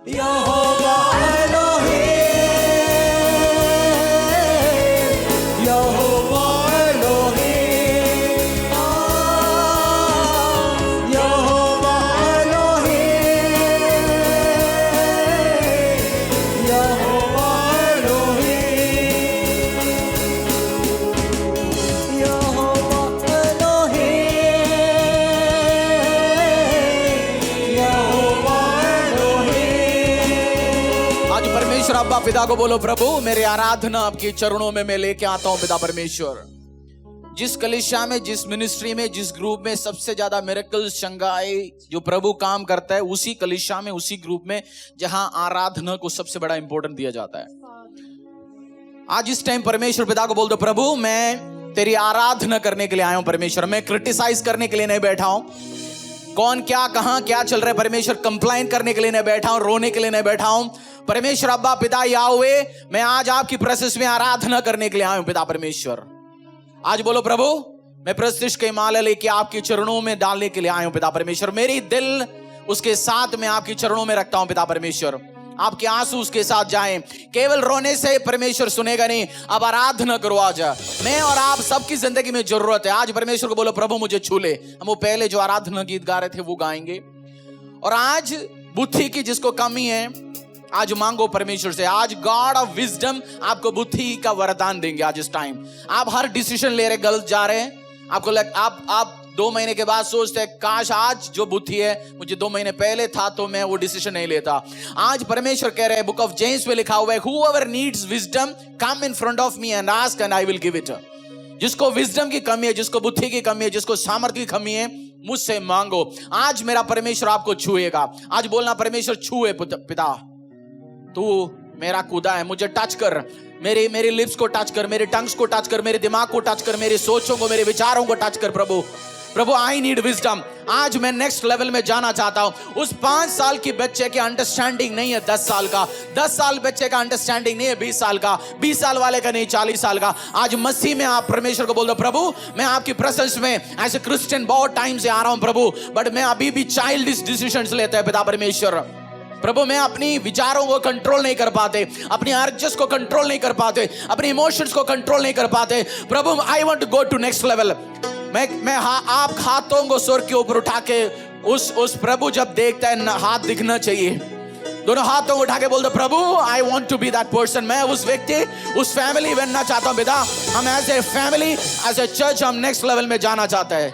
यहोवा Elohim, यहोवा Elohim, यहोवा Elohim, यहोवा Elohim, यहोवा Elohim, यहोवा Elohim. आज परमेश्वर अब्बा पिता को बोलो, प्रभु मेरी आराधना आपके चरणों में मैं लेके आता हूं पिता परमेश्वर। जिस कलीसिया में, जिस मिनिस्ट्री में, जिस ग्रुप में सबसे ज्यादा मिरेकल्स, शंगाई जो प्रभु काम करता है, उसी कलीसिया में, उसी ग्रुप में जहां आराधना को सबसे बड़ा इंपॉर्टेंट दिया जाता है। आज इस टाइम परमेश्वर पिता को बोल दो, प्रभु मैं तेरी आराधना करने के लिए आया हूं परमेश्वर। मैं क्रिटिसाइज करने के लिए नहीं बैठा हूं, कौन क्या कहां क्या चल रहा है परमेश्वर, कंप्लेन करने के लिए नहीं बैठा हूं, रोने के लिए नहीं बैठा हूं। परमेश्वर अब्बा पिता याहवे, मैं आज आपकी प्रेजेंस में आराधना करने के लिए आया हूं पिता परमेश्वर। आज बोलो, प्रभु मैं प्रतिष्ठ के माला लेके आपके चरणों में डालने के लिए आया हूं पिता परमेश्वर। मेरी दिल उसके साथ मैं आपके चरणों में रखता हूं पिता परमेश्वर। आपके आंसू उसके साथ जाएं, केवल रोने से परमेश्वर सुनेगा नहीं। अब आराधना करो। आज मैं और आप सबकी जिंदगी में जरूरत है। आज परमेश्वर को बोलो, प्रभु मुझे छू ले। हम वो पहले जो आराधना गीत गा रहे थे वो गाएंगे। और आज बुद्धि की जिसको कमी है, आज मांगो परमेश्वर से। आज गॉड ऑफ विजडम आपको बुद्धि का वरदान देंगे। आज इस टाइम आप हर डिसीजन ले रहे गलत जा रहे हैं, आपको आप 2 महीने के बाद सोचते हैं काश आज जो बुद्धि है मुझे 2 महीने पहले था तो मैं वो डिसीजन नहीं लेता। आज परमेश्वर कह रहे हैं, बुक ऑफ जेम्स में लिखा हुआ है, whoever needs wisdom come in front of me and ask and I will give it। जिसको विजडम की कमी है, जिसको बुद्धि की कमी है, जिसको सामर्थ्य की कमी है, मुझसे मांगो। आज मेरा परमेश्वर आपको छुएगा। आज बोलना, परमेश्वर छुए पिता, तू मेरा खुदा है, मुझे टच कर, मेरे लिप्स को टच कर, मेरे टंग्स को टच कर, मेरे दिमाग को टच कर, मेरी सोचों को, मेरे विचारों को टच कर। प्रभु आई नीड विजडम। आज मैं नेक्स्ट लेवल में जाना चाहता हूं। उस 5 साल की बच्चे की अंडरस्टैंडिंग नहीं है 10 साल का, 10 साल बच्चे का अंडरस्टैंडिंग नहीं है 20 साल का, 20 साल वाले का नहीं 40 साल का। आज मसीह में आप परमेश्वर को बोल दो, प्रभु मैं आपकी प्रेजेंस में एज ए क्रिश्चियन बहुत टाइम से आ रहा हूं प्रभु, बट मैं अभी भी चाइल्डिश डिसीजंस लेते हैं पिता परमेश्वर। प्रभु मैं अपनी विचारों को कंट्रोल नहीं कर पाते, अपनी अर्जेस को कंट्रोल नहीं कर पाते, अपने इमोशंस को कंट्रोल नहीं कर पाते। प्रभु I want to go to next level. मैं आप हाथों को स्वर के ऊपर उठा के उस प्रभु जब देखता है हाथ दिखना चाहिए। दोनों हाथों को उठा के बोल दो, प्रभु I want to be that person. मैं उस व्यक्ति, उस फैमिली बनना चाहता हूं पिता। हम as a family, as a church हम नेक्स्ट लेवल में जाना चाहते हैं,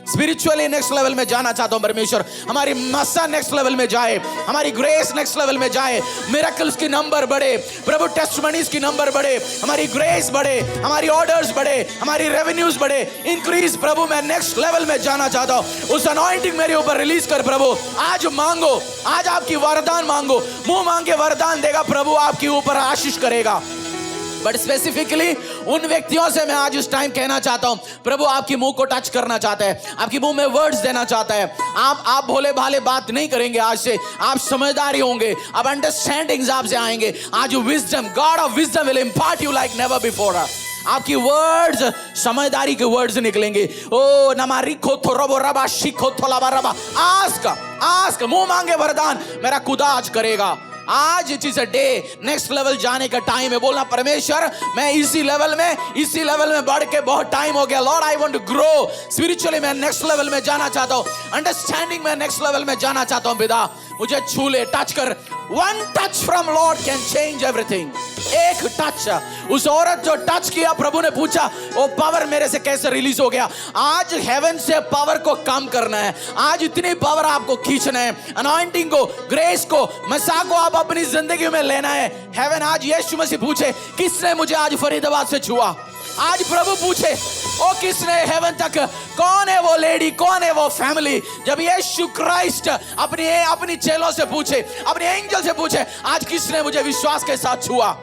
स्पिरिचुअली नेक्स्ट लेवल में जाना चाहता हूं परमेश्वर। हमारी मसा नेक्स्ट लेवल में जाए, हमारी ग्रेस नेक्स्ट लेवल में जाए, मिरेकल्स की नंबर बढ़े प्रभु, टेस्टिमनीज की नंबर बढ़े, हमारी ग्रेस बढ़े, हमारी ऑर्डर्स बढ़े, हमारी रेवेन्यूज बढ़े, इंक्रीज। प्रभु मैं नेक्स्ट लेवल में जाना चाहता हूं। उस अनॉइंटिंग मेरे ऊपर रिलीज कर प्रभु। आज मांगो, आज आपकी वरदान मांगो। मुंह मांगे वरदान देगा प्रभु, आपके ऊपर आशीष करेगा। बट स्पेसिफिकली उन व्यक्तियों से मैं आज इस टाइम कहना चाहता हूं, प्रभु आपकी मुंह को टच करना चाहता है, आपकी मुंह में वर्ड्स देना चाहता है। आप भोले भाले बात नहीं करेंगे, आज से आप समझदारी होंगे, अब अंडरस्टैंडिंग्स आपसे आएंगे। आज wisdom, God of wisdom will इंपार्ट you like never before. आपकी वर्ड्स समझदारी के वर्ड्स निकलेंगे। ओ नमारिखो थोरबो रबा शिखो थोलाबा रबा। आस्क मुंह मांगे वरदान मेरा खुदा आज करेगा। आज it is a day, next level जाने का टाइम है। बोलना, परमेश्वर मैं इसी लेवल में बढ़ के बहुत टाइम हो गया। Lord I want to grow spiritually, मैं नेक्स्ट लेवल में जाना चाहता हूं, अंडरस्टैंडिंग में नेक्स्ट लेवल में जाना चाहता हूं पिता। मुझे छू ले, टच कर। One touch from Lord can change everything. एक टच, उस औरत जो टच किया, प्रभु ने पूछा वो पावर मेरे से कैसे रिलीज हो गया। आज हेवन से पावर को कम करना है, आज इतनी पावर आपको खींचना है, अनॉइंटिंग को, ग्रेस को, मसा को आप अपनी जिंदगी में लेना है। हेवन आज यीशु मसीह पूछे, किसने मुझे आज फरीदाबाद से छुआ? आज प्रभु पूछे, ओ किसने हेवन तक, कौन है वो लेडी, कौन है वो फैमिली? जब यीशु क्राइस्ट अपनी चेलों से पूछे, अपने एंजल से पूछे, आज किसने मुझे विश्वास के साथ छुआ?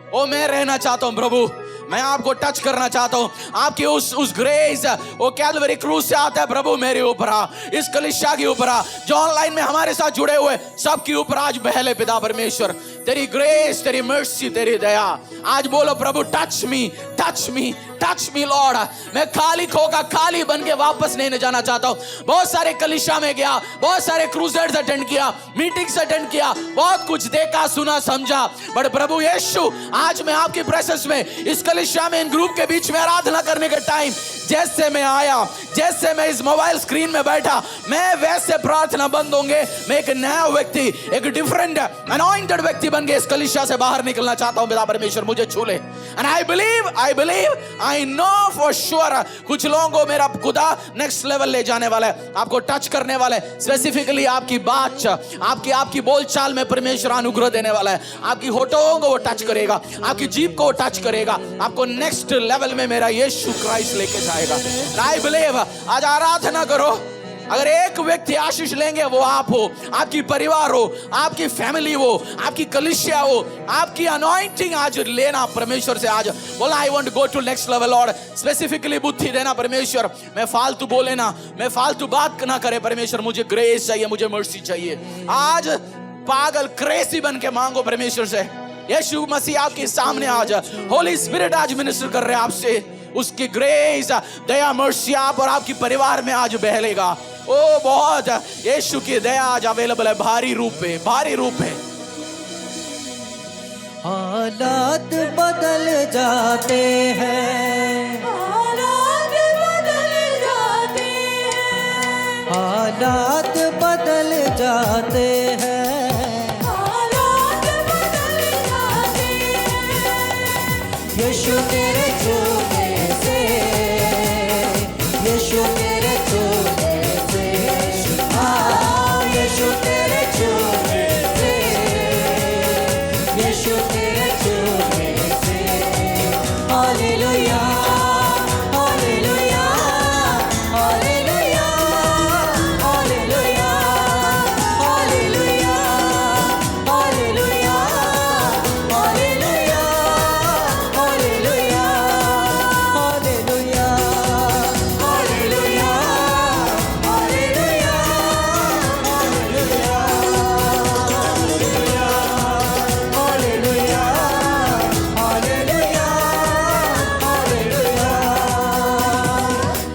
ओ मैं रहना चाहता हूं प्रभु, मैं आपको टच करना चाहता हूं। आपकी उस ग्रेस, वो कैलवरी क्रूज से आता है प्रभु, मेरे ऊपर आ, इस कलीसिया के ऊपर आ, जो ऑनलाइन में हमारे साथ जुड़े हुए सबके ऊपर आज बहले पिता परमेश्वर। तेरी ग्रेस, तेरी मर्सी, तेरी दया। आज बोलो प्रभु, touch me, touch me lord. मैं खाली खोका खाली बन के वापस नहीं जाना चाहता हूँ। बहुत सारे कलीसिया में गया, बहुत सारे क्रूसेड्स अटेंड किया, मीटिंग्स अटेंड किया, बहुत कुछ देखा, सुना, समझा, बट प्रभु यीशु आज मैं आपकी प्रेजेंस में इस कलीसिया में इन ग्रुप के बीच में आराधना करने के टाइम जैसे मैं आया, जैसे मैं इस मोबाइल स्क्रीन में बैठा, मैं वैसे प्रार्थना बंद होंगे। मैं एक नया व्यक्ति, एक डिफरेंट अनॉइंटेड व्यक्ति बन के इस कलीसिया से बाहर निकलना चाहता हूं। पिता परमेश्वर मुझे छू ले। And I believe, I know for sure कुछ लोगों को मेरा खुदा नेक्स्ट लेवल ले जाने वाला है, आपको टच करने वाला है। स्पेसिफिकली आपकी बात, आपकी बोलचाल में परमेश्वर अनुग्रह देने वाला है। आपकी होठों को वो टच करेगा, आपकी जीभ को वो टच करेगा, आपको नेक्स्ट लेवल में मेरा यीशु क्राइस्ट लेके जाएगा। I believe. आज आराधना करो। अगर एक व्यक्ति आशीष लेंगे वो आप हो, आपकी परिवार हो, आपकी फैमिली हो, आपकी कलीसिया हो, आपकी अनॉइंटिंग आज लेना परमेश्वर से। आज बोला I want to go to next level और स्पेसिफिकली बुद्धि देना परमेश्वर। मैं फालतू बोले ना, मैं फालतू बात ना करे परमेश्वर। मुझे ग्रेस चाहिए, मुझे मर्सी चाहिए। आज पागल क्रेजी बन के मांगो परमेश्वर से। यीशु मसीह आपके सामने आज होली स्पिरिट आज मिनिस्टर कर रहे हैं आपसे। उसकी ग्रेस, दया, मर्सी आप और आपकी परिवार में आज बहलेगा। ओ बहुत यीशु की दया आज अवेलेबल है भारी रूप में, भारी रूप में। हालात बदल जाते हैं, हालात बदल जाते हैं, हालात बदल जाते हैं, हालात बदल जाते हैं। यीशु तेरे छूने से, यीशु तेरे छूने से, हाँ यीशु तेरे छूने से, यीशु तेरे छूने से, hallelujah, hallelujah, hallelujah, hallelujah, hallelujah, hallelujah, hallelujah, hallelujah, hallelujah, hallelujah, hallelujah, hallelujah, hallelujah, hallelujah.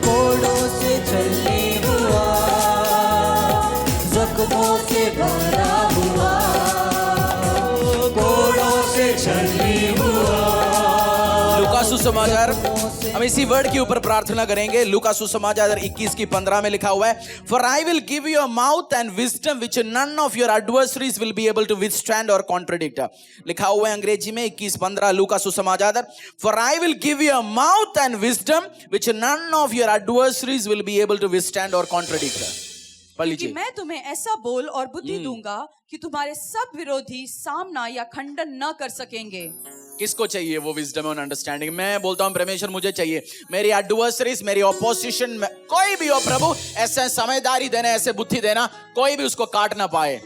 कोड़ों से छलनी हुआ, जख्मों से भरा हुआ, कोड़ों से छलनी हुआ। लूका सुसमाचार, हम इसी वर्ड के ऊपर प्रार्थना करेंगे। लूका सुसमाचार 21:15 में लिखा हुआ है, For I will give you a mouth and wisdom which none of your adversaries will be able to withstand or contradict। लिखा हुआ है अंग्रेजी में 21:15 लूका सुसमाचार, For I will give you a mouth and wisdom which none of your adversaries will be able to withstand or contradict। पढ़ कि लीजिए। मैं तुम्हें ऐसा बोल और बुद्धि दूंगा कि तुम्हारे सब विरोधी सामना या खंडन न कर सकेंगे। किसको चाहिए वो विजडम और अंडरस्टैंडिंग? मैं बोलता हूं परमेश्वर मुझे चाहिए। मेरी एडवर्सरीज, मेरी ऑपोजिशन, कोई भी हो प्रभु, ऐसे समझदारी देना, ऐसे बुद्धि देना, कोई भी उसको काट ना पाए।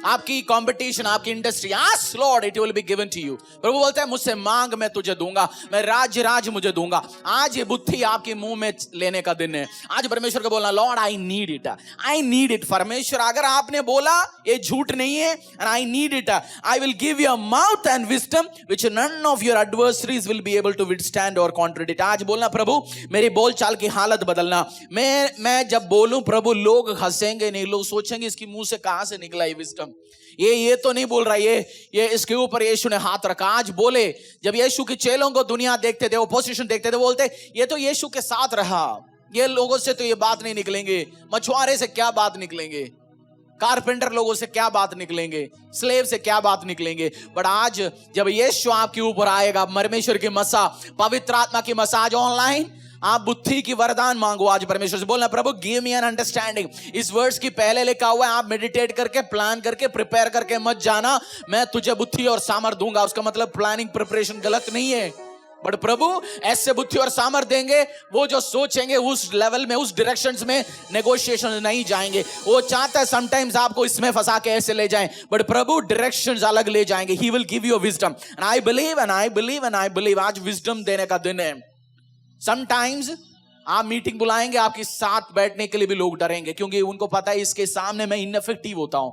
आपकी कंपटीशन, आपकी industry, ask lord it will be given to you. प्रभु बोलता है मुझसे मांग मैं तुझे दूंगा, मैं राज्य मुझे दूंगा। आज ये बुद्धि आपके मुंह में लेने का दिन है। आज परमेश्वर को बोलना lord I need it, I need it. परमेश्वर अगर आपने बोला ये झूठ नहीं है, and I need it, I will give you a mouth and wisdom which none of your adversaries will be able to withstand और कॉन्ट्रडिक्ट। आज बोलना प्रभु मेरी बोलचाल की हालत बदलना। मैं जब बोलूं प्रभु लोग हंसेंगे नहीं, लोग सोचेंगे इसकी मुंह से कहां से निकला ये विजडम, ये तो नहीं बोल रहा, ये इसके ऊपर यीशु ने हाथ रखा। आज बोले, जब यीशु के चेलों को दुनिया देखते थे, ओपोजिशन देखते थे, बोलते ये तो यीशु के साथ रहा, ये लोगों से तो ये बात नहीं निकलेंगे, मछुआरे से क्या बात निकलेंगे, कारपेंटर लोगों से क्या बात निकलेंगे, स्लेव से क्या बात निकलेंगे। बट आज जब यीशु आपके ऊपर आएगा, परमेश्वर की मसा, पवित्र आत्मा की मसाज ऑनलाइन, आप बुद्धि की वरदान मांगो आज परमेश्वर से। बोलना प्रभु गिव मी एन अंडरस्टैंडिंग। इस वर्ड्स की पहले लिखा हुआ है, आप मेडिटेट करके, प्लान करके, प्रिपेयर करके मत जाना, मैं तुझे बुद्धि और सामर्थ दूंगा। उसका मतलब प्लानिंग प्रिपरेशन गलत नहीं है, बट प्रभु ऐसे बुद्धि और सामर्थ देंगे, वो जो सोचेंगे उस लेवल में, उस डायरेक्शंस में नेगोशिएशन नहीं जाएंगे। वो चाहता है समटाइम्स आपको इसमें फंसा के ऐसे ले जाएं, बट प्रभु डायरेक्शंस अलग ले जाएंगे। He will give you wisdom and I believe and I believe and I believe. आज विजडम देने का दिन है। समटाइम्स आप मीटिंग बुलाएंगे, आपके साथ बैठने के लिए भी लोग डरेंगे, क्योंकि उनको पता है इसके सामने मैं इनफेक्टिव होता हूं,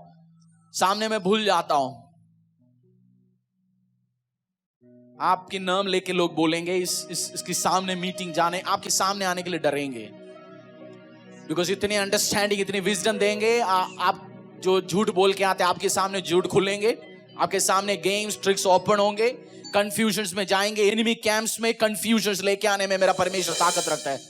सामने मैं भूल जाता हूं। आपकी नाम लेके लोग बोलेंगे, इसके सामने मीटिंग जाने, आपके सामने आने के लिए डरेंगे, बिकॉज इतनी अंडरस्टैंडिंग, इतनी विजडम देंगे। आप जो झूठ बोल के आते हैं, आपके सामने झूठ खुलेंगे, आपके सामने गेम्स ट्रिक्स ओपन होंगे, कंफ्यूजन्स में जाएंगे। एनिमी कैंप्स में कंफ्यूजन्स लेके आने में मेरा परमेश्वर ताकत रखता है।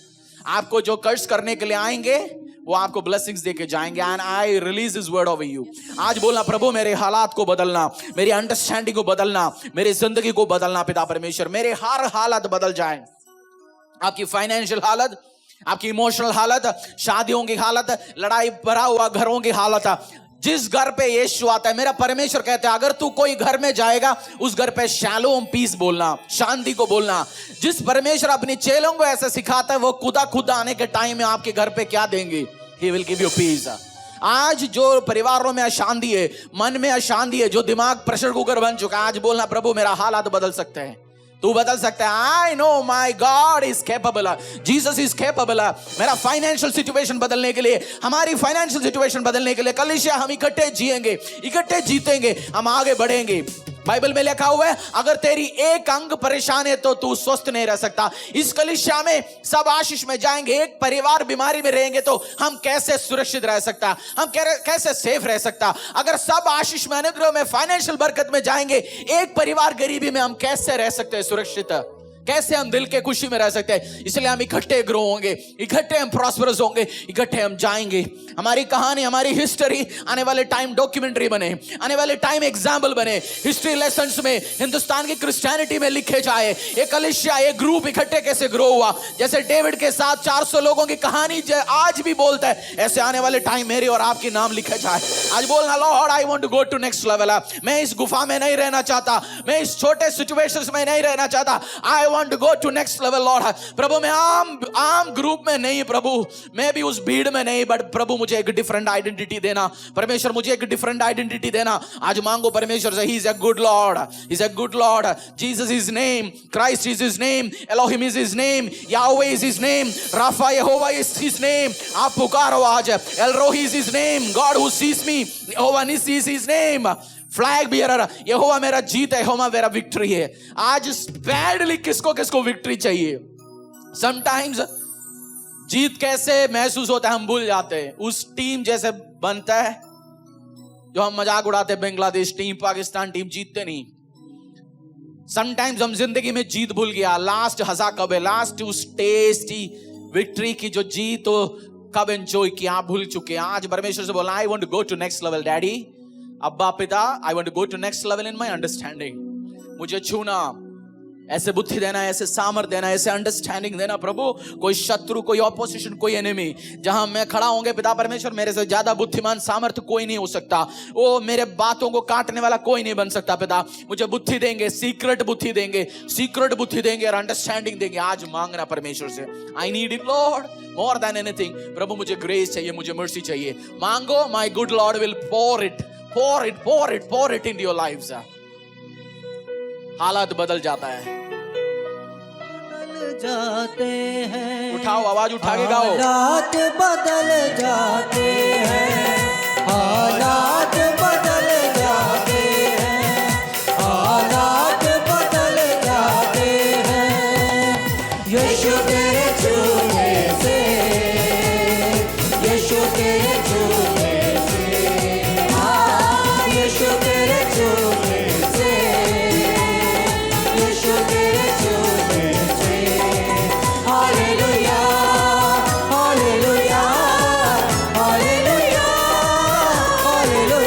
आपको जो कर्ज करने के लिए आएंगे, वो आपको ब्लेसिंग्स देके जाएंगे। And I release his word over you. आज बोलना, प्रभु मेरे हालात को बदलना, मेरी अंडरस्टैंडिंग को बदलना, मेरी जिंदगी को बदलना। पिता परमेश्वर, मेरे हर हालत बदल जाए। आपकी फाइनेंशियल हालत, आपकी इमोशनल हालत, शादियों की हालत, लड़ाई भरा हुआ घरों की हालत, जिस घर पे यीशु आता है, मेरा परमेश्वर कहता है अगर तू कोई घर में जाएगा, उस घर पे शालोम पीस बोलना, शांति को बोलना। जिस परमेश्वर अपने चेलों को ऐसा सिखाता है, वो खुदा आने के टाइम में आपके घर पे क्या देंगे? He will give you peace. आज जो परिवारों में अशांति है, मन में अशांति है, जो दिमाग प्रेशर कुकर बन चुका है, आज बोलना, प्रभु मेरा हालात बदल सकते हैं, तू बदल सकता है। I know my God is capable, Jesus is capable. मेरा फाइनेंशियल सिचुएशन बदलने के लिए, हमारी फाइनेंशियल सिचुएशन बदलने के लिए कलीसिया हम इकट्ठे जिएंगे, इकट्ठे जीतेंगे, हम आगे बढ़ेंगे। बाइबल में लिखा हुआ है, अगर तेरी एक अंग परेशान है तो तू स्वस्थ नहीं रह सकता। इस कलीसिया में सब आशीष में जाएंगे, एक परिवार बीमारी में रहेंगे तो हम कैसे सुरक्षित रह सकता, हम कैसे सेफ रह सकता। अगर सब आशीष में, अनुग्रह में, फाइनेंशियल बरकत में जाएंगे, एक परिवार गरीबी में हम कैसे रह सकते हैं सुरक्षित, कैसे हम दिल के खुशी में रह सकते हैं। इसलिए हम इकट्ठे ग्रो होंगे, इकट्ठे हम प्रॉस्परस होंगे, इकट्ठे हम जाएंगे। हमारी कहानी, हमारी हिस्ट्री आने वाले टाइम डॉक्यूमेंट्री बने, आने वाले टाइम एग्जाम्पल बने, हिस्ट्री लेसन्स में हिंदुस्तान की क्रिश्चियनिटी में लिखे जाए। एक कलीसिया, एक ग्रुप इकट्ठे कैसे ग्रो हुआ, जैसे डेविड के साथ 400 लोगों की कहानी आज भी बोलता है, ऐसे आने वाले टाइम मेरे और आपकी नाम लिखे जाए। आज बोलना, lord I want to go to next level. मैं इस गुफा में नहीं रहना चाहता, मैं इस छोटे सिचुएशंस में नहीं रहना चाहता। आई want to go to next level Lord। प्रभु मैं आम ग्रुप में नहीं, प्रभु मैं भी उस भीड़ में नहीं, बट प्रभु मुझे एक डिफरेंट आइडेंटिटी देना। परमेश्वर मुझे एक डिफरेंट आइडेंटिटी देना। आज मांगो परमेश्वर से, he is a good lord, he is a good lord. Jesus is name, Christ is his name, Elohim is his name, Yahweh is his name, Rapha Jehovah is his name. आप पुकारो आज, El Roi is his name, God who sees me, Jehovah Nissi is his name. Flag bearer, यहोवा मेरा जीत है, यहोवा मेरा victory है। आज बैडली किसको किसको विक्ट्री चाहिए? समटाइम्स जीत कैसे महसूस होता है हम भूल जाते हैं। उस टीम जैसे बनता है जो हम मजाक उड़ाते हैं, बांग्लादेश टीम, पाकिस्तान टीम जीतते नहीं। समटाइम्स हम जिंदगी में जीत भूल गया। लास्ट हजा कब है, लास्ट उस टेस्टी विक्ट्री की जो जीत हो कब एंजॉय किया, भूल चुके। आज परमेश्वर से बोला, I want to go to next level daddy, अब्बा पिता, I want to go to next level in my understanding. मुझे छूना, ऐसे बुद्धि देना, ऐसे सामर्थ देना, ऐसे अंडरस्टैंडिंग देना प्रभु। कोई शत्रु, कोई ऑपोजिशन, कोई एनिमी जहां मैं खड़ा होंगे पिता परमेश्वर, मेरे से ज्यादा बुद्धिमान सामर्थ कोई नहीं हो सकता। वो मेरे बातों को काटने वाला कोई नहीं बन सकता। पिता मुझे बुद्धि देंगे, सीक्रेट बुद्धि देंगे, सीक्रेट बुद्धि देंगे और अंडरस्टैंडिंग देंगे। आज मांगना परमेश्वर से, I need it lord more than anything. प्रभु मुझे ग्रेस चाहिए, मुझे मर्सी चाहिए। मांगो, my good lord will pour it into your lives। हालात बदल जाता है, बदल जाते हैं, उठाओ आवाज उठा के गाओ। हालात बदल जाते हैं, हालात बदल जाते हैं, हालात बदल जाते हैं। यीशु तेरे छूने से, यीशु तेरे छूने से, हाँ यीशु तेरे छूने से, यीशु तेरे छूने से। Hallelujah, hallelujah, hallelujah, hallelujah.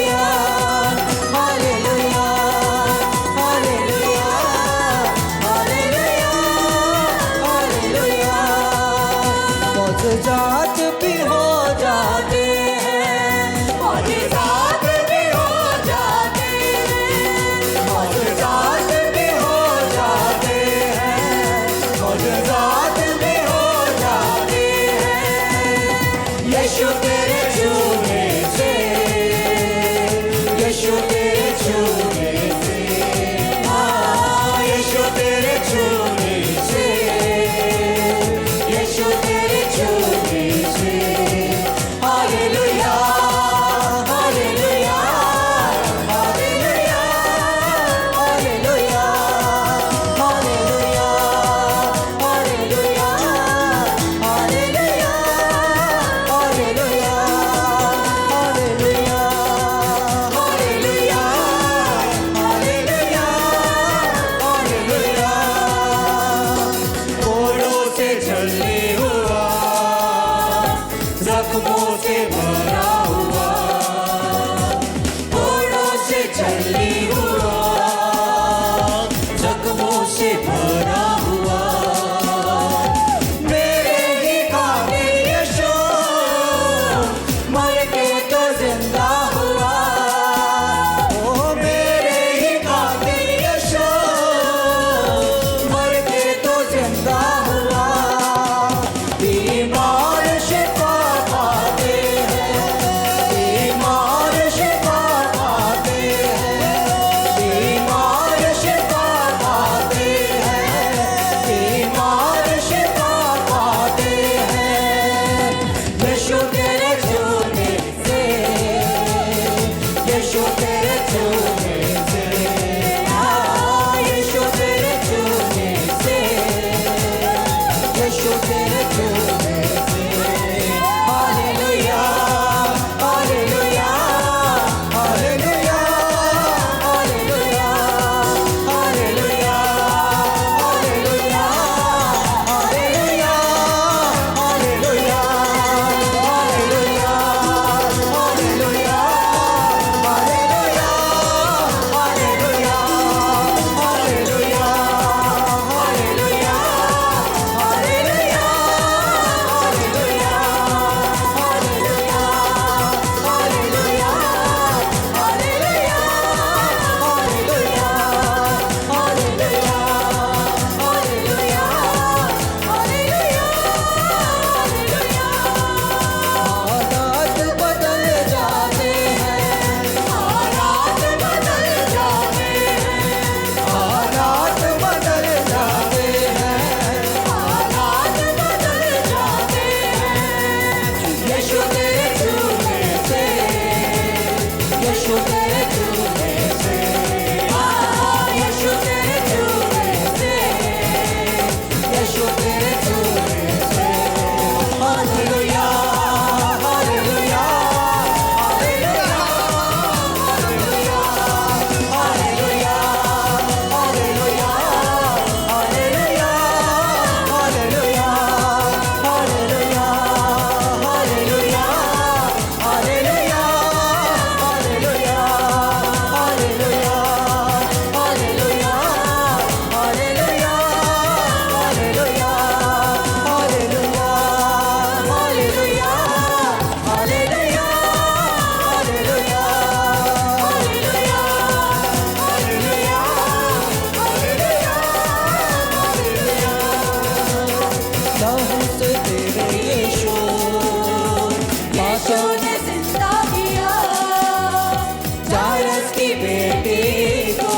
बेटी को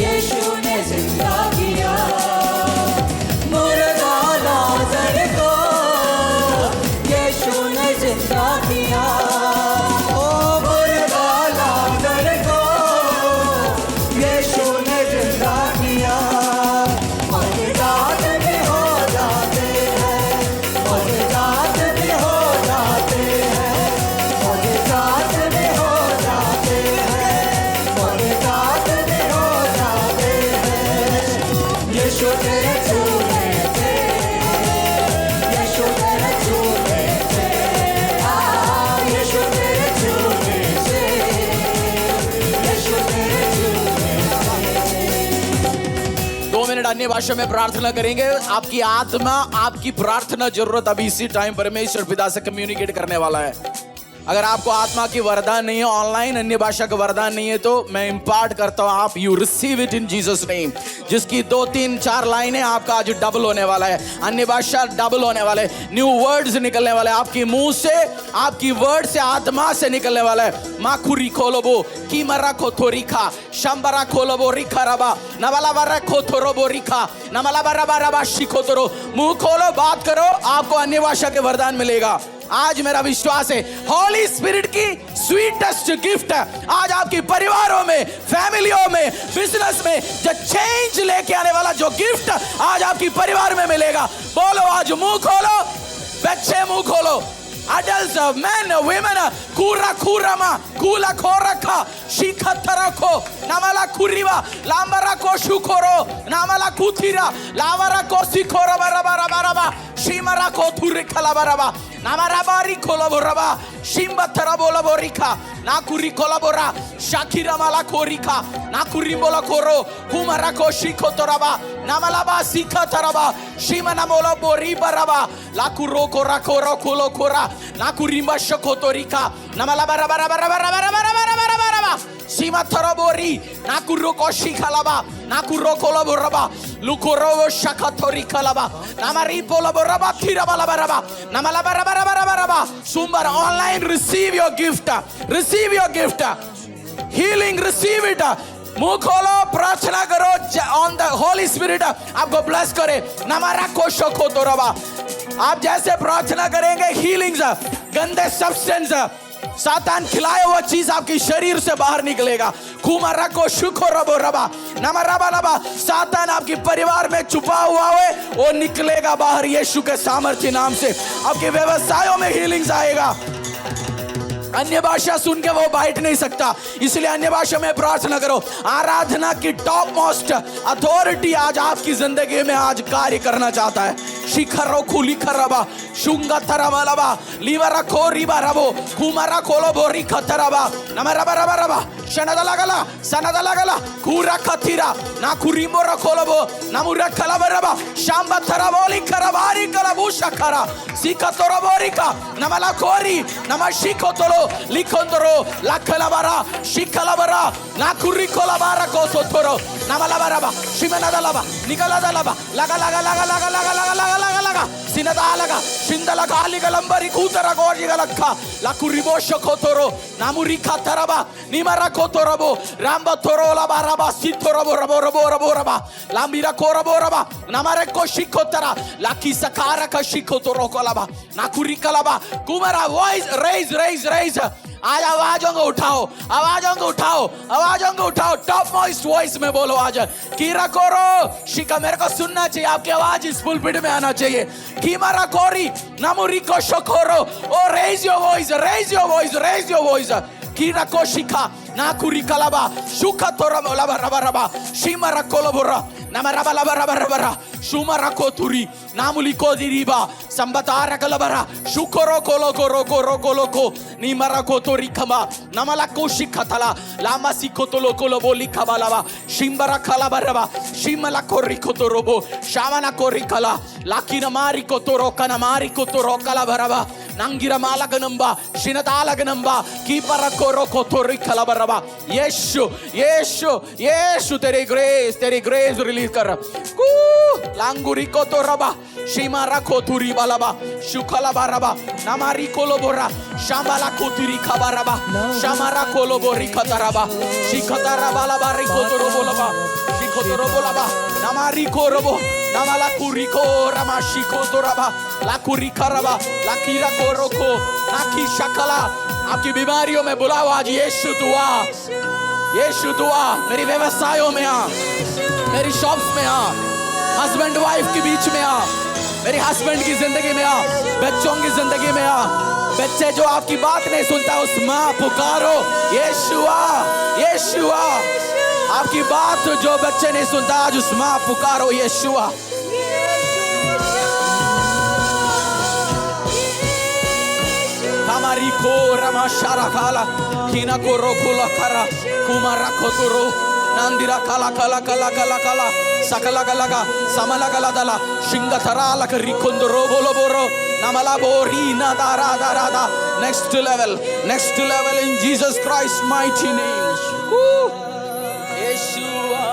यीशु ने जिंदा किया। मुर्दा लाजर को यीशु ने जिंदा किया। ओ मुर्दा लाजर को यीशु ने जिंदा किया। मौजूदात भी हो जाते हैं, मौजूदात भी हो जाते हैं, मौजूदात भी हो जाते हैं, मौजूदात भी हो जाते हैं। यीशु तेरे छूने से, यीशु तेरे छूने से, यीशु तेरे छूने से, यीशु तेरे छूने से। 2 मिनट अन्य भाषा में प्रार्थना करेंगे। आपकी आत्मा, आपकी प्रार्थना जरूरत अभी इसी टाइम परमेश्वर पिता से कम्युनिकेट करने वाला है। अगर आपको आत्मा की वरदान नहीं है, ऑनलाइन अन्य भाषा का वरदान नहीं है, तो मैं इंपार्ट करता हूं, आप you receive it in Jesus name. जिसकी 2, 3, 4 लाइनें आपका आज डबल होने वाला है, अन्य भाषा डबल होने वाले, न्यू वर्ड्स निकलने वाले आपके मुंह से, आपकी वर्ड से, आत्मा से निकलने वाला है। माखुरी खोलोबो की मरा को थोरिखा शंबरा खोलोबो रिखा रबा नवाला बरा को थोरोबो रिखा नमला बरा बरा बा शिखो तोरो। मुंह खोलो, बात करो, आपको अन्य भाषा के वरदान मिलेगा। आज मेरा विश्वास है हॉली स्पिरिट की स्वीटेस्ट गिफ्ट आज आपके परिवारों में, फैमिलियों में, बिजनेस में जो चेंज लेके आने वाला जो गिफ्ट आज आपकी परिवार में मिलेगा। बोलो आज मुंह खोलो, बच्चे मुंह खोलो, adults, men, women, kura kurama, kula koraka, shikhatarako, namala kuriva, lambara ko shukoro, namala kutira, lavara ko sikora baraba baraba, shimara ko turikala baraba, namara bari kolaboraba, shimba tarabola borika, nakuri kolabora, shakira mala korika, nakuri bola koro, kumara ko shikotoraba, namalaba sikataraba, shimana mola bori baraba, lakuro kora koro kolo kora, nakurimba shokotorika, namala bara bara bara bara bara bara bara bara bara, shima tarabori, nakuro ko shikalaba, nakuro kolaboraba, lukoro shakatorika laba, namari polaboraba tirabala baraba, namala bara bara bara bara bara. Sumbar online, receive your gift, receive your gift, healing, receive it. मुंह खोलो, प्रार्थना करो, on the Holi spirit आपको bless करे। नमारा कोशो को तो रवा, आप जैसे प्रार्थना करेंगे हीलिंग्स, गंदे सब्सटेंस, सातान खिलाया हुआ चीज आपके शरीर से बाहर निकलेगा। कुमारा को शुको रबो रबा नमरबा रबा, सातान आपके परिवार में छुपा हुआ है वो निकलेगा बाहर यीशु के सामर्थ्य नाम से। आपके व्यवसायों में हीलिंग्स आएगा। अन्य भाषा सुन के वो बैठ नहीं सकता, इसलिए अन्य भाषा में प्रार्थना करो। आराधना की टॉप मोस्ट अथॉरिटी आज आपकी जिंदगी में आज कार्य करना चाहता है। शिखरो खुली खरबा शुंगा तरमलबा लीवरा खोरीबा रबो कुमारा कोलो बोरी खतरबा नमरबा रबा रबा शनदलगला सनदलगला कुरा खतीरा ना कुरिमोरा कोलोबो नमुरा कलबरबा शांबा तरबोली करबारी कलबू शखरा सिकतोरबोरिका नमला कोरी नमशिकोतलो लिखोंदरो लखलबरा शिखलबरा ना कुरिकोलबरा कोसोतरो नमलबरबा शिमनदलबा निकलदलबा लगा लगा लगा लगा लगा लगा लगा लगा लगा सिनदालगा शिंदलगा लिगलंबरी कूतरा गोजिगलक्का लकुरिबोशो कोतरो नामुरिका तरबा निमरा कोतरबो रामबा तोरोला बारबा सितरबो रबो रबो रबो रबा लामिरा कोरबो रबा नमरे कोशिकोतरा लाकी सकारा कशिकोतरो कोलबा नाकुरिकलबा कुमारा वॉइस रेज रेज रेज आज आवाजों को उठाओ, आवाजों को उठाओ, आवाजों को उठाओ। टॉप मोस्ट वॉइस में बोलो आज कीरा कोरो शिका, मेरे को सुनना चाहिए, आपकी आवाज इस पुलपिट में आना चाहिए। कीमारा कोरी नमुरी को शकोरो ओ raise your voice, raise your voice, raise your voice. कीरा को शिका नाकुरी कलाबा शुका तोरा लबा रबा रबा शिमरा कोलबोरा नमरबा लबा रबा रबा शुमरा कोतुरी नामुली को दिरीबा संबतारा कलबरा शुकोरो कोलो कोरो कोरो कोलो को निमरा कोतोरी खमा नमला को शिखतला लामा सिकोतलो कोलो बोली खबालाबा शिमरा खलाबरबा शिमला कोरी कोतोरोबो शामना कोरी कला लाकिना मारी कोतोरो कना मारी कोतोरो कलाबरबा नंगिरा मालगनंबा शिनतालगनंबा कीपरा कोरो कोतोरी कलाबरबा यीशु यीशु यीशु तेरी ग्रेस रिलीज कर। Languri koto raba, shimara koturi balaba, shukala baraba, namari kolobora, shambala koturi kabaraba, shamara kolobori kataraba, shikataraba labari kotorobolaba, shikotorobolaba, namari korobo, namala kuriko rama shikotoraba, la kurikaraba, la kira koroko, naki shakala. आपकी बीमारियों में बुलाओ आज यीशु दुआ, यीशु दुआ मेरी व्यवसायों में आ, मेरी शॉप्स में आ, हस्बैंड वाइफ के बीच में आ, मेरी हस्बैंड की जिंदगी में आ, बच्चों की जिंदगी में आ, बच्चे जो आपकी बात नहीं सुनता उस माँ पुकारो यीशुआ, यीशुआ। आपकी बात जो बच्चे नहीं सुनता आज उस माँ पुकारो यीशुआ। हमारी को रमा शारा खाला कीना को रोकुला करा कुमारा खोतुरो नंदिरा काला काला काला काला काला सकला गलगा समला गला दला शिंगा थराला करिकोंदो रोबोलो बोरो namala bori na dara dara da next level in Jesus Christ mighty name. Yeshua.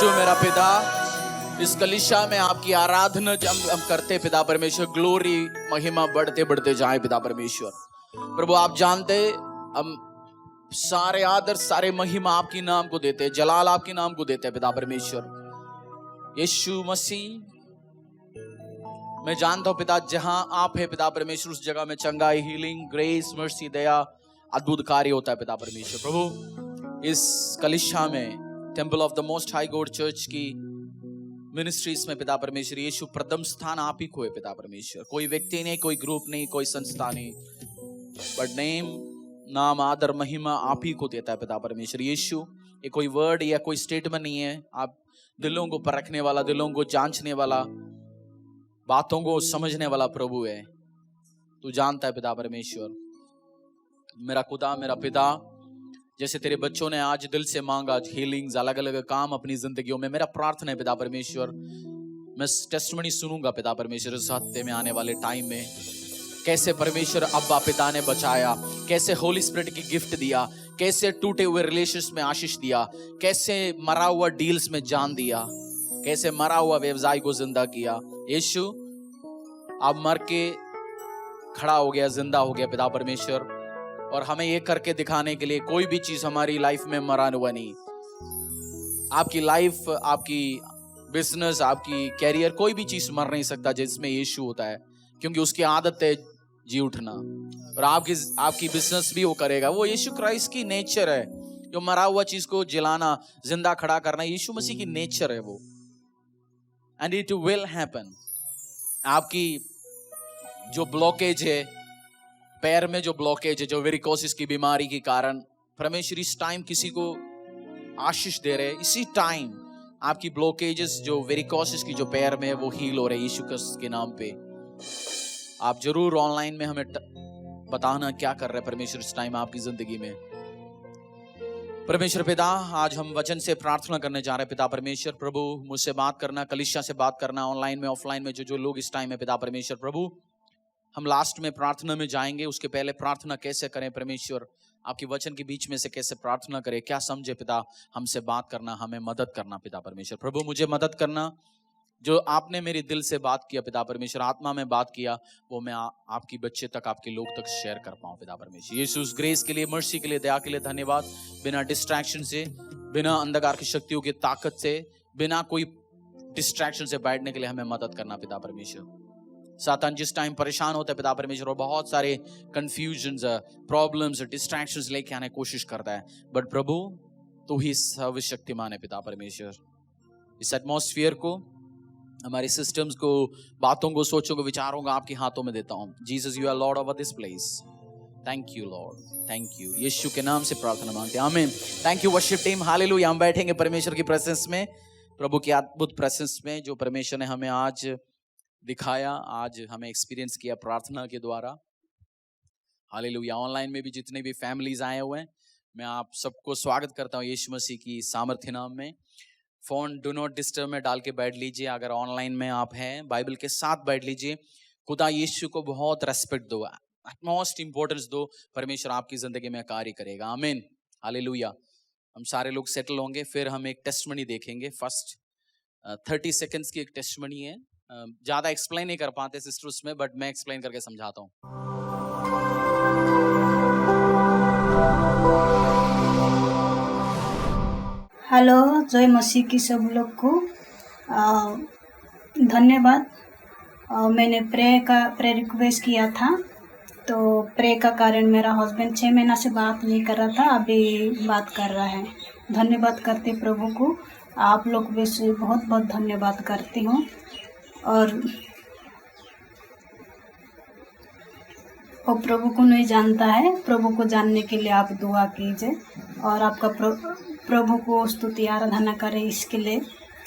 मेरा पिता, इस कलीसिया में आपकी आराधना जब हम करते पिता परमेश्वर, ग्लोरी महिमा बढ़ते बढ़ते जाए पिता परमेश्वर। प्रभु आप जानते हम सारे आदर सारे महिमा आपकी नाम को देते, जलाल आपके नाम को देते पिता परमेश्वर। यीशु मसीह मैं जानता हूं पिता, जहां आप है पिता परमेश्वर उस जगह में चंगाई, हीलिंग, ग्रेस, मर्सी, दया, अद्भुत कार्य होता है पिता परमेश्वर। प्रभु इस कलीसिया में temple of the most high God church की मिनिस्ट्रीज में पिता परमेश्वर यीशु प्रथम स्थान आप ही को है पिता परमेश्वर। कोई व्यक्ति नहीं, कोई ग्रुप नहीं, कोई संस्था नहीं, बट नाम आदर महिमा आप ही को देता है पिता परमेश्वर। यीशु ये कोई वर्ड या कोई स्टेटमेंट नहीं है, आप दिलों को परखने वाला, दिलों को जांचने वाला, बातों को समझने वाला प्रभु है। तू जानता है पिता परमेश्वर। मेरा खुदा, मेरा पिता, जैसे तेरे बच्चों ने आज दिल से मांगा हीलिंग्स, अलग अलग काम अपनी जिंदगियों में, मेरा प्रार्थना है पिता परमेश्वर मैं टेस्टिमनी सुनूंगा पिता परमेश्वर इस हफ्ते में, आने वाले टाइम में, कैसे परमेश्वर अब्बा पिता ने बचाया, कैसे होली स्पिरिट की गिफ्ट दिया, कैसे टूटे हुए रिलेशंस में आशीष दिया, कैसे मरा हुआ डील्स में जान दिया, कैसे मरा हुआ व्यवसाय को जिंदा किया। यीशु अब मर के खड़ा हो गया, जिंदा हो गया पिता परमेश्वर, और हमें ये करके दिखाने के लिए कोई भी चीज हमारी लाइफ में मरा हुआ नहीं। आपकी लाइफ, आपकी बिजनेस, आपकी कैरियर, कोई भी चीज मर नहीं सकता जिसमें यीशु होता है, क्योंकि उसकी आदत है जी उठना, और आपकी बिजनेस भी वो करेगा। वो यीशु क्राइस्ट की नेचर है, जो मरा हुआ चीज को जिलाना, जिंदा खड़ा करना, यीशु मसीह की नेचर है वो, एंड इट विल हैपन। आपकी जो ब्लॉकेज है, पैर में जो ब्लॉकेज है, जो वेरिकोसिस की बीमारी के कारण, परमेश्वर इस टाइम किसी को आशीष दे रहे हैं। इसी टाइम आपकी ब्लॉकेजेस जो वेरिकोसिस की जो पैर में है वो हील हो रहे हैं यीशु के नाम पे। आप जरूर ऑनलाइन में हमें बताना क्या कर रहे हैं परमेश्वर इस टाइम आपकी जिंदगी में। परमेश्वर पिता, आज हम वचन से प्रार्थना करने जा रहे हैं। पिता परमेश्वर प्रभु, मुझसे बात करना, कलीसिया से बात करना, ऑनलाइन में ऑफलाइन में जो लोग इस टाइम में पिता परमेश्वर प्रभु, हम लास्ट में प्रार्थना में जाएंगे, उसके पहले प्रार्थना कैसे करें परमेश्वर, आपकी वचन के बीच में से कैसे प्रार्थना करें, क्या समझे पिता, हमसे बात करना, हमें मदद करना पिता परमेश्वर प्रभु, मुझे मदद करना। जो आपने मेरे दिल से बात किया पिता परमेश्वर, आत्मा में बात किया, वो मैं आपकी बच्चे तक, आपके लोग तक शेयर कर पाऊं पिता परमेश्वर। यीशु उस ग्रेस के लिए, मर्सी के लिए, दया के लिए धन्यवाद। बिना डिस्ट्रैक्शन से, बिना अंधकार की शक्तियों की ताकत से, बिना कोई डिस्ट्रैक्शन से बैठने के लिए हमें मदद करना पिता परमेश्वर। सातान जिस टाइम परेशान होता है पिता परमेश्वर, और बहुत सारे कंफ्यूजन्स, प्रॉब्लम्स, डिस्ट्रैक्शंस लेके आने की कोशिश करता है, बट प्रभु तू ही सर्वशक्तिमान है पिता परमेश्वर। इस एटमॉस्फेयर को, हमारे सिस्टम्स को, बातों को, सोचों को, विचारों को आपके हाथों में देता हूं। Jesus, you are lord over this place. Thank you lord, thank you. Yeshu के नाम से प्रार्थना मांगते हैं, आमीन। Thank you worship team, hallelujah. हम बैठेंगे परमेश्वर की प्रेजेंस में, प्रभु की अद्भुत प्रेजेंस में, जो परमेश्वर ने हमें आज दिखाया, आज हमें एक्सपीरियंस किया प्रार्थना के द्वारा। हालेलुया। ऑनलाइन में भी जितने भी फैमिलीज आए हुए हैं, मैं आप सबको स्वागत करता हूँ यीशु मसीह की सामर्थ्य नाम में। फोन डू नॉट डिस्टर्ब में डाल के बैठ लीजिए। अगर ऑनलाइन में आप हैं, बाइबल के साथ बैठ लीजिए। खुदा यीशु को बहुत रेस्पेक्ट दो, मोस्ट इंपॉर्टेंस दो। परमेश्वर आपकी जिंदगी में कार्य करेगा, आमीन, हालेलुया। हम सारे लोग सेटल होंगे, फिर हम एक टेस्टमनी देखेंगे। फर्स्ट 30 सेकेंड्स की एक टेस्टमनी है। ज्यादा एक्सप्लेन नहीं कर पाते सिस्टर उसमें, बट मैं एक्सप्लेन करके समझाता हूँ। हेलो, जय मसीह की सब लोग को धन्यवाद। मैंने प्रे रिक्वेस्ट किया था, तो प्रे का कारण मेरा हस्बैंड 6 महीना से बात नहीं कर रहा था, अभी बात कर रहा है। धन्यवाद करते प्रभु को, आप लोग भी बहुत बहुत धन्यवाद करती हूँ। और वो प्रभु को नहीं जानता है, प्रभु को जानने के लिए आप दुआ कीजिए, और आपका प्रभु को स्तुति आराधना करें, इसके लिए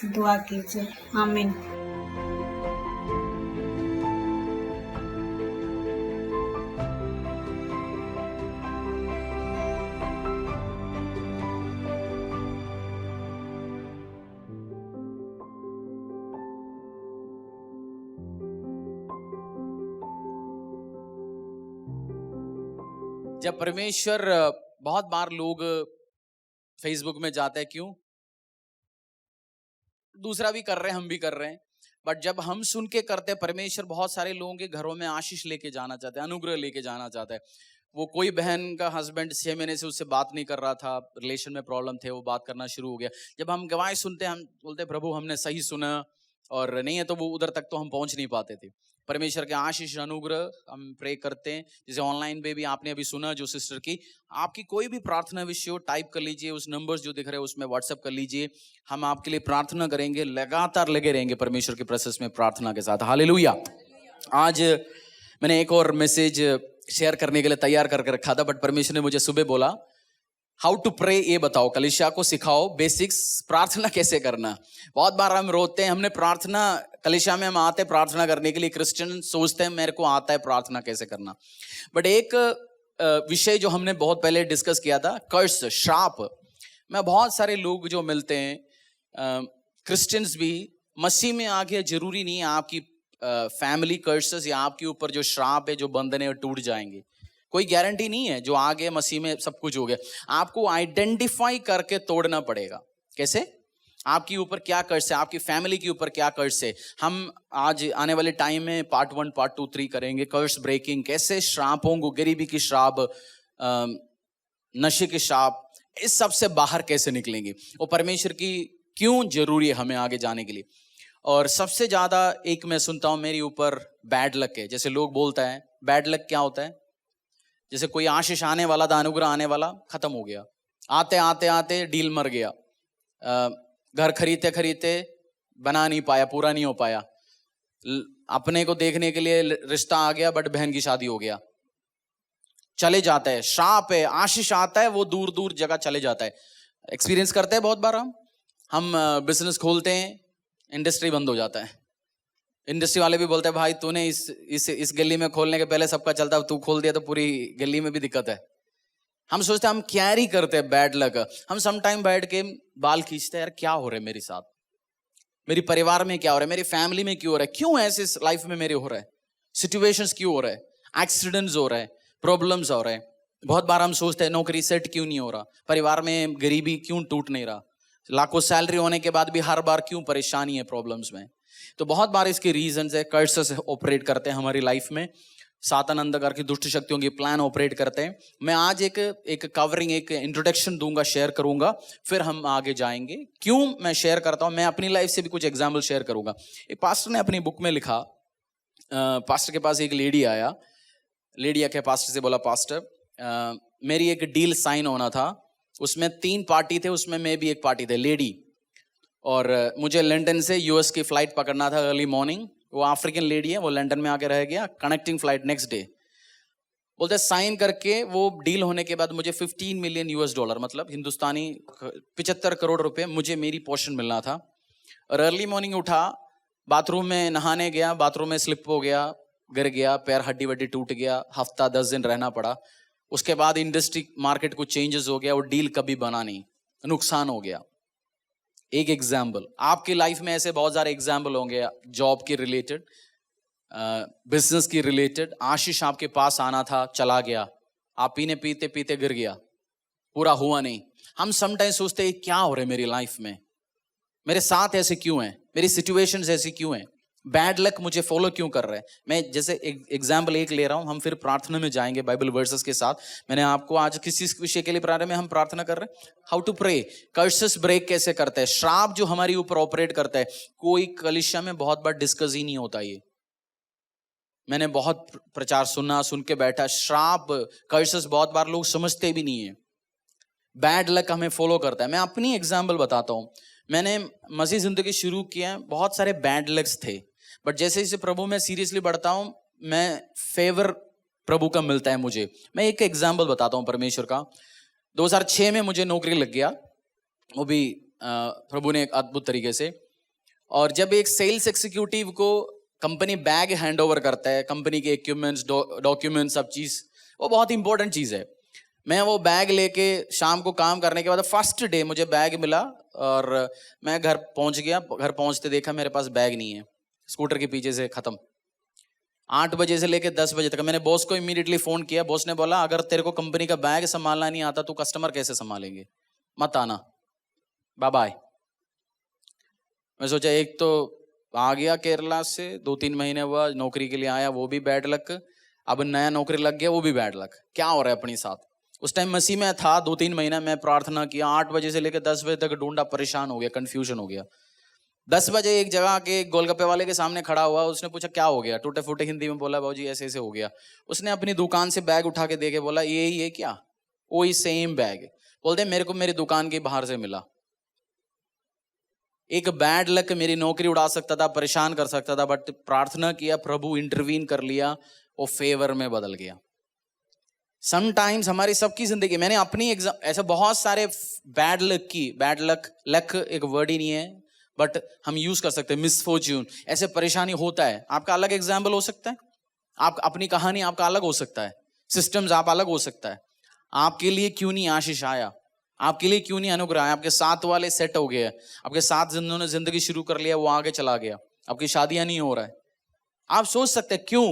दुआ कीजिए, आमीन। जब परमेश्वर, बहुत बार लोग फेसबुक में जाते हैं, क्यों, दूसरा भी कर रहे हैं, हम भी कर रहे हैं, बट जब हम सुन के करते हैं, परमेश्वर बहुत सारे लोगों के घरों में आशीष लेके जाना चाहते हैं, अनुग्रह लेके जाना चाहता है। वो कोई बहन का हस्बैंड 6 महीने से उससे बात नहीं कर रहा था, रिलेशन में प्रॉब्लम थे, वो बात करना शुरू हो गया। जब हम गवाही सुनते हैं, हम बोलते हैं प्रभु हमने सही सुना, और नहीं है तो वो उधर तक तो हम पहुंच नहीं पाते थे। परमेश्वर के आशीष अनुग्रह हम प्रे करते हैं। जैसे ऑनलाइन पे भी आपने अभी सुना जो सिस्टर की, आपकी कोई भी प्रार्थना विषय हो, टाइप कर लीजिए, उस नंबर्स जो दिख रहे हैं उसमें व्हाट्सएप कर लीजिए, हम आपके लिए प्रार्थना करेंगे। लगातार लगे रहेंगे परमेश्वर के प्रोसेस में प्रार्थना के साथ, हालेलुया। आज मैंने एक और मैसेज शेयर करने के लिए तैयार करके रखा था, बट परमेश्वर ने मुझे सुबह बोला हाउ टू प्रे, ये बताओ, कलीसिया को सिखाओ बेसिक्स, प्रार्थना कैसे करना। बहुत बार हम रोते हैं, हमने प्रार्थना, कलीसिया में हम आते हैं प्रार्थना करने के लिए, क्रिश्चियन सोचते हैं मेरे को आता है प्रार्थना कैसे करना। बट एक विषय जो हमने बहुत पहले डिस्कस किया था, कर्स, श्राप। मैं बहुत सारे लोग जो मिलते हैं, क्रिश्चियंस भी, मसीह में आगे जरूरी नहीं है आपकी फैमिली कर्सेस या आपके ऊपर जो श्राप है, जो बंधन है, टूट जाएंगे। कोई गारंटी नहीं है जो आगे मसीह में सब कुछ हो गया। आपको आइडेंटिफाई करके तोड़ना पड़ेगा। कैसे? आपके ऊपर क्या कर्ज है, आपकी फैमिली के ऊपर क्या कर्ज है। हम आज आने वाले टाइम में पार्ट 1, पार्ट 2, 3 करेंगे। कर्ज ब्रेकिंग, कैसे श्रापों को, गरीबी की श्राप, नशे के श्राप, इस सब से बाहर कैसे निकलेंगे, वो परमेश्वर की क्यों जरूरी है हमें आगे जाने के लिए। और सबसे ज्यादा एक मैं सुनता हूं मेरे ऊपर बैड लक है। जैसे लोग बोलता है बैड लक क्या होता है, जैसे कोई आशीष आने वाला था, अनुग्रह आने वाला, खत्म हो गया, आते आते आते डील मर गया, घर खरीदते खरीदते बना नहीं पाया, पूरा नहीं हो पाया, अपने को देखने के लिए रिश्ता आ गया बट बहन की शादी हो गया, चले जाता है। श्राप है, आशीष आता है वो दूर दूर जगह चले जाता है। एक्सपीरियंस करते हैं बहुत बार हम बिजनेस खोलते हैं, इंडस्ट्री बंद हो जाता है। इंडस्ट्री वाले भी बोलते हैं भाई तूने इस गली में खोलने के पहले सबका चलता, तू खोल दिया तो पूरी गली में भी दिक्कत है। हम सोचते हैं हम कैरी करते हैं बैड लक। हम सम टाइम बैठ के बाल खींचते हैं, यार क्या हो रहा है मेरे साथ, मेरी परिवार में क्या हो रहा है, मेरी फैमिली में क्यों हो रहा है, क्यों ऐसे लाइफ में मेरे हो रहा है, सिचुएशंस क्यों हो रहा है, एक्सीडेंट्स हो रहा है, प्रॉब्लम्स हो रहे हैं। बहुत बार हम सोचते हैं नौकरी सेट क्यों नहीं हो रहा, परिवार में गरीबी क्यों टूट नहीं रहा, लाखों सैलरी होने के बाद भी हर बार क्यों परेशानी है प्रॉब्लम्स में। तो बहुत बार इसके रीजंस है, कर्सेस ऑपरेट करते हैं हमारी लाइफ में, सातन अंधकार की दुष्ट शक्तियों की प्लान ऑपरेट करते हैं। मैं आज एक कवरिंग, एक इंट्रोडक्शन दूंगा, शेयर करूंगा, फिर हम आगे जाएंगे। क्यों मैं शेयर करता हूं, मैं अपनी लाइफ से भी कुछ एग्जाम्पल शेयर करूंगा। एक पास्टर ने अपनी बुक में लिखा, पास्टर के पास एक लेडी आया, लेडी आके पास्टर से बोला, पास्टर मेरी एक डील साइन होना था, उसमें 3 पार्टी थे, उसमें मैं भी एक पार्टी थे, लेडी, और मुझे लंदन से यूएस की फ्लाइट पकड़ना था अर्ली मॉर्निंग। वो अफ्रीकन लेडी है, वो लंदन में आके रह गया, कनेक्टिंग फ्लाइट नेक्स्ट डे। बोलते साइन करके वो डील होने के बाद मुझे 15 मिलियन US$, मतलब हिंदुस्तानी 75 करोड़ रुपए मुझे मेरी पोर्शन मिलना था। और अर्ली मॉर्निंग उठा, बाथरूम में नहाने गया, बाथरूम में स्लिप हो गया, गिर गया, पैर हड्डी वड्डी टूट गया, हफ्ता 10 दिन रहना पड़ा। उसके बाद इंडस्ट्री मार्केट को चेंजेस हो गया, वो डील कभी बना नहीं, नुकसान हो गया। एक एग्जाम्पल, आपकी लाइफ में ऐसे बहुत सारे एग्जाम्पल होंगे, जॉब के रिलेटेड, बिजनेस की रिलेटेड। आशीष आपके पास आना था, चला गया, आप पीने पीते पीते गिर गया, पूरा हुआ नहीं। हम समटाइम्स सोचते हैं क्या हो रहा है मेरी लाइफ में, मेरे साथ ऐसे क्यों है, मेरी सिचुएशंस ऐसी क्यों है, बैड लक मुझे फॉलो क्यों कर रहा है। मैं जैसे एग्जाम्पल एक ले रहा हूं, हम फिर प्रार्थना में जाएंगे बाइबल वर्सेस के साथ। मैंने आपको आज किसी विषय के लिए प्रारंभ में हम प्रार्थना कर रहे हैं, how to pray, curses break कैसे करते हैं, श्राप जो हमारी ऊपर ऑपरेट करता है। कोई कलीसिया में बहुत बार डिस्कस ही नहीं होता, ये मैंने बहुत प्रचार सुन के बैठा, श्राप कर्सेस बहुत बार लोग समझते भी नहीं है, बैड लक हमें फॉलो करता है। मैं अपनी एग्जाम्पल बताता हूं, मैंने मसीह जिंदगी शुरू किया, बहुत सारे बैड लक्स थे, बट जैसे जैसे प्रभु में सीरियसली बढ़ता हूं, मैं फेवर प्रभु का मिलता है मुझे। मैं एक एग्जाम्पल बताता हूं परमेश्वर का। 2006 में मुझे नौकरी लग गया, वो भी प्रभु ने एक अद्भुत तरीके से। और जब एक सेल्स एग्जीक्यूटिव को कंपनी बैग हैंड ओवर करता है, कंपनी के इक्विपमेंट्स, डॉक्यूमेंट्स, सब चीज, वो बहुत इंपॉर्टेंट चीज है। मैं वो बैग लेके शाम को काम करने के बाद फर्स्ट डे मुझे बैग मिला और मैं घर पहुंच गया। घर पहुंचते देखा मेरे पास बैग नहीं है, स्कूटर के पीछे से खत्म। 8 बजे से लेके 10 बजे तक मैंने बॉस को इमीडिएटली फोन किया। बॉस ने बोला अगर तेरे को कंपनी का बैग संभालना नहीं आता तो कस्टमर कैसे संभालेंगे, मत आना, बाय बाय। मैं सोचा एक तो आ गया केरला से, 2-3 महीने हुआ नौकरी के लिए आया, वो भी बैड लक, अब नया नौकरी लग गया, वो भी बैड लक। क्या हो रहा है अपनी साथ। उस टाइम मसीह में था 2-3 महीना, मैं प्रार्थना किया, 8 बजे से लेकर 10 बजे तक ढूंढा, परेशान हो गया, कंफ्यूजन हो गया। 10 बजे एक जगह के गोलगप्पे वाले के सामने खड़ा हुआ, उसने पूछा क्या हो गया, टूटे फूटे हिंदी में बोला, बाबूजी ऐसे ऐसे हो गया। उसने अपनी दुकान से बैग उठा के देके बोला ये ही है क्या, वही सेम बैग। बोलते मेरे को मेरी दुकान के बाहर से मिला। एक बैड लक मेरी नौकरी उड़ा सकता था, परेशान कर सकता था, बट प्रार्थना किया, प्रभु इंटरवीन कर लिया, वो फेवर में बदल गया। समटाइम्स हमारी सबकी जिंदगी, मैंने अपनी ऐसे बहुत सारे बैड लक एक वर्ड ही नहीं है, बट हम यूज कर सकते हैं, मिसफॉर्च्यून, ऐसे परेशानी होता है। आपका अलग एग्जाम्पल हो सकता है, आप अपनी कहानी आपका अलग हो सकता है, सिस्टम्स आप अलग हो सकता है। आपके लिए क्यों नहीं आशीष आया, आपके लिए क्यों नहीं अनुग्रह आया। आपके साथ वाले सेट हो गए, आपके साथ जिन्होंने जिंदगी शुरू कर लिया वो आगे चला गया, आपकी शादियां नहीं हो रहा है। आप सोच सकते हैं क्यों,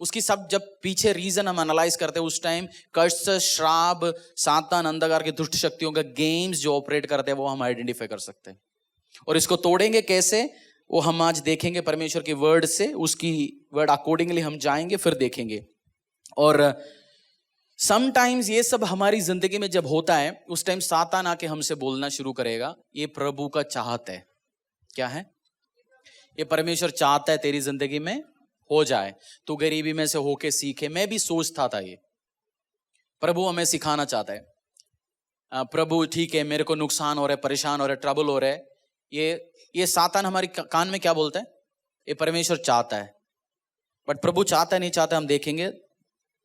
उसकी सब जब पीछे रीजन हम एनालाइज करते हैं, उस टाइम कर्स, श्राप, सातान, अंधकार की दुष्ट शक्तियों का गेम्स जो ऑपरेट करते हैं वो हम आइडेंटिफाई कर सकते हैं। और इसको तोड़ेंगे कैसे, वो हम आज देखेंगे परमेश्वर के वर्ड से, उसकी वर्ड अकॉर्डिंगली हम जाएंगे, फिर देखेंगे। और समटाइम्स ये सब हमारी जिंदगी में जब होता है, उस टाइम सातान आके हमसे बोलना शुरू करेगा, ये प्रभु का चाहत है। क्या है ये, परमेश्वर चाहता है तेरी जिंदगी में हो जाए, तू गरीबी में से होके सीखे। मैं भी सोचता था ये प्रभु हमें सिखाना चाहता है। प्रभु ठीक है मेरे को नुकसान हो रहा है, परेशान हो रहा है, ट्रबल हो रहा है, ये सातान हमारी कान में क्या बोलता है, ये परमेश्वर चाहता है। बट प्रभु चाहता है नहीं चाहता हम देखेंगे।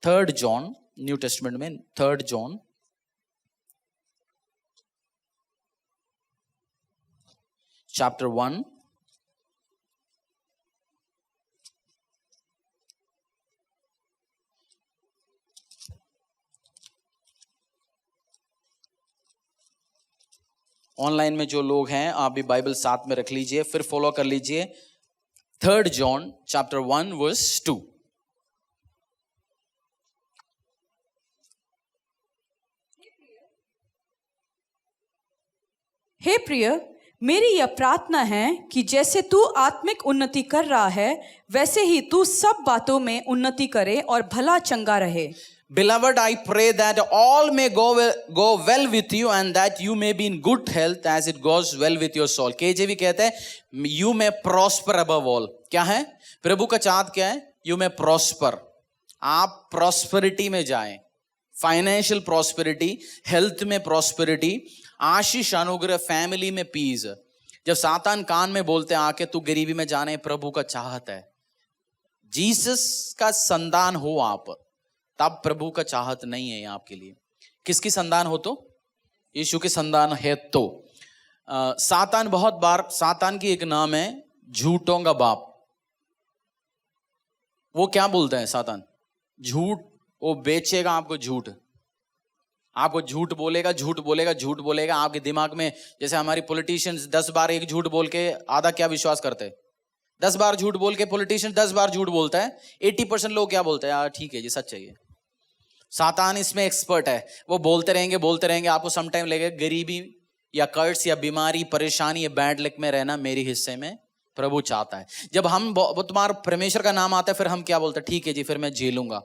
3 जॉन न्यू टेस्टमेंट में, 3 जॉन chapter 1. ऑनलाइन में जो लोग हैं आप भी बाइबल साथ में रख लीजिए, फिर फॉलो कर लीजिए 3 John chapter 1 verse 2. हे प्रिय, मेरी यह प्रार्थना है कि जैसे तू आत्मिक उन्नति कर रहा है वैसे ही तू सब बातों में उन्नति करे और भला चंगा रहे। Beloved, I pray that all may go well with you and that you may be in good health as it goes well with your soul. KJV कहते हैं you may prosper above all. क्या है? प्रभु का चाहत क्या है? You may prosper. आप prosperity में जाएं, फाइनेंशियल प्रॉस्पेरिटी, हेल्थ में प्रॉस्पेरिटी, आशीष अनुग्रह, फैमिली में पीस। जब सातान कान में बोलते हैं आके तू गरीबी में जाने, प्रभु का चाहत है जीसस का संतान हो आप, तब प्रभु का चाहत नहीं है आपके लिए। किसकी संतान हो? तो यीशु के संतान है। तो सातान बहुत बार, सातान की एक नाम है झूठों का बाप। वो क्या बोलता है सातान? झूठ। वो बेचेगा आपको झूठ, आपको झूठ बोलेगा, झूठ बोलेगा, झूठ बोलेगा आपके दिमाग में। जैसे हमारी पॉलिटिशियंस 10 बार एक झूठ बोल के आधा क्या विश्वास करते हैं? 10 बार झूठ बोल के पॉलिटिशियन 10 बार झूठ बोलता है, 80% लोग क्या बोलते हैं? यार ठीक है जी, सच चाहिए। सातान इसमें एक्सपर्ट है, वो बोलते रहेंगे। आपको सम टाइम लगेगा गरीबी या कर्ज या बीमारी, परेशानी या बैड लक में रहना मेरे हिस्से में प्रभु चाहता है। जब हम तुम्हारा परमेश्वर का नाम आता है, फिर हम क्या बोलते हैं? ठीक है जी, फिर मैं झेलूंगा।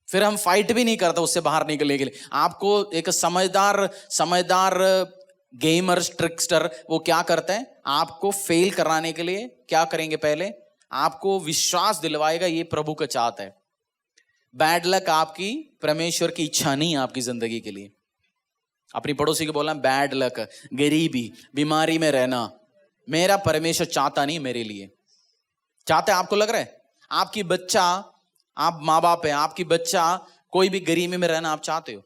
फिर हम फाइट भी नहीं करते उससे बाहर निकलने के लिए। आपको एक समझदार गेमर, ट्रिकस्टर, वो क्या करते हैं? आपको फेल कराने के लिए क्या करेंगे? पहले आपको विश्वास दिलवाएगा ये प्रभु का चाहत है। बैड लक आपकी परमेश्वर की इच्छा नहीं है आपकी जिंदगी के लिए। अपनी पड़ोसी को बोलना बैड लक, गरीबी, बीमारी में रहना मेरा परमेश्वर चाहता नहीं मेरे लिए। चाहता है? आपको लग रहा है आपकी बच्चा, आप माँ बाप है, आपकी बच्चा कोई भी गरीबी में रहना आप चाहते हो?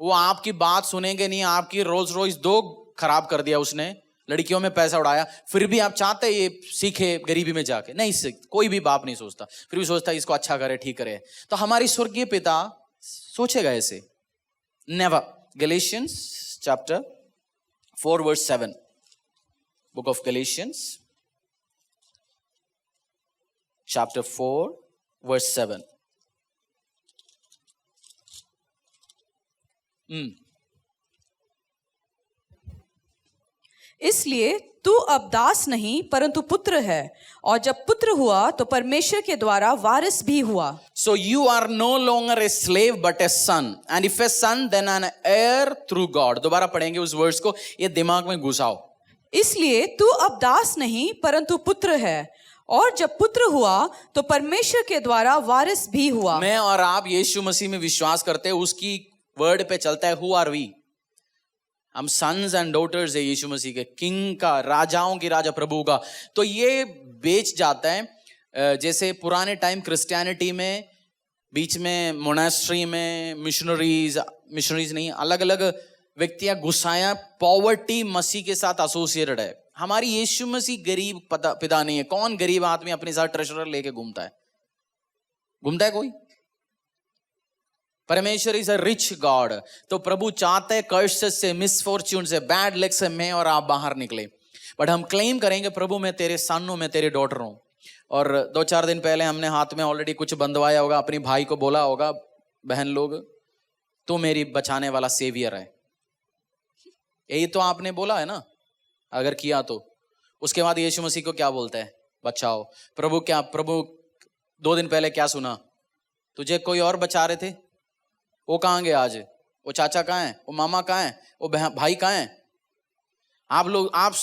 वो आपकी बात सुनेंगे नहीं। आपकी रोज रोज 2 खराब कर दिया उसने, लड़कियों में पैसा उड़ाया, फिर भी आप चाहते ये सीखे गरीबी में जाके? नहीं, कोई भी बाप नहीं सोचता, फिर भी सोचता इसको अच्छा करे, ठीक करे। तो हमारी स्वर्गीय पिता सोचेगा ऐसे? Never. Galatians chapter 4 verse 7, book of Galatians chapter 4 verse 7। इसलिए तू अब दास नहीं परंतु पुत्र है, और जब पुत्र हुआ तो परमेश्वर के द्वारा वारिस भी हुआ। So you are no longer a slave but a son, and if a son then an heir through God. दोबारा पढ़ेंगे उस वर्ड्स को, ये दिमाग में घुसाओ। इसलिए तू अब दास नहीं परंतु पुत्र है, और जब पुत्र हुआ तो परमेश्वर के द्वारा वारिस भी हुआ। मैं और आप यीशु मसीह में विश्वास करते हैं, उसकी वर्ड पे चलता है। Who are we? हम सन्स एंड डॉटर्स है यीशु मसीह के, किंग का, राजाओं की राजा, प्रभु का। तो ये बेच जाता है। जैसे पुराने टाइम क्रिश्चियनिटी में बीच में मोनास्ट्री में मिशनरीज नहीं, अलग अलग व्यक्तियां घुसाया, पॉवर्टी मसीह के साथ एसोसिएटेड है। हमारी यीशु मसीह गरीब पिता नहीं है। कौन गरीब आदमी अपने साथ ट्रेजरर लेके घूमता है? कोई? परमेश्वर इज अ रिच गॉड। तो प्रभु चाहते हैं कर्ज से, मिसफॉर्च्यून से, बैड लक से मैं और आप बाहर निकले। बट हम क्लेम करेंगे प्रभु मैं तेरे सन हूं, मैं तेरे डॉटर हूं। और 2-4 दिन पहले हमने हाथ में ऑलरेडी कुछ बंधवाया होगा, अपनी भाई को बोला होगा, बहन लोग तो मेरी बचाने वाला सेवियर है। यही तो आपने बोला है ना, अगर किया तो। उसके बाद यीशु मसीह को क्या बोलता है? बचाओ। प्रभु 2 दिन पहले क्या सुना? तुझे कोई और बचा रहे थे, वो कहाँ गए आज? वो चाचा कहाँ है? वो मामा कहाँ है? वो भाई कहाँ है? आप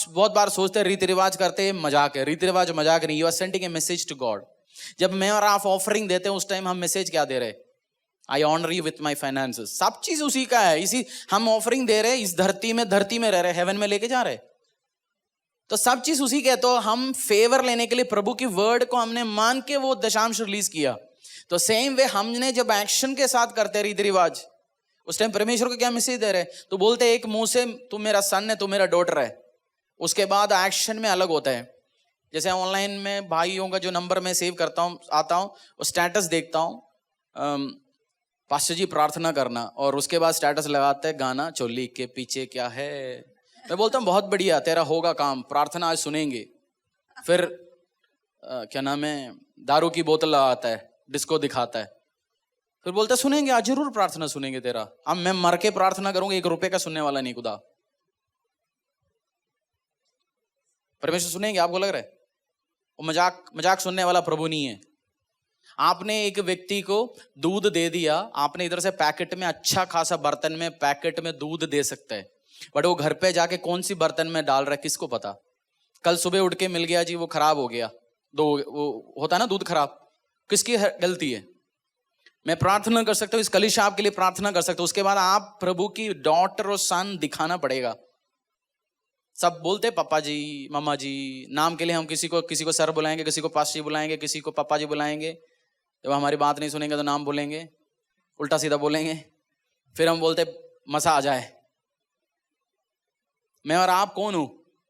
बहुत बार सोचते हैं रीति रिवाज करते हैं, मजाक है। रीति रिवाज मजाक नहीं। You are sending a message to God. जब मैं और आप ऑफरिंग देते हैं उस टाइम हम मैसेज क्या दे रहे? I honour you with my finances. सब चीज उसी का है। इसी हम ऑफरिंग दे रहे हैं, इस धरती में रह रहे, हेवन में लेके जा रहे, तो सब चीज उसी के। तो हम फेवर लेने के लिए प्रभु की वर्ड को हमने मान के वो दशांश रिलीज किया। तो सेम वे हमने जब एक्शन के साथ करते रीति रिवाज, उस टाइम परमेश्वर को क्या मैसेज दे रहे? तो बोलते एक मुंह से तू मेरा सन है, तू मेरा डॉटर है, उसके बाद एक्शन में अलग होता है। जैसे ऑनलाइन में भाइयों का जो नंबर मैं सेव करता हूँ, आता हूँ, और स्टेटस देखता हूँ, पास्टर जी प्रार्थना करना, और उसके बाद स्टेटस लगाते हैं गाना चोली के पीछे क्या है। मैं बोलता हूँ बहुत बढ़िया, तेरा होगा काम, प्रार्थना आज सुनेंगे। फिर क्या नाम है, दारू की बोतल लगाता है, डिस्को दिखाता है, फिर बोलता है सुनेंगे आज, जरूर प्रार्थना सुनेंगे तेरा। अब मैं मर के प्रार्थना करूंगा, 1 रुपए का सुनने वाला नहीं खुदा। परमेश्वर सुनेंगे आपको लग रहा है? वो मजाक सुनने वाला प्रभु नहीं है। आपने एक व्यक्ति को दूध दे दिया, आपने इधर से पैकेट में, अच्छा खासा बर्तन में पैकेट में दूध दे सकता है, बट वो घर पे जाके कौन सी बर्तन में डाल रहा है किसको पता। कल सुबह उठ के मिल गया जी वो खराब हो गया, वो होता है ना दूध खराब, किसकी गलती है? मैं प्रार्थना कर सकता हूँ, इस कलीसिया आपके लिए प्रार्थना कर सकता हूँ। उसके बाद आप प्रभु की डॉटर और सन दिखाना पड़ेगा। सब बोलते पापा जी, मम्मा जी, नाम के लिए हम किसी को सर बुलाएंगे, किसी को पास जी बुलाएंगे, किसी को पापा जी बुलाएंगे। जब हमारी बात नहीं सुनेंगे तो नाम बोलेंगे, उल्टा सीधा बोलेंगे, फिर हम बोलते मजा आ जाए। मैं और आप कौन हूं?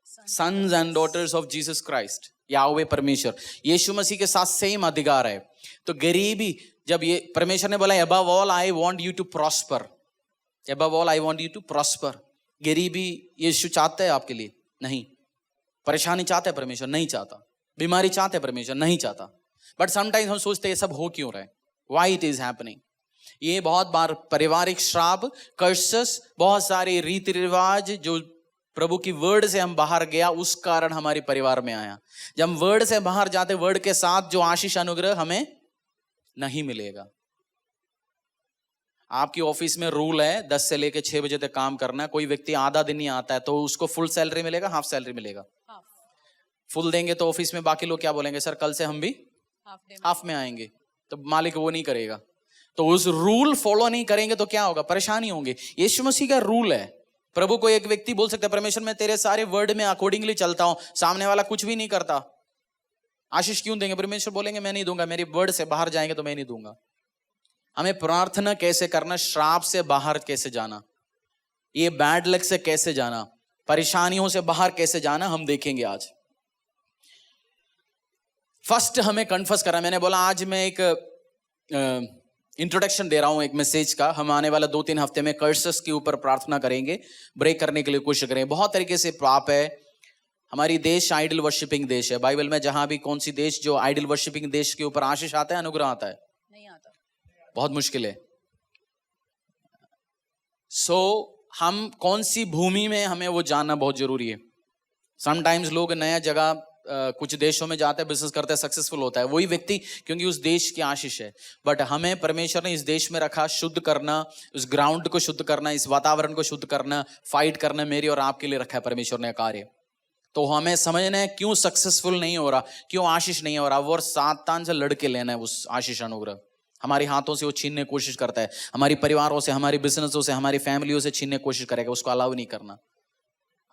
Sons and daughters of Jesus Christ, Yahweh परमेश्वर, यीशु मसीह के साथ सेम अधिकार है। तो गरीबी, जब ये परमेश्वर ने बोला above all I want you to prosper, above all I want you to prosper, गरीबी यीशु चाहता है आपके लिए? नहीं। परेशानी चाहता है परमेश्वर? नहीं चाहता। बीमारी चाहता है परमेश्वर? नहीं चाहता। बट समटाइम्स हम सोचते हैं ये सब हो क्यों रहा है, व्हाई इट इज हैपनिंग। ये बहुत बार पारिवारिक श्राप, कर्सेस, बहुत सारे रीति रिवाज जो प्रभु की वर्ड से हम बाहर गया, उस कारण हमारे परिवार में आया। जब हम वर्ड से बाहर जाते, वर्ड के साथ जो आशीष अनुग्रह हमें नहीं मिलेगा। आपकी ऑफिस में रूल है 10 से लेकर 6 बजे तक काम करना है। कोई व्यक्ति आधा दिन नहीं आता है तो उसको फुल सैलरी मिलेगा, हाफ सैलरी मिलेगा? फुल देंगे तो ऑफिस में बाकी लोग क्या बोलेंगे, सर कल से हम भी हाफ में आएंगे। तो मालिक वो नहीं करेगा, तो उस रूल फॉलो नहीं करेंगे तो क्या होगा, परेशानी होंगे। यीशु मसीह का रूल है। प्रभु को एक व्यक्ति बोल सकता है परमेश्वर मैं तेरे सारे वर्ड में अकॉर्डिंगली चलता हूं, सामने वाला कुछ भी नहीं करता, आशीष क्यों देंगे? परमेश्वर बोलेंगे मैं नहीं दूंगा, मेरी वर्ड से बाहर जाएंगे तो मैं नहीं दूंगा। हमें प्रार्थना कैसे करना, श्राप से बाहर कैसे जाना, ये बैड लक से कैसे जाना, परेशानियों से बाहर कैसे जाना, हम देखेंगे आज। फर्स्ट हमें कन्फेस करना। मैंने बोला आज मैं एक इंट्रोडक्शन दे रहा हूं एक मैसेज का। हम आने वाला 2-3 हफ्ते में कर्सेस के ऊपर प्रार्थना करेंगे, ब्रेक करने के लिए कोशिश करेंगे। बहुत तरीके से पाप है। हमारी देश आइडल वर्शिपिंग देश है। बाइबल में जहां भी कौन सी देश जो आइडल वर्शिपिंग देश के ऊपर आशीष आता है, अनुग्रह आता है? नहीं आता, बहुत मुश्किल है। सो हम कौन सी भूमि में, हमें वो जानना बहुत जरूरी है। समटाइम्स लोग नया जगह कुछ देशों में जाते हैं, बिजनेस करते हैं, सक्सेसफुल होता है वही व्यक्ति क्योंकि उस देश की आशीष है। बट हमें परमेश्वर ने इस देश में रखा शुद्ध करना, उस ग्राउंड को शुद्ध करना, इस वातावरण को शुद्ध करना, फाइट करना मेरी और आपके लिए रखा है परमेश्वर ने कार्य। तो हमें समझना है क्यों सक्सेसफुल नहीं हो रहा, क्यों आशीष नहीं हो रहा, वो सातान से लड़के लेना है उस आशीष अनुग्रह। हमारे हाथों से वो छीनने की कोशिश करता है, हमारी परिवारों से, हमारी बिजनेसों से, हमारी फैमिलियों से छीनने की कोशिश करेगा, उसको अलाउ नहीं करना।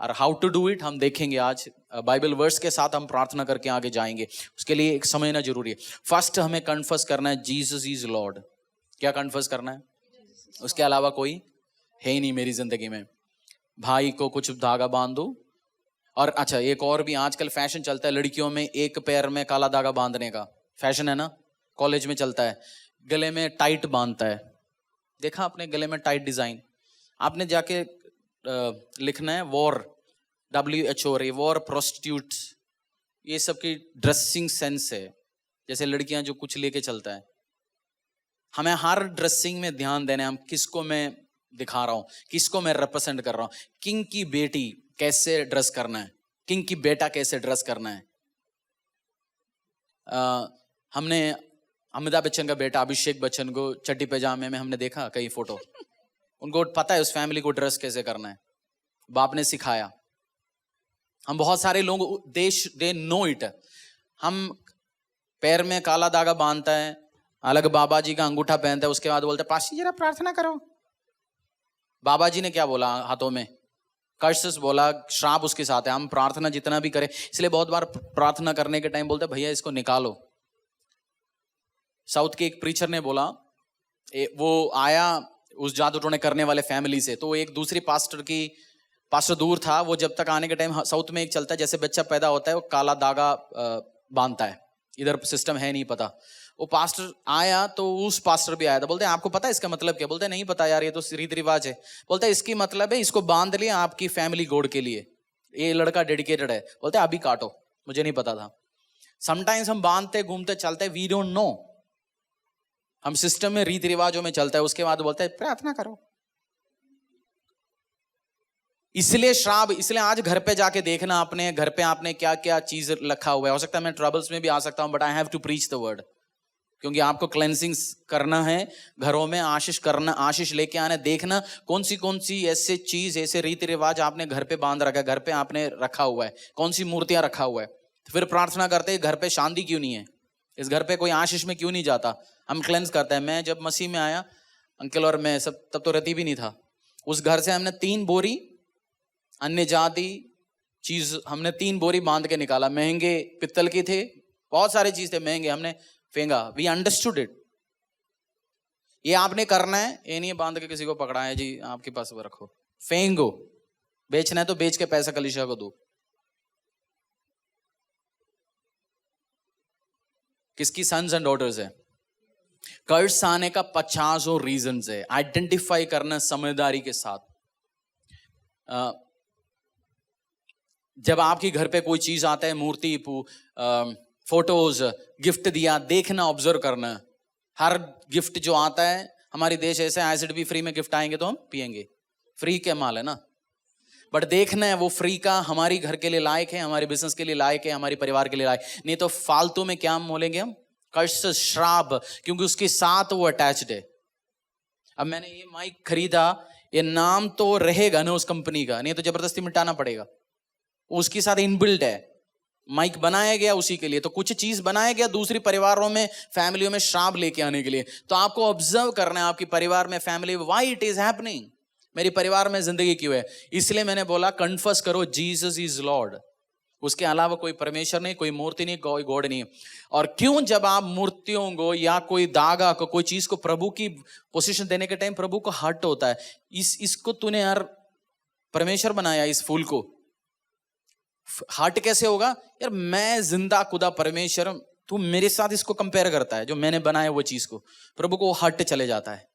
और हाउ टू डू इट हम देखेंगे आज। बाइबल वर्स के साथ हम प्रार्थना करके आगे जाएंगे। उसके लिए एक समझना जरूरी है। फर्स्ट हमें कन्फेस करना है जीसस इज लॉर्ड। क्या कन्फेस करना है? उसके अलावा कोई है ही नहीं मेरी जिंदगी में। भाई को कुछ धागा बांध दो। और अच्छा एक और भी आजकल फैशन चलता है, लड़कियों में एक पैर में काला धागा बांधने का फैशन है ना, कॉलेज में चलता है। गले में टाइट बांधता है, देखा आपने गले में टाइट डिजाइन। आपने जाके लिखना है वॉर, WHO, वॉर प्रोस्टिट्यूट, ये सब की ड्रेसिंग सेंस है। जैसे लड़कियां जो कुछ लेके चलता है, हमें हर ड्रेसिंग में ध्यान देना है। हम किसको मैं दिखा रहा हूं, किसको मैं रिप्रेजेंट कर रहा हूं। किंग की बेटी कैसे ड्रेस करना है, किंग की बेटा कैसे ड्रेस करना है। हमने अमिताभ बच्चन का बेटा अभिषेक बच्चन को चड्डी पैजामे में हमने देखा कई फोटो। उनको पता है उस फैमिली को ड्रेस कैसे करना है, बाप ने सिखाया। हम बहुत सारे लोग दे नो इट। हम पैर में काला धागा बांधता है, अलग बाबा जी का अंगूठा पहनता है, उसके बाद बोलता है पास्टर जरा प्रार्थना करो। बाबा जी ने क्या बोला हाथों में? कर्सेस बोला, श्राप उसके साथ है। हम प्रार्थना जितना भी करें, इसलिए बहुत बार प्रार्थना करने के टाइम बोलते भैया इसको निकालो। साउथ के एक प्रीचर ने बोला, वो आया उस जादू टोने करने वाले फैमिली से, तो एक दूसरी पास्टर की पास्टर दूर था, वो जब तक आने के टाइम साउथ में एक चलता है, जैसे बच्चा पैदा होता है वो काला धागा बांधता है, इधर सिस्टम है नहीं पता। वो पास्टर आया तो उस पास्टर भी आया था, बोलते हैं आपको पता है इसका मतलब क्या? बोलते हैं नहीं पता यार, ये तो रीति रिवाज है। बोलते हैं इसकी मतलब है इसको बांध लिया आपकी फैमिली गॉड के लिए, ये लड़का डेडिकेटेड है। बोलते हैं अभी काटो, मुझे नहीं पता था। समटाइम्स हम बांधते घूमते चलते, वी डोंट नो, हम सिस्टम में रीति रिवाजों में चलता है, उसके बाद बोलते हैं प्रार्थना करो। इसलिए श्राप, इसलिए आज घर पे जाके देखना अपने घर पे आपने क्या क्या चीज रखा हुआ है। हो सकता है मैं ट्रबल्स में भी आ सकता हूं, but I have to preach the word, क्योंकि आपको क्लेंसिंग्स करना है घरों में, आशीष करना, आशीष लेके आना। देखना कौन सी ऐसे चीज, ऐसे रीति रिवाज आपने घर पे बांध रखा है, घर पे आपने रखा हुआ है, कौन सी मूर्तियां रखा हुआ है। फिर प्रार्थना करते हैं घर पे शांति क्यों नहीं है, इस घर पे कोई आशीष में क्यों नहीं जाता। हम क्लेंस करते हैं। मैं जब मसीह में आया, अंकल और मैं सब, तब तो रति भी नहीं था, उस घर से हमने 3 बोरी अन्य जाति चीज, हमने 3 बोरी बांध के निकाला। महंगे पित्तल की थे, बहुत सारे चीज थे महंगे, हमने फेंका। We understood it. ये आपने करना है, ये नहीं बांध के किसी को पकड़ा है जी आपके पास वो रखो, फेंको। बेचना है तो बेच के पैसा कलीसिया को दो। किसकी सन्स एंड डॉटर्स है? कर्ज आने का 50 रीजन है। आइडेंटिफाई करना समझदारी के साथ। जब आपके घर पे कोई चीज आता है, मूर्ति, फोटोज, गिफ्ट दिया, देखना, ऑब्जर्व करना। हर गिफ्ट जो आता है, हमारे देश ऐसे एसिड भी फ्री में गिफ्ट आएंगे तो हम पिएंगे, फ्री के माल है ना, बट देखना है वो फ्री का हमारी घर के लिए लायक है, हमारे बिजनेस के लिए लायक है, हमारे परिवार के लिए लायक, नहीं तो फालतू में क्या बोलेंगे हम, कर्ज, श्राप, क्योंकि उसके साथ वो अटैच्ड है। अब मैंने ये माइक खरीदा, ये नाम तो रहेगा ना उस कंपनी का, नहीं तो जबरदस्ती मिटाना पड़ेगा, उसके साथ इनबिल्ट है। माइक बनाया गया उसी के लिए, तो कुछ चीज बनाया गया दूसरी परिवारों में, फैमिलियों में श्राप लेके आने के लिए। तो आपको ऑब्जर्व करना है आपकी परिवार में, family, why it is happening, मेरी परिवार में जिंदगी क्यों है। इसलिए मैंने बोला कन्फर्स करो जीसस इज लॉर्ड, उसके अलावा कोई परमेश्वर नहीं, कोई मूर्ति नहीं, कोई गॉड नहीं। और क्यों, जब आप मूर्तियों को या कोई धागा को, कोई चीज को प्रभु की पोजीशन देने के टाइम प्रभु को हर्ट होता है। इसको तूने यार परमेश्वर बनाया, इस फूल को हर्ट कैसे होगा यार, मैं जिंदा खुदा परमेश्वर, तू मेरे साथ इसको कंपेयर करता है, जो मैंने बनाया वो चीज को, प्रभु को हर्ट चले जाता है।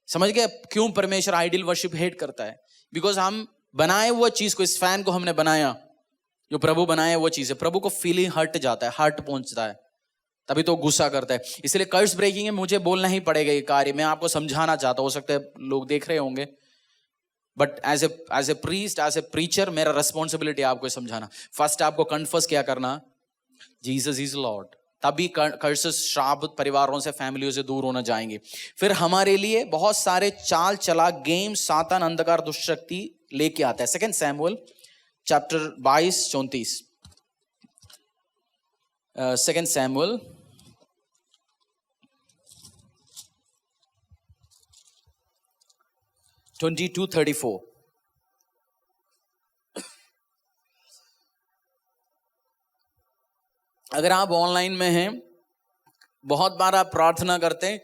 समझ गए क्यों परमेश्वर आइडल वर्शिप हेट करता है? बिकॉज हम बनाए वो चीज को, इस फैन को हमने बनाया, जो प्रभु बनाया वो चीज है, प्रभु को फीलिंग हर्ट जाता है, हर्ट पहुंचता है, तभी तो गुस्सा करता है। इसलिए कर्ज ब्रेकिंग है, मुझे बोलना ही पड़ेगा ये कार्य, मैं आपको समझाना चाहता हूं, हो सकता है लोग देख रहे होंगे, but as a priest, as a preacher, मेरा रेस्पॉन्सिबिलिटी आपको समझाना। फर्स्ट आपको कन्फर्स क्या करना, जीसस इज लॉर्ड, तभी कर्सेस, श्राप परिवारों से, फैमिलियों से दूर होना जाएंगे। फिर हमारे लिए बहुत सारे चाल चला गेम सातान, अंधकार, दुष्शक्ति लेके आता है। 2 सैमुअल चैप्टर 22-34, 2 सैमुअल 22-34। अगर आप ऑनलाइन में हैं, बहुत बार आप प्रार्थना करते हैं,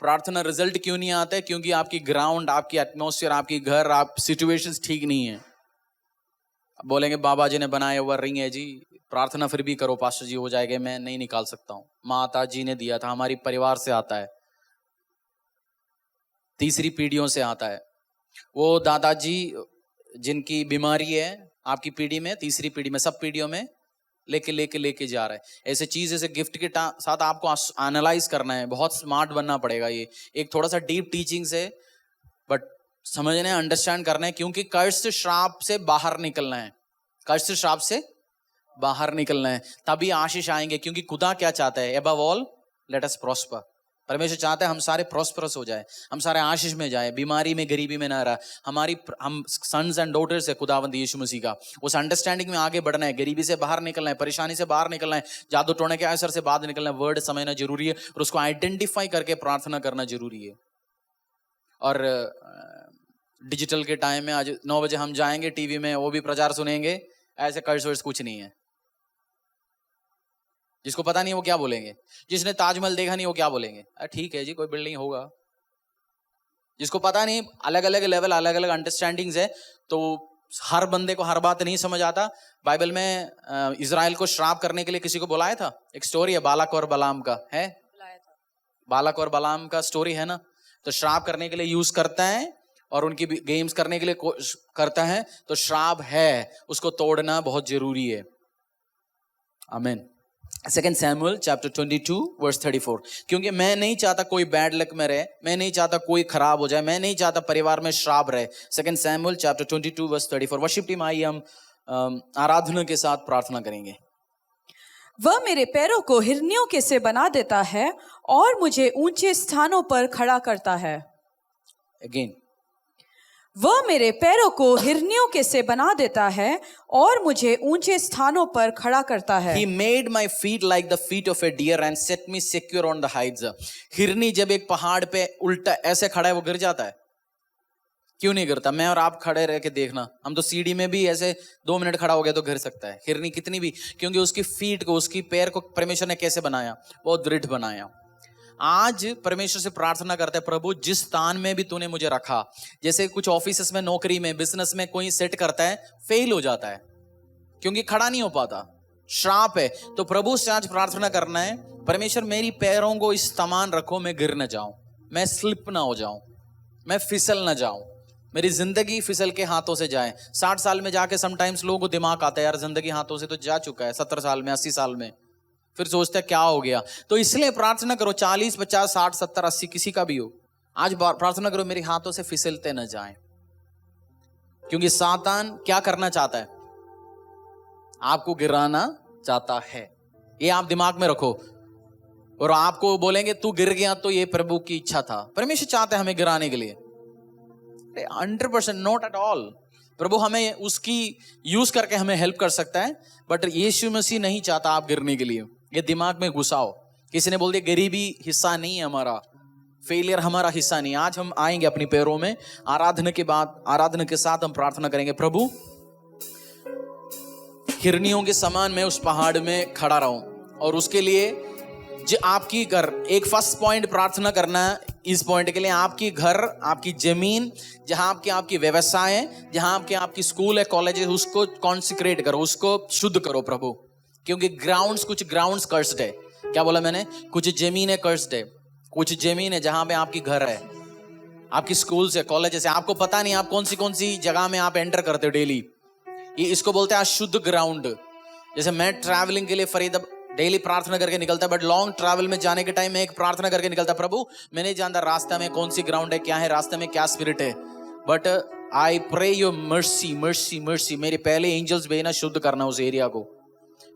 प्रार्थना रिजल्ट क्यों नहीं आते? क्योंकि आपकी ग्राउंड, आपकी एटमॉस्फेयर, आपकी घर, आप सिचुएशंस ठीक नहीं है। बोलेंगे बाबा जी ने बनाया हुआ रिंग है जी, प्रार्थना फिर भी करो पास्टर जी, हो जाएगा, मैं नहीं निकाल सकता हूं। माता जी ने दिया था, हमारी परिवार से आता है, तीसरी पीढ़ियों से आता है। वो दादाजी जिनकी बीमारी है आपकी पीढ़ी में, तीसरी पीढ़ी में, सब पीढ़ियों में लेके जा रहा है। ऐसे चीज, ऐसे गिफ्ट के साथ आपको एनालाइज करना है, बहुत स्मार्ट बनना पड़ेगा। ये एक थोड़ा सा डीप टीचिंग्स है, बट समझना है, अंडरस्टैंड करना है, क्योंकि कर्ज श्राप से बाहर निकलना है, कर्ज श्राप से बाहर निकलना है, तभी आशीष आएंगे। क्योंकि खुदा क्या चाहता है? Above all let us prosper. परमेश्वर चाहता है हम सारे प्रॉस्परस हो जाए, हम सारे आशीष में जाए, बीमारी में, गरीबी में ना रहा। हम सन्स एंड डॉटर्स है खुदावंद यीशु मसीह का, उस अंडरस्टैंडिंग में आगे बढ़ना है, गरीबी से बाहर निकलना है, परेशानी से बाहर निकलना है, जादू टोने के असर से बाहर निकलना है। वर्ड समझना जरूरी है और उसको आइडेंटिफाई करके प्रार्थना करना जरूरी है। और डिजिटल के टाइम में आज 9 बजे हम जाएंगे टीवी में, वो भी प्रचार सुनेंगे, ऐसे कर्ज वर्ज कुछ नहीं है। जिसको पता नहीं है वो क्या बोलेंगे, जिसने ताजमहल देखा नहीं वो क्या बोलेंगे, ठीक है जी कोई बिल्डिंग होगा। जिसको पता नहीं, अलग अलग लेवल, अलग अलग अंडरस्टैंडिंग्स है, तो हर बंदे को हर बात नहीं समझ आता। बाइबल में इजराइल को श्राप करने के लिए किसी को बुलाया था। एक स्टोरी है बालाक और बलाम का, है बालाक और बलाम का स्टोरी है ना। तो श्राप करने के लिए यूज करता है और उनकी गेम्स करने के लिए करता है। तो श्राप है, उसको तोड़ना बहुत जरूरी है। आमीन। 2 सैमुअल चैप्टर 22 वर्स 34। क्योंकि मैं नहीं चाहता कोई बैड लक में रहे, मैं नहीं चाहता कोई खराब हो जाए, मैं नहीं चाहता परिवार में श्राप रहे। 2 Samuel chapter 22 verse 34। Worship team आइए हम आराधना के साथ प्रार्थना करेंगे। वह मेरे पैरों को हिरनियों के से बना देता है और मुझे ऊंचे स्थानों पर खड़ा करता है। अगेन, वह मेरे पैरों को हिरनियों के से बना देता है और मुझे ऊंचे स्थानों पर खड़ा करता है। He made my feet like the feet of a deer and set me secure on the heights. हिरनी जब एक पहाड़ पे उल्टा ऐसे खड़ा है वो गिर जाता है, क्यों नहीं गिरता? मैं और आप खड़े रह के देखना, हम तो सीढ़ी में भी ऐसे 2 मिनट खड़ा हो गया तो गिर सकता है। हिरनी कितनी भी, क्योंकि उसकी फीट को, उसकी पैर को परमेश्वर ने कैसे बनाया? बहुत दृढ़ बनाया। आज परमेश्वर से प्रार्थना करते हैं, प्रभु जिस स्थान में भी तूने मुझे रखा, जैसे कुछ ऑफिस में, नौकरी में, बिजनेस में कोई सेट करता है, फेल हो जाता है क्योंकि खड़ा नहीं हो पाता, श्राप है। तो प्रभु से आज प्रार्थना करना है, परमेश्वर मेरी पैरों को इस समान रखो, मैं गिर न जाऊं, मैं स्लिप ना हो जाऊं, मैं फिसल न जाऊं, मेरी जिंदगी फिसल के हाथों से जाए। 60 साल में जाके समटाइम्स लोगों को दिमाग आता है, यार जिंदगी हाथों से तो जा चुका है, 70 साल में, 80 साल में, फिर सोचते हैं क्या हो गया। तो इसलिए प्रार्थना करो, 40, 50, 60, 70, 80 किसी का भी हो, आज प्रार्थना करो मेरे हाथों से फिसलते न जाएं। क्योंकि सातान क्या करना चाहता है? आपको गिराना चाहता है, ये आप दिमाग में रखो। और आपको बोलेंगे तू गिर गया तो ये प्रभु की इच्छा था। परमेश्वर चाहते हैं हमें गिराने के लिए? 100% नॉट एट ऑल। प्रभु हमें उसकी यूज करके हमें हेल्प कर सकता है, बट यीशु मसीह नहीं चाहता आप गिरने के लिए। ये दिमाग में घुसाओ। किसी ने बोल दिया गरीबी हिस्सा नहीं है हमारा, फेलियर हमारा हिस्सा नहीं। आज हम आएंगे अपनी पैरों में, आराधना के बाद, आराधना के साथ हम प्रार्थना करेंगे, प्रभु हिरनियों के समान मैं उस पहाड़ में खड़ा रहूं। और उसके लिए जो आपकी घर, एक फर्स्ट पॉइंट प्रार्थना करना है इस पॉइंट के लिए, आपकी घर, आपकी जमीन, जहां आपकी व्यवसाय, जहां आपकी स्कूल है, कॉलेज है, उसको कॉन्सिक्रेट करो, उसको शुद्ध करो प्रभु। क्योंकि कुछ ग्राउंड्स कर्स्ड है। क्या बोला मैंने? कुछ जमीन है कर्स्ड है, कुछ जमीन है जहां पे आपकी घर है, आपकी स्कूल से, कॉलेज से, आपको पता नहीं आप कौन सी जगह में आप एंटर करते हो डेली। ये इसको बोलते हैं अशुद्ध ग्राउंड। जैसे मैं ट्रैवलिंग के लिए डेली प्रार्थना करके निकलता है, बट लॉन्ग ट्रैवल में जाने के टाइम में एक प्रार्थना करके निकलता, प्रभु मैं नहीं जानता रास्ते में कौन सी ग्राउंड है, क्या है रास्ते में, क्या स्पिरिट है, but I pray your mercy mercy mercy. मेरे पहले एंजल्स भेजना, शुद्ध करना उस एरिया को।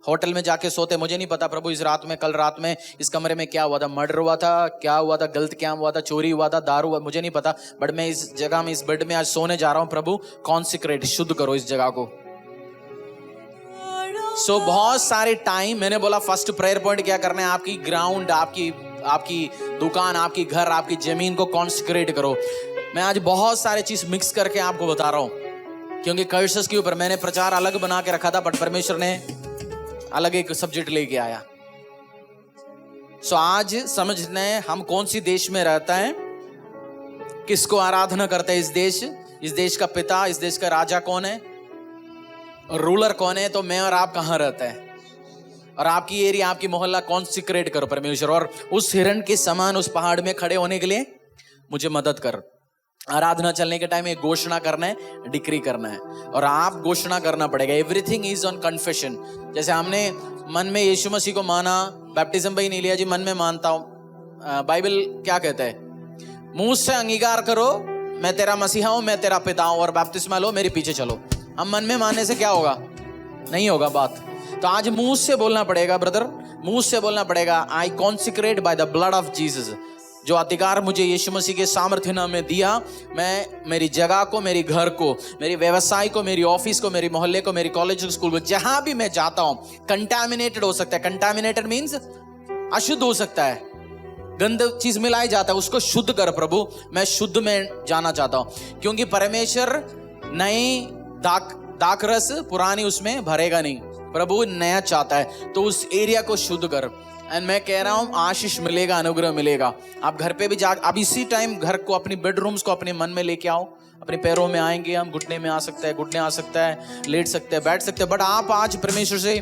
होटल में जाके सोते, मुझे नहीं पता प्रभु इस रात में, कल रात में इस कमरे में क्या हुआ था, मर्डर हुआ था, क्या हुआ था, गलत क्या हुआ था, चोरी हुआ था, दारू हुआ, मुझे नहीं पता, बट मैं इस जगह में, इस बेड में आज सोने जा रहा हूं। प्रभु कॉन्सिक्रेट, शुद्ध करो इस जगह को। सो बहुत सारे टाइम मैंने बोला फर्स्ट प्रेयर पॉइंट क्या करना है, आपकी ग्राउंड, आपकी दुकान, आपकी घर, आपकी जमीन को कॉन्सिक्रेट करो। मैं आज बहुत सारे चीज मिक्स करके आपको बता रहा हूं, क्योंकि कर्सेस के ऊपर मैंने प्रचार अलग बना के रखा था, बट परमेश्वर ने अलग एक सब्जेक्ट लेके आया। सो आज समझना है हम कौन सी देश में रहता है, किसको आराधना करते हैं इस देश का पिता, इस देश का राजा कौन है, रूलर कौन है। तो मैं और आप कहाँ रहते हैं, और आपकी एरिया, आपकी मोहल्ला कॉन्सिक्रेट करो परमेश्वर, और उस हिरण के समान उस पहाड़ में खड़े होने के लिए मुझे मदद कर। आराधना चलने के टाइम एक घोषणा करना है, डिक्री करना है, और आप घोषणा करना पड़ेगा। Everything is on confession. जैसे हमने मन में यीशु मसीह को माना, बैप्टिज्म भाई नहीं लिया जी, मन में मानता हूं। बाइबल क्या कहता है? मुंह से अंगीकार करो मैं तेरा मसीहा हूं, मैं तेरा पिता हूं, और बैप्टिस्मा लो, मेरे पीछे चलो। हम मन में मानने से क्या होगा? नहीं होगा बात। तो आज मुंह से बोलना पड़ेगा ब्रदर, मुंह से बोलना पड़ेगा, I consecrate by the blood of Jesus. जो अधिकार मुझे यीशु मसीह के सामर्थ्य नाम में दिया, मैं मेरी जगह को, मेरी घर को, मेरी व्यवसाय को, मेरी ऑफिस को, मेरी मोहल्ले को, मेरी कॉलेज स्कूल को, जहां भी मैं जाता हूं, कंटामिनेटेड हो सकता है। कंटामिनेटेड मीन्स अशुद्ध हो सकता है, गंद चीज मिलाई जाता है, उसको शुद्ध कर प्रभु। मैं शुद्ध में जाना चाहता हूं, क्योंकि परमेश्वर नई दाख रस पुरानी उसमें भरेगा नहीं, प्रभु नया चाहता है। तो उस एरिया को शुद्ध कर। एंड मैं कह रहा हूं आशीष मिलेगा, अनुग्रह मिलेगा। आप घर पे भी अब इसी टाइम घर को, अपनी बेडरूम्स को अपने मन में लेके आओ, अपने पैरों में आएंगे, हम घुटने में आ सकता है, घुटने आ सकता है, लेट सकते हैं, बैठ सकते हैं, बट आप आज परमेश्वर से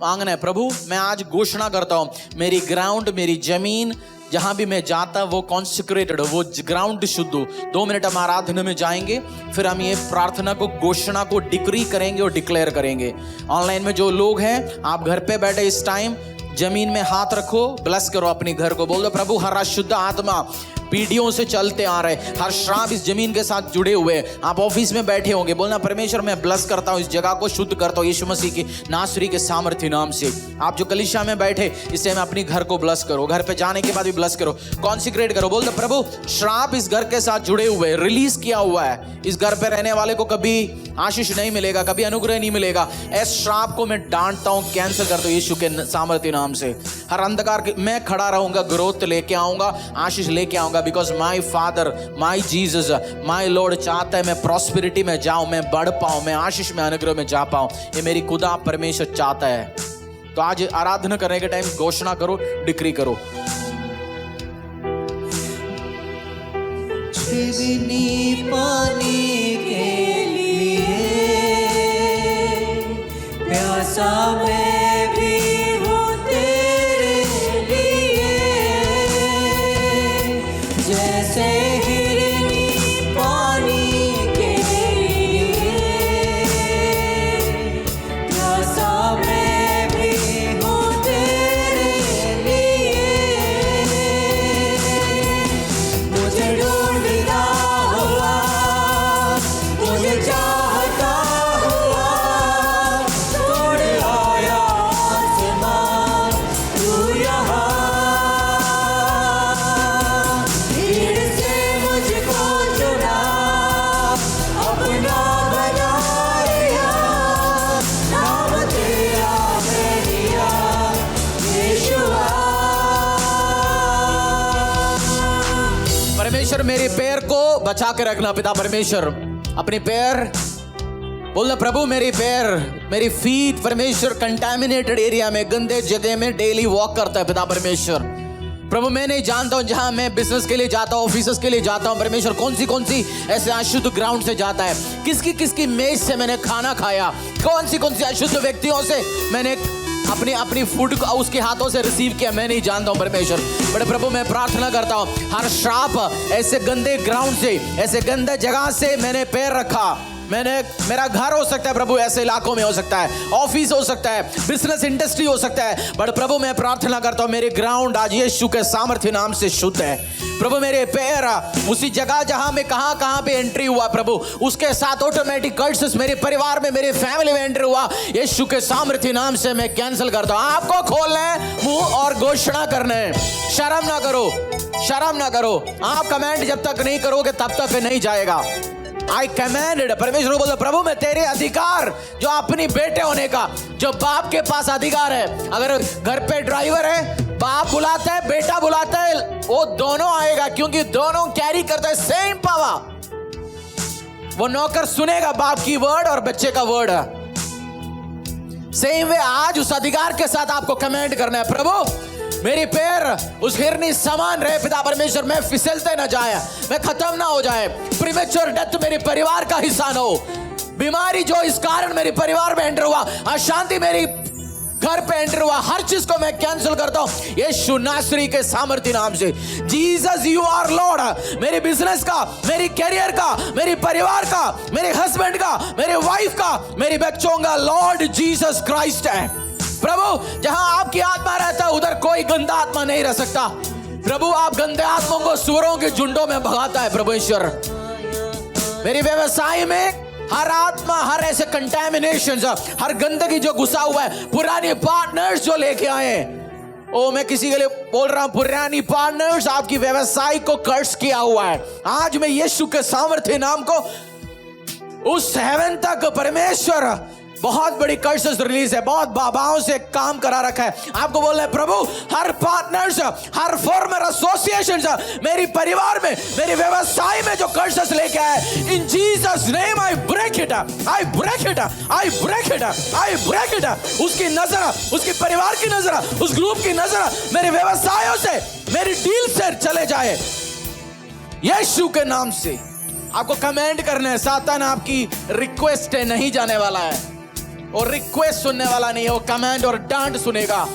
मांगना है, प्रभु मैं आज घोषणा करता हूँ मेरी ग्राउंड, मेरी जमीन जहां भी मैं जाता वो कॉन्सिक्रेटेड हो, वो ग्राउंड शुद्ध हो। 2 मिनट हम आराधना में जाएंगे, फिर हम ये प्रार्थना को, घोषणा को डिक्री करेंगे और डिक्लेयर करेंगे। ऑनलाइन में जो लोग हैं, आप घर पे बैठे इस टाइम जमीन में हाथ रखो, ब्लेस करो अपने घर को, बोल दो प्रभु हर अशुद्ध आत्मा पीढ़ियों से चलते आ रहे, हर श्राप इस जमीन के साथ जुड़े हुए। आप ऑफिस में बैठे होंगे, बोलना परमेश्वर मैं ब्लेस करता हूं, इस जगह को शुद्ध करता हूं यीशु मसीह की नासरी के सामर्थ्य नाम से। आप जो कलीसिया में बैठे, इससे मैं अपनी घर को ब्लेस करो, घर पे जाने के बाद भी ब्लेस करो, कॉन्सिक्रेट करो, बोल दो प्रभु श्राप इस घर के साथ जुड़े हुए, रिलीज किया हुआ है, इस घर पे रहने वाले को कभी आशीष नहीं मिलेगा, कभी अनुग्रह नहीं मिलेगा। इस श्राप को मैं डांटता हूं, कैंसिल करता हूं यीशु के सामर्थ्य नाम से। हर अंधकार के मैं खड़ा रहूंगा, ग्रोथ लेके आऊंगा, आशीष लेके आऊंगा, because my father, my Jesus, my lord चाहता है मैं प्रॉस्पेरिटी में जाऊं, मैं बढ़ पाऊं, मैं आशीष में, अनुग्रह में जा पाऊं। ये मेरी खुदा परमेश्वर चाहता है। तो आज आराधना करने के टाइम घोषणा करो, डिक्री करो। जीवनी पाने के लिए प्यासा मैं भी हूँ तेरे लिए, जैसे हिरनी पानी के लिए प्यासा मैं भी हूँ तेरे लिए। मुझे ढूंढता हुआ, मुझे चाहता हुआ, तोड़ आया आसमान तू यहाँ। भीड़ से मुझको चुना, अपना बना लिया, नाम तेरा मैं लिया, यीशुआ। परमेश्वर मेरे पैर को बचा के रखना पिता परमेश्वर, अपने पैर बोलना प्रभु मेरी पैर, मेरी फीट परमेश्वर कंटामिनेटेड एरिया में, गंदे जगह में डेली वॉक करता है पिता परमेश्वर। प्रभु मैं नहीं जानता हूं जहां मैं बिजनेस के लिए जाता हूं, ऑफिस के लिए जाता हूं परमेश्वर, कौन सी ऐसे अशुद्ध ग्राउंड से जाता है, किसकी मेज से मैंने खाना खाया, कौन सी अशुद्ध व्यक्तियों से मैंने अपनी फूड को उसके हाथों से रिसीव किया, मैं नहीं जानता हूं परमेश्वर। बड़े प्रभु मैं प्रार्थना करता हूं हर श्राप ऐसे गंदे ग्राउंड से, ऐसे गंदे जगह से मैंने पैर रखा, मेरा घर हो सकता है प्रभु, ऐसे इलाकों में हो सकता है, ऑफिस हो सकता है, बिजनेस इंडस्ट्री हो सकता है, बट प्रभु मैं प्रार्थना करता हूं मेरे ग्राउंड आज यीशु के सामर्थ्य नाम से शुद्ध है। प्रभु मेरे पैर उसी जगह जहां मैं कहां पे एंट्री हुआ प्रभु, उसके साथ ऑटोमेटिक कर्सेस मेरे परिवार में, मेरे फैमिली में एंट्री हुआ, यीशु के सामर्थ्य नाम से मैं कैंसिल करता हूं। आपको खोलना है मुंह और घोषणा करना है, शर्म ना करो, शर्म ना करो। आप कमेंट जब तक नहीं करोगे तब तक नहीं जाएगा। आई कमेंडेड, परमेश्वर को बोलो प्रभु मैं तेरे अधिकार, जो अपनी बेटे होने का, जो बाप के पास अधिकार है, अगर घर पे ड्राइवर है, बाप बुलाता है, बेटा बुलाता है, वो दोनों आएगा, क्योंकि दोनों कैरी करता है सेम पावर। वो नौकर सुनेगा बाप की वर्ड और बच्चे का वर्ड। सेम वे आज उस अधिकार के साथ आपको कमेंट करना है प्रभु मेरे पैर उस हिरनी समान रहे पिता परमेश्वर, मैं फिसलते न जाए, मैं खत्म ना हो जाए, प्रीमेच्योर डेथ मेरे परिवार का हिस्सा न हो, बीमारी जो इस कारण मेरे परिवार में एंटर हुआ, अशांति मेरी घर पे एंटर हुआ, हर चीज को मैं कैंसिल करता हूं यीशु नासरी के सामर्थ्य नाम से। जीसस यू आर लॉर्ड, मेरे बिजनेस का, मेरी कैरियर का, मेरे परिवार का, मेरे हस्बैंड का, मेरे वाइफ का, मेरे बच्चों का लॉर्ड जीसस क्राइस्ट है। प्रभु जहां आपकी आत्मा रहता है उधर कोई गंदा आत्मा नहीं रह सकता। प्रभु आप गंदे आत्माओं को सुअरों के झुंडों में भगाता है प्रभु ईश्वर। मेरी व्यवसाय में हर आत्मा, हर ऐसे कंटेमिनेशन, हर गंदगी जो घुसा हुआ है, पुराने पार्टनर्स जो लेके आए, ओ मैं किसी के लिए बोल रहा हूं, पुरानी पार्टनर्स आपकी व्यवसाय को कर्स किया हुआ है, आज मैं यीशु के सामर्थ्य नाम को उस हेवन तक परमेश्वर बहुत बड़ी कर्सेस रिलीज है, बहुत बाबाओं से काम करा रखा है। आपको बोलना है प्रभु हर पार्टनर्स, हर फॉर्मर एसोसिएशंस मेरी परिवार में, मेरे व्यवसाय में जो कर्सेस लेके आए, in Jesus name I break it, I break it, I break it, I break it. उसकी नजर, उसके परिवार की नजर, उस ग्रुप की नजर मेरे व्यवसायों से, मेरी डील से चले जाए यीशु के नाम से। आपको कमेंड करना है। सातान आपकी रिक्वेस्ट है नहीं जाने वाला है, और रिक्वेस्ट सुनने वाला नहीं है, वो कमेंड और डांट सुनेगा।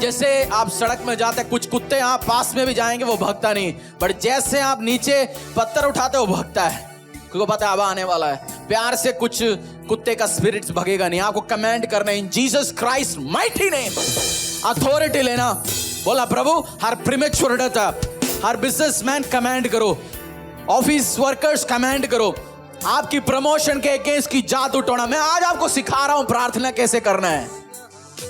जैसे आप सड़क में जाते, कुछ कुत्ते आप पास में भी जाएंगे वो भगता नहीं, बट जैसे आप नीचे पत्थर उठाते वो भगता है, क्योंकि पता है अब आने वाला है। प्यार से कुछ कुत्ते का स्पिरिट भगेगा नहीं। आपको कमेंड करना है इन Jesus Christ mighty name. Authority लेना, बोला प्रभु हर प्रीमेच्योर डेथ, हर बिजनेसमैन कमांड करो, ऑफिस वर्कर्स कमांड करो, आपकी प्रमोशन के अगेंस्ट की जादू टोना। मैं आज आपको सिखा रहा हूं प्रार्थना कैसे करना है।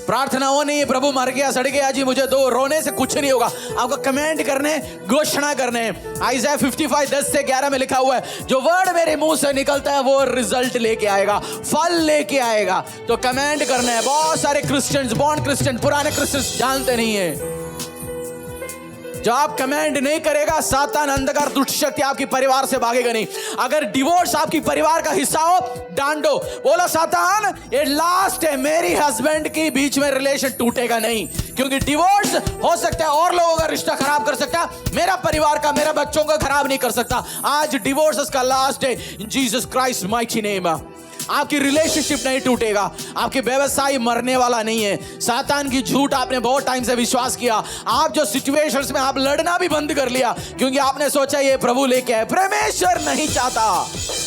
प्रार्थना वो नहीं है प्रभु मर गया सड़ गया जी मुझे दो, रोने से कुछ नहीं होगा। आपको कमेंट करने, घोषणा करने। आइज़ाया 55:10-11 में लिखा हुआ है, जो वर्ड मेरे मुंह से निकलता है वो रिजल्ट लेके आएगा, फल लेके आएगा। तो कमेंट करना है। बहुत सारे क्रिश्चियंस, बॉर्न क्रिश्चियन, पुराने क्रिश्चियंस जानते नहीं है। जब आप कमेंट नहीं करेगा, सातान अंधकार दुष्ट शक्ति आपकी परिवार से भागेगा नहीं। अगर डिवोर्स आपकी परिवार का हिस्सा हो, डांडो, बोला सातान ये लास्ट है, मेरी हस्बैंड के बीच में रिलेशन टूटेगा नहीं, क्योंकि डिवोर्स हो सकता है और लोगों का रिश्ता खराब कर सकता है, मेरा परिवार का, मेरा बच्चों का खराब नहीं कर सकता। आज डिवोर्स का लास्ट है इन जीसस क्राइस्ट माइटी नेम। आपकी रिलेशनशिप नहीं टूटेगा, आपके व्यवसाय मरने वाला नहीं है। सातान की झूठ आपने बहुत टाइम से विश्वास किया। आप जो सिचुएशंस में आप लड़ना भी बंद कर लिया, क्योंकि आपने सोचा ये प्रभु लेके आए। परमेश्वर नहीं चाहता,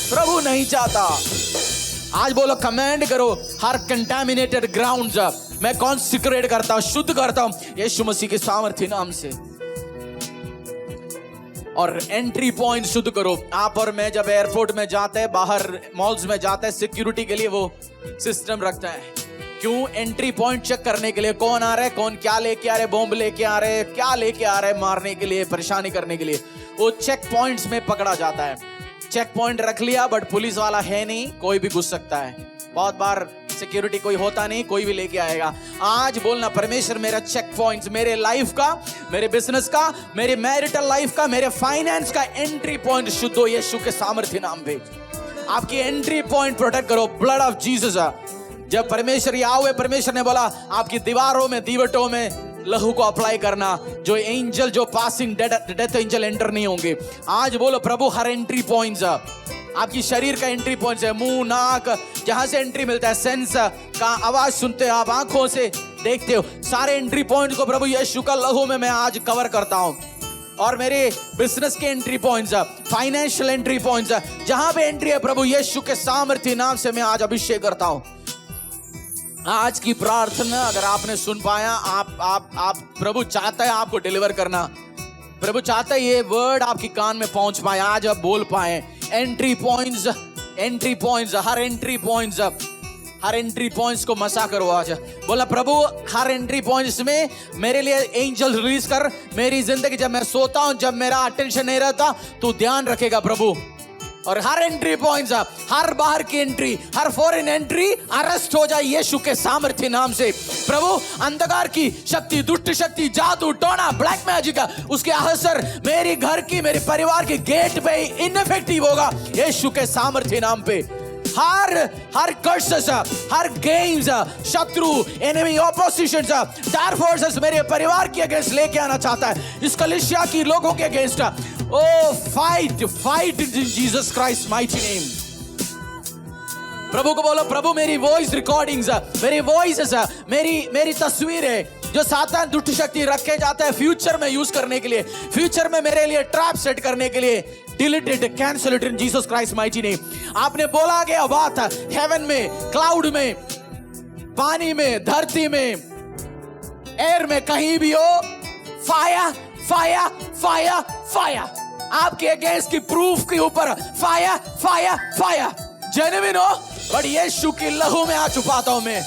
प्रभु नहीं चाहता। आज बोलो कमेंड करो, हर कंटामिनेटेड ग्राउंड मैं कॉन्सिक्रेट करता हूं, शुद्ध करता हूं यीशु मसीह के सामर्थ्य नाम से। और एंट्री पॉइंट शुद्ध करो। आप और मैं जब एयरपोर्ट में जाते हैं, बाहर मॉल्स में जाते हैं, सिक्योरिटी के लिए वो सिस्टम रखता है। क्यों? एंट्री पॉइंट चेक करने के लिए, कौन आ रहा है, कौन क्या लेके आ रहे, बॉम्ब लेके आ रहे, क्या लेके आ रहे, मारने के लिए, परेशानी करने के लिए। वो चेक पॉइंट्स में पकड़ा जाता है। चेक पॉइंट रख लिया, बट पुलिस वाला है नहीं, कोई भी घुस सकता है। बहुत बार सिक्योरिटी कोई होता नहीं, कोई भी लेके आएगा। आज बोलना, परमेश्वर मेरा चेक पॉइंट्स, मेरे लाइफ का, मेरे बिजनेस का, मेरे मैरिटल लाइफ का, मेरे फाइनेंस का एंट्री पॉइंट शुद्ध हो यीशु के सामर्थ्य नाम पे। आपकी एंट्री पॉइंट प्रोटेक्ट करो, ब्लड ऑफ जीसस। जब परमेश्वर यावे, परमेश्वर ने बोला आपकी दीवारों में, दीवटों में लहू को अप्लाई करना, जो एंजल, जो पासिंग डेथ एंजल एंटर नहीं होंगे। आज बोलो प्रभु हर एंट्री पॉइंट्स, आपकी शरीर का एंट्री पॉइंट्स है, मुंह, नाक, जहां से एंट्री मिलता है, सेंस का आवाज सुनते हो आप, आंखों से देखते हो, सारे एंट्री पॉइंट्स को प्रभु यीशु का लहू में मैं आज कवर करता हूं। और मेरे बिजनेस के entry points, financial entry points, जहां पे एंट्री है प्रभु यीशु के सामर्थ्य नाम से मैं आज अभिषेक करता हूं। आज की प्रार्थना अगर आपने सुन पाया, आप प्रभु चाहता है आपको डिलीवर करना, प्रभु चाहता है ये वर्ड आपकी कान में पहुंच पाए, आज आप बोल पाए। एंट्री पॉइंट्स, एंट्री पॉइंट्स, हर एंट्री पॉइंट्स, हर एंट्री पॉइंट्स को मसा करो आज। बोला प्रभु हर एंट्री पॉइंट्स में मेरे लिए एंजल रिलीज कर। मेरी जिंदगी जब मैं सोता हूं, जब मेरा अटेंशन नहीं रहता, तू ध्यान रखेगा प्रभु। और हर एंट्री पॉइंट्स, हर बाहर की एंट्री, हर फॉरेन एंट्री अरेस्ट हो जाए यीशु के सामर्थ्य नाम से। प्रभु अंधकार की शक्ति, दुष्ट शक्ति, जादू टोना, ब्लैक मैजिक, उसके असर मेरे घर की, मेरे परिवार के गेट पे इनफेक्टिव होगा यीशु के सामर्थ्य नाम पे। हर कर्सेस, हर गेम्स, शत्रु, एनिमी, ऑपोजिशन, डार्क फोर्सेस मेरे परिवार के अगेंस्ट लेके आना चाहता है, इस कलीसिया की लोगों के against. Oh fight in Jesus Christ mighty name. प्रभु को बोलो, प्रभु मेरी वॉइस रिकॉर्डिंग्स, मेरी वॉइसेस, मेरी तस्वीरें जो सातान दुष्ट शक्ति रखे जाता है फ्यूचर में यूज करने के लिए, फ्यूचर में मेरे लिए ट्रैप सेट करने के लिए, delete it, cancel it in Jesus Christ mighty name. आपने बोला गया बात, हेवन में, क्लाउड में, पानी में, धरती में, एयर में, कहीं भी हो, फायर फायर फायर फायर। आपके अगेंस्ट की प्रूफ के ऊपर फायर फायर फायर। जेन्युइन हो, बट यीशु की लहू में आ छुपाता हूं मैं।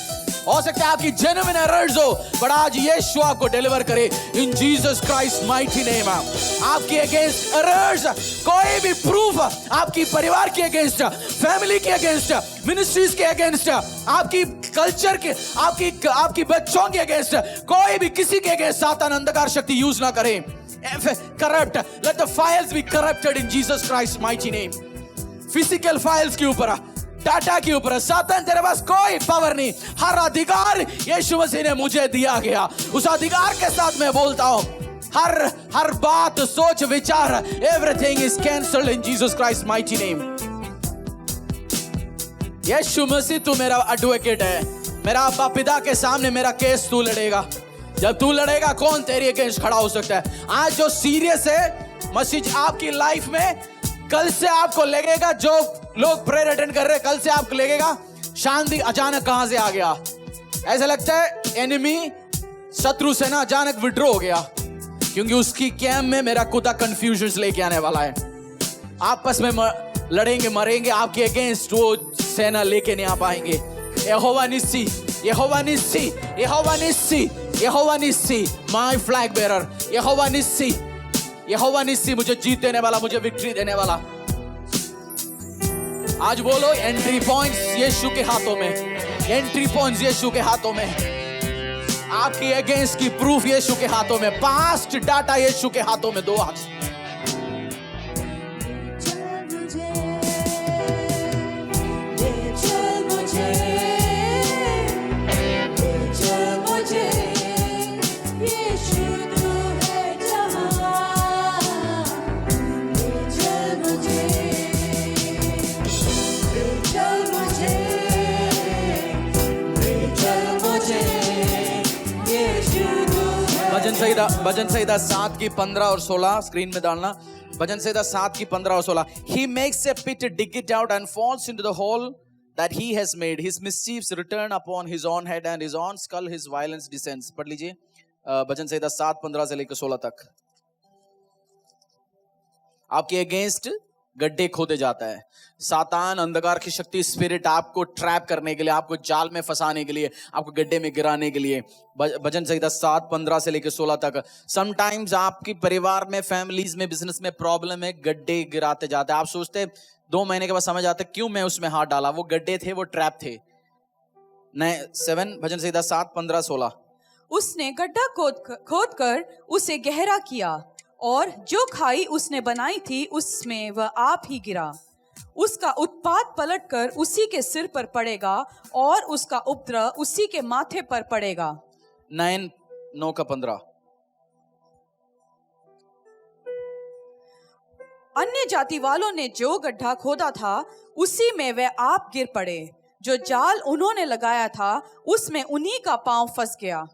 हो सकता है आपकी जेन्युइन एरर्स हो, बट आज यीशु आपको डिलीवर करे इन जीसस क्राइस्ट माइटी नेम। आपके अगेंस्ट एरर्स, कोई भी प्रूफ आपकी परिवार के अगेंस्ट, फैमिली के अगेंस्ट, मिनिस्ट्रीज के अगेंस्ट, आपकी कल्चर के, आपकी बच्चों के अगेंस्ट, कोई भी किसी के अगेंस्ट सातान अंधकार शक्ति यूज ना करे। Corrupt, let the files be corrupted in Jesus Christ mighty name. Physical files के ऊपर, डाटा के ऊपर सातान तेरे पास कोई पावर नहीं। हर अधिकार यीशु मसीह ने मुझे दिया गया, उस अधिकार के साथ मैं बोलता हूं, हर बात, सोच, विचार, everything is cancelled in Jesus Christ mighty name. Yeshu Masih तू मेरा एडवोकेट है, मेरा अब्बा पिता के सामने मेरा केस तू लड़ेगा। जब तू लड़ेगा कौन तेरे अगेंस्ट खड़ा हो सकता है? आज जो सीरियस है मसीह आपकी लाइफ में, कल से आपको लगेगा, जो लोग प्रेयर अटेंड कर रहे हैं, कल से आपको लगेगा शांति अचानक कहां से आ गया। ऐसा लगता है एनिमी, शत्रु से ना अचानक विड्रॉ हो गया, क्योंकि उसकी कैम्प में मेरा खुदा कंफ्यूजन लेके आने वाला है। आपस में लड़ेंगे, मरेंगे, आपके अगेंस्ट वो सेना लेके नहीं आ पाएंगे। यहोवा निस्सी, यहोवा निस्सी, यहोवा निस्सी, यहोवा निस्सी, माय फ्लैग बेरर, यहोवा निस्सी, यहोवा निस्सी, मुझे जीत देने वाला, मुझे विक्ट्री देने वाला। आज बोलो एंट्री पॉइंट्स यीशु के हाथों में, एंट्री पॉइंट्स यीशु के हाथों में, आपके अगेंस्ट की प्रूफ यीशु के हाथों में, पास्ट डाटा यीशु के हाथों में। दो हाथ भजन संहिता 7 की 15 और 16 स्क्रीन में डालना। भजन संहिता 7 की 15 और 16। He makes a pit, dig it out and falls into the hole that he has made. His mischiefs return upon his own head and his own skull his violence descends. पढ़ लीजिए भजन संहिता 7:15 से लेकर 16 तक। आपके अगेंस्ट गड्ढे खोदे जाता है। सातान, अंधकार की शक्ति, स्पिरिट आपको ट्रैप करने के लिए, आपको जाल में फंसाने के लिए, आपको गड्ढे में गिराने के लिए। भजन संहिता 7:15 से लेकर 16 तक। समटाइम्स आपकी परिवार में, फैमिलीज में, बिजनेस में प्रॉब्लम है, गड्ढे गिराते जाते हैं। आप सोचते हैं 2 महीने के बाद समझ आते क्यों मैं उसमें हाथ डाला, वो गड्ढे थे, वो ट्रैप थे। 7 भजन संहिता 7:15-16। उसने गड्ढा खोद कर उसे गहरा किया और जो खाई उसने बनाई थी उसमें वह आप ही गिरा। उसका उत्पात पलटकर उसी के सिर पर पड़ेगा और उसका उपद्रव उसी के माथे पर पड़ेगा। 9:15। अन्य जाति वालों ने जो गड्ढा खोदा था उसी में वे आप गिर पड़े। जो जाल उन्होंने लगाया था उसमें उन्हीं का पांव फंस गया।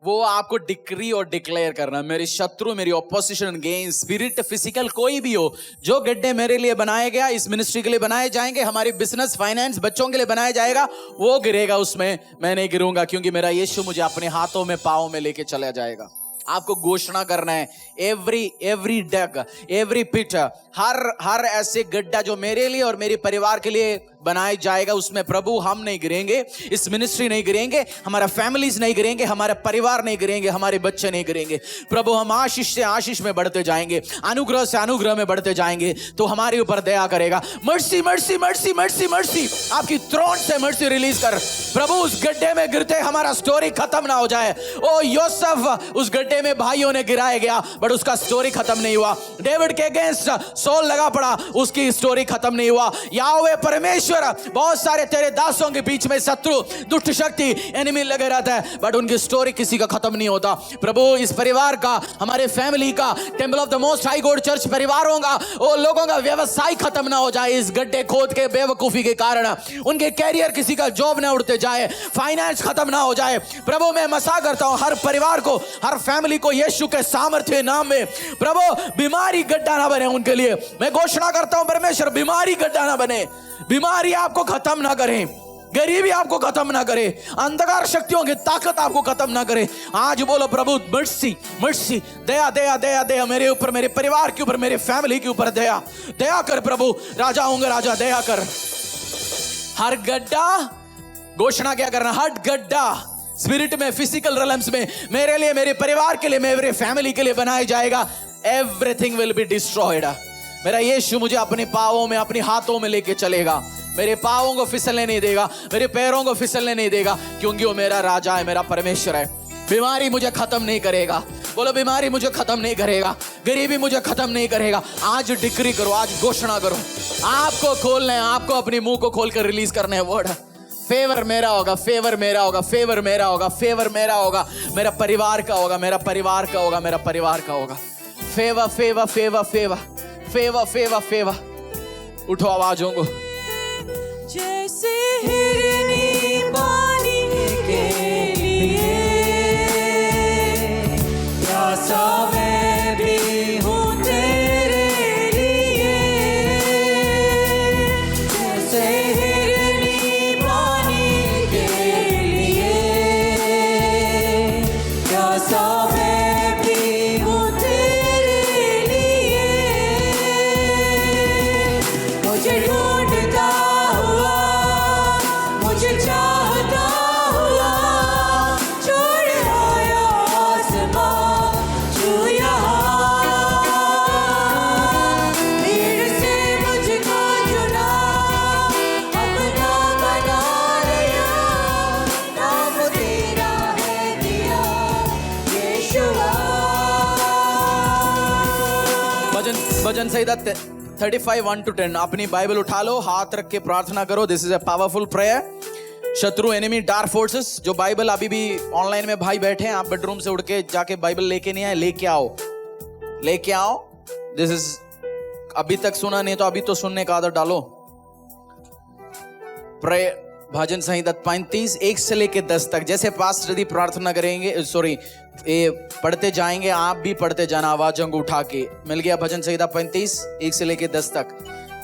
वो आपको डिक्री और डिक्लेयर करना, मेरे शत्रु, मेरी ऑपोजिशन, गेंस, स्पिरिट, फिजिकल कोई भी हो, जो गड्ढे मेरे लिए बनाए गया, इस मिनिस्ट्री के लिए बनाए जाएंगे, हमारी बिजनेस, फाइनेंस, बच्चों के लिए बनाया जाएगा, वो गिरेगा, उसमें मैं नहीं गिरूंगा, क्योंकि मेरा यीशु मुझे अपने हाथों में, पाँव में लेके चला जाएगा। आपको घोषणा करना है, एवरी डग, एवरी पिट, हर ऐसे गड्ढा जो मेरे लिए और मेरे परिवार के लिए बनाया जाएगा, उसमें प्रभु हम नहीं गिरेंगे, इस मिनिस्ट्री नहीं गिरेंगे, हमारा फैमिलीज नहीं गिरेंगे, हमारे परिवार नहीं गिरेंगे, हमारे बच्चे नहीं गिरेंगे। प्रभु हम आशीष से आशीष में बढ़ते जाएंगे, अनुग्रह से अनुग्रह में बढ़ते जाएंगे, तो हमारे ऊपर दया करेगा। Mercy mercy mercy mercy mercy, आपकी थ्रोन से मर्सी रिलीज कर प्रभु। उस गड्ढे में गिरते हमारा स्टोरी खत्म ना हो जाए। ओ यूसुफ उस गड्ढे में भाइयों ने गिराया गया, बट उसका स्टोरी खत्म नहीं हुआ। डेविड के अगेंस्ट सॉल लगा पड़ा, उसकी स्टोरी खत्म नहीं हुआ। याहवे परमेश्वर, बहुत सारे तेरे दासों के बीच में शत्रु, दुष्ट शक्ति, एनिमी लगे रहता है, बट उनकी स्टोरी किसी का खत्म नहीं होता। प्रभु इस परिवार का, हमारे फैमिली का, temple of the most high God church परिवारों का, वो लोगों का व्यवसाय खत्म ना हो जाए इस गड्ढे खोद के बेवकूफी के कारण। उनके कैरियर, किसी का जॉब ना उड़ते जाए, फाइनेंस खत्म ना हो जाए। प्रभु मैं मसा करता हूं हर परिवार को, हर फैमिली को यीशु के सामर्थ्य नाम में। प्रभु बीमारी गड्ढा ना बने उनके लिए, मैं घोषणा करता हूं परमेश्वर, बीमारी गड्ढा ना बने, बीमारी आपको खत्म ना करे, गरीबी आपको खत्म ना करे, अंधकार शक्तियों की ताकत आपको खत्म ना करे। आज बोलो प्रभु मर्सी मर्सी, दया दया दया दया मेरे ऊपर, मेरे परिवार के ऊपर, मेरे फैमिली के ऊपर दया दया कर प्रभु। राजा होंगे राजा, दया कर। हर गड्ढा, घोषणा क्या करना, हर गड्ढा स्पिरिट में, फिजिकल रिलम्स में, मेरे लिए, मेरे परिवार के लिए, मेरे फैमिली के लिए बनाया जाएगा। Everything will be destroyed. मेरा यीशु मुझे अपने पांवों में, अपने हाथों में लेके चलेगा, मेरे पांवों को फिसलने नहीं देगा, मेरे पैरों को फिसलने नहीं देगा, क्योंकि वो मेरा राजा है, मेरा परमेश्वर है। बीमारी मुझे खत्म नहीं करेगा, बोलो बीमारी मुझे खत्म नहीं करेगा, गरीबी मुझे खत्म नहीं करेगा। आज डिक्री करो, आज घोषणा करो, आपको खोलना है, आपको अपने मुंह को खोलकर रिलीज करना है वर्ड। फेवर मेरा होगा, फेवर मेरा होगा, फेवर मेरा होगा, फेवर मेरा होगा, मेरा परिवार का होगा, मेरा परिवार का होगा, मेरा परिवार का होगा। Favour favour favour favour favour favour favour. उठो आवाजों को। जैसे हिरनी पानी के लिए प्यासा मैं भी हूँ तेरे लिए, जैसे हिरनी पानी के लिए, प्यासा मैं भी हूँ तेरे लिए। मुझे ढूंढता हुआ, मुझे चाहता हुआ, छोड़ आया आसमां छू यहाँ। भीड़ से मुझको चुना, अपना बना लिया, नाम तेरा है दिया यीशुआ। भजन संहिता 35 1 to 10। अपनी बाइबल उठा लो, हाथ रख के प्रार्थना करो। This is a powerful prayer. शत्रु, एनिमी, डार्क फोर्सेस। जो बाइबल अभी भी ऑनलाइन में भाई बैठे हैं, आप बेडरूम से उठ के जाके बाइबल लेके नहीं आए, लेके आओ, लेके आओ। दिस इज, अभी तक सुना नहीं तो अभी तो सुनने का आदत डालो। प्रेयर भजन संहिता 35 1 से लेके 10 तक। जैसे पास्टर यदि प्रार्थना करेंगे, सॉरी, ये पढ़ते जाएंगे, आप भी पढ़ते जाना आवाजों को उठा के। मिल गया भजन संहिता 35 1 से लेके 10 तक।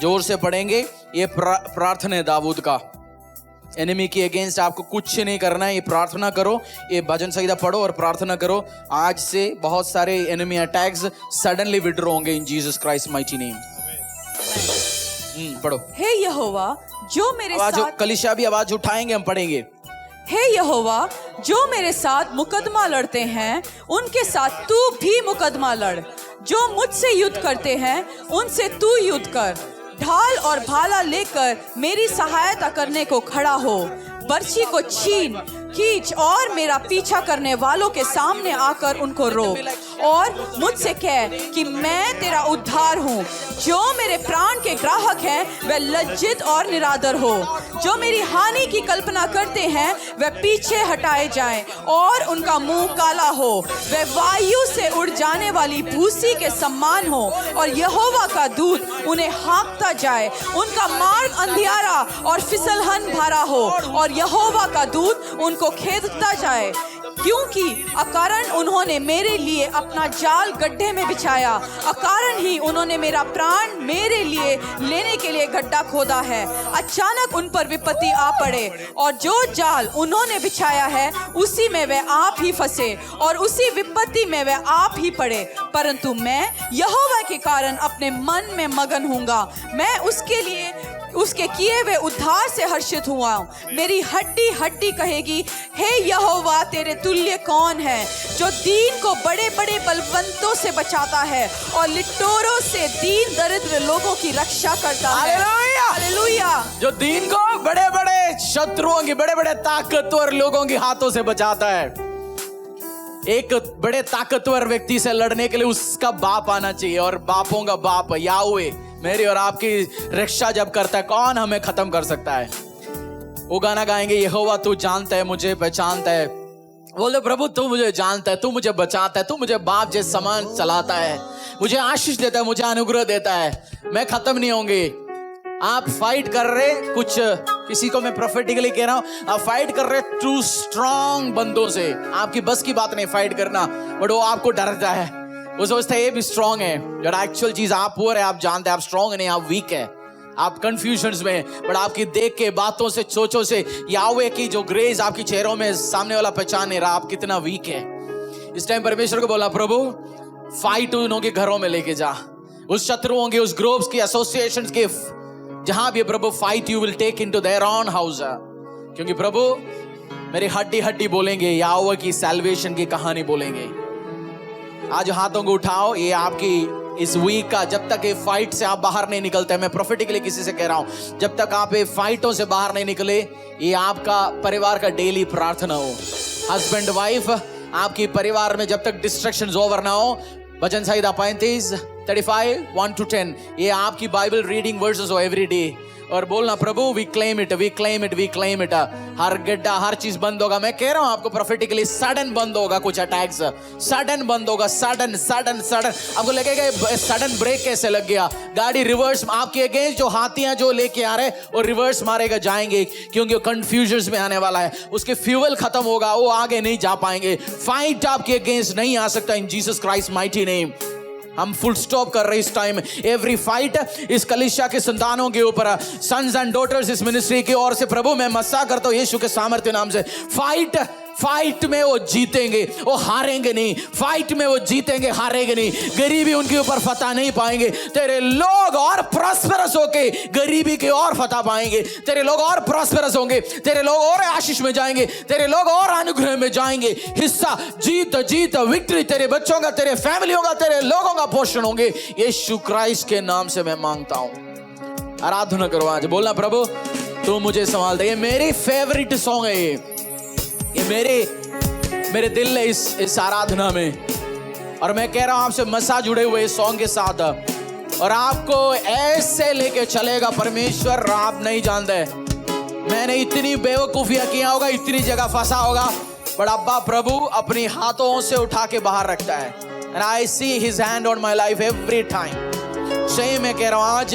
जोर से पढ़ेंगे। ये प्रार्थना है दाऊद का। एनिमी के अगेंस्ट आपको कुछ नहीं करना है, ये प्रार्थना करो, ये भजन संहिता पढ़ो और प्रार्थना करो। आज से बहुत सारे एनिमी अटैक्स सडनली विड्रॉ होंगे इन जीसस क्राइस्ट माइटी नेम। पढ़ो। हे यहोवा, जो मेरे आवाज, साथ, कलीसिया भी आवाज उठाएंगे, हम पढ़ेंगे। हे यहोवा, जो मेरे साथ मुकदमा लड़ते हैं उनके साथ तू भी मुकदमा लड़। जो मुझसे युद्ध करते हैं उनसे तू युद्ध कर। ढाल और भाला लेकर मेरी सहायता करने को खड़ा हो। बर्छी को छीन खींच और मेरा पीछा करने वालों के सामने आकर उनको रोक और मुझसे कह कि मैं तेरा उद्धार हूँ। जो मेरे प्राण के ग्राहक हैं वे लज्जित और निरादर हो। जो मेरी हानि की कल्पना करते हैं वे पीछे हटाए जाएं और उनका मुंह काला हो। वे वायु से उड़ जाने वाली भूसी के समान हो और यहोवा का दूत उन्हें हाँकता जाए। उनका मार्ग अंधियारा और फिसलहन भरा हो और यहोवा का दूत उनको खेदता जाए। क्योंकि अकारण उन्होंने मेरे लिए अपना जाल गड्ढे में बिछाया, अकारण ही उन्होंने मेरा प्राण मेरे लिए लेने के लिए गड्ढा खोदा है। अचानक उन पर विपत्ति आ पड़े और जो जाल उन्होंने बिछाया है उसी में वे आप ही फंसे और उसी विपत्ति में वे आप ही पड़े। परंतु मैं यहोवा के कारण अपने मन में मगन हूँगा। मैं उसके किए हुए उद्धार से हर्षित हुआ हूँ। मेरी हड्डी हड्डी कहेगी, हे यहोवा, तेरे तुल्य कौन है? जो दीन को बड़े बड़े बलवंतों से बचाता है और लिट्टोरों से दीन दरिद्र लोगों की रक्षा करता है। हालेलुया। जो दीन को बड़े बड़े शत्रुओं की, बड़े बड़े ताकतवर लोगों के हाथों से बचाता है। एक बड़े ताकतवर व्यक्ति से लड़ने के लिए उसका बाप आना चाहिए, और बापों का बाप याहवे मेरी और आपकी रक्षा जब करता है, कौन हमें खत्म कर सकता है? वो गाना गाएंगे, यहोवा तू जानता है, मुझे पहचानता है। बोले प्रभु तू मुझे जानता है, तू मुझे बचाता है, तू मुझे बाप जैसे समान चलाता है, मुझे आशीष देता है, मुझे अनुग्रह देता है, मैं खत्म नहीं होंगे। आप फाइट कर रहे कुछ, किसी को मैं प्रोफेटिकली कह रहा हूं, आप फाइट कर रहे टू स्ट्रांग बंदों से। आपकी बस की बात नहीं फाइट करना, बट वो आपको डरता है, वो सोचता है ये भी स्ट्रांग है। जब एक्चुअल चीज आप पुअर है, आप जानते हैं आप स्ट्रांग नहीं, आप वीक है, आप कंफ्यूजन्स में, बट आपकी देख के बातों से सोचों से याहवे की जो ग्रेस आपकी चेहरों में सामने वाला पहचान नहीं रहा आप कितना वीक है। इस टाइम परमेश्वर को बोला, प्रभु फाइट उन्हों के घरों में लेके जा, उस शत्रुओं के, उस ग्रुप्स की, एसोसिएशंस के, जहां भी प्रभु fight you will take into their own house. क्योंकि प्रभु मेरी हड्डी हड्डी बोलेंगे, याहवे की सैल्वेशन की कहानी बोलेंगे। आज हाथों को उठाओ, ये आपकी इस वीक का, जब तक ये फाइट से आप बाहर नहीं निकलते, मैं प्रोफेटिकली किसी से कह रहा हूं, जब तक आप ये फाइटों से बाहर नहीं निकले, ये आपका परिवार का डेली प्रार्थना हो। हस्बैंड वाइफ, आपकी परिवार में जब तक डिस्ट्रैक्शंस ओवर ना हो, भजन संहिता 35 35 1 to 10 ये आपकी बाइबल रीडिंग वर्सेस हो एवरी डे, और बोलना प्रभु we claim it, we claim it, we claim it. हर गड्ढा, हर चीज बंद होगा। मैं कह रहा हूं आपको प्रोफेटिकली, सडन बंद होगा कुछ अटैक्स, सडन बंद होगा, सडन सडन सडन। आपको लगेगा सडन ब्रेक कैसे लग गया, गाड़ी रिवर्स आपके अगेंस्ट, जो हाथियां जो लेके आ रहे वो रिवर्स मारेगा जाएंगे, क्योंकि वो कंफ्यूजन में आने वाला है, उसके फ्यूल खत्म होगा, वो आगे नहीं जा पाएंगे। फाइट आपके अगेंस्ट नहीं आ सकता इन जीसस क्राइस्ट माइटी नेम। हम फुल स्टॉप कर रहे हैं इस टाइम। एवरी फाइट इस कलीसिया के संतानों के ऊपर, सन्स एंड डॉटर्स इस मिनिस्ट्री की ओर से प्रभु मैं मस्सा करता हूं यीशु के सामर्थ्य नाम से। फाइट में वो जीतेंगे, वो हारेंगे नहीं। फाइट में वो जीतेंगे, हारेंगे नहीं। गरीबी उनके ऊपर फतह नहीं पाएंगे। तेरे लोग और प्रॉस्पेरस होके गरीबी के और फतह पाएंगे। तेरे लोग और प्रॉस्पेरस होंगे, तेरे लोग और आशीष में जाएंगे, तेरे लोग और अनुग्रह में जाएंगे। हिस्सा, जीत जीत, विक्ट्री तेरे बच्चों का, तेरे फैमिलियों का, तेरे लोगों का पोषण होंगे। यीशु क्राइस्ट के नाम से मैं मांगता हूं। आराधना करो आज, बोलना प्रभु तू मुझे संभाल दे। ये मेरी फेवरेट सॉन्ग है, ये मेरे दिल है इस आराधना में, और मैं कह रहा हूं आपसे मसा जुड़े हुए इस सॉन्ग के साथ, और आपको ऐसे लेके चलेगा परमेश्वर, आप नहीं जानते। मैंने इतनी बेवकूफियां किया होगा, इतनी जगह फंसा होगा, बट अब्बा प्रभु अपनी हाथों से उठा के बाहर रखता है। And I see his hand on my life every time. सही मैं कह रहा हूं, आज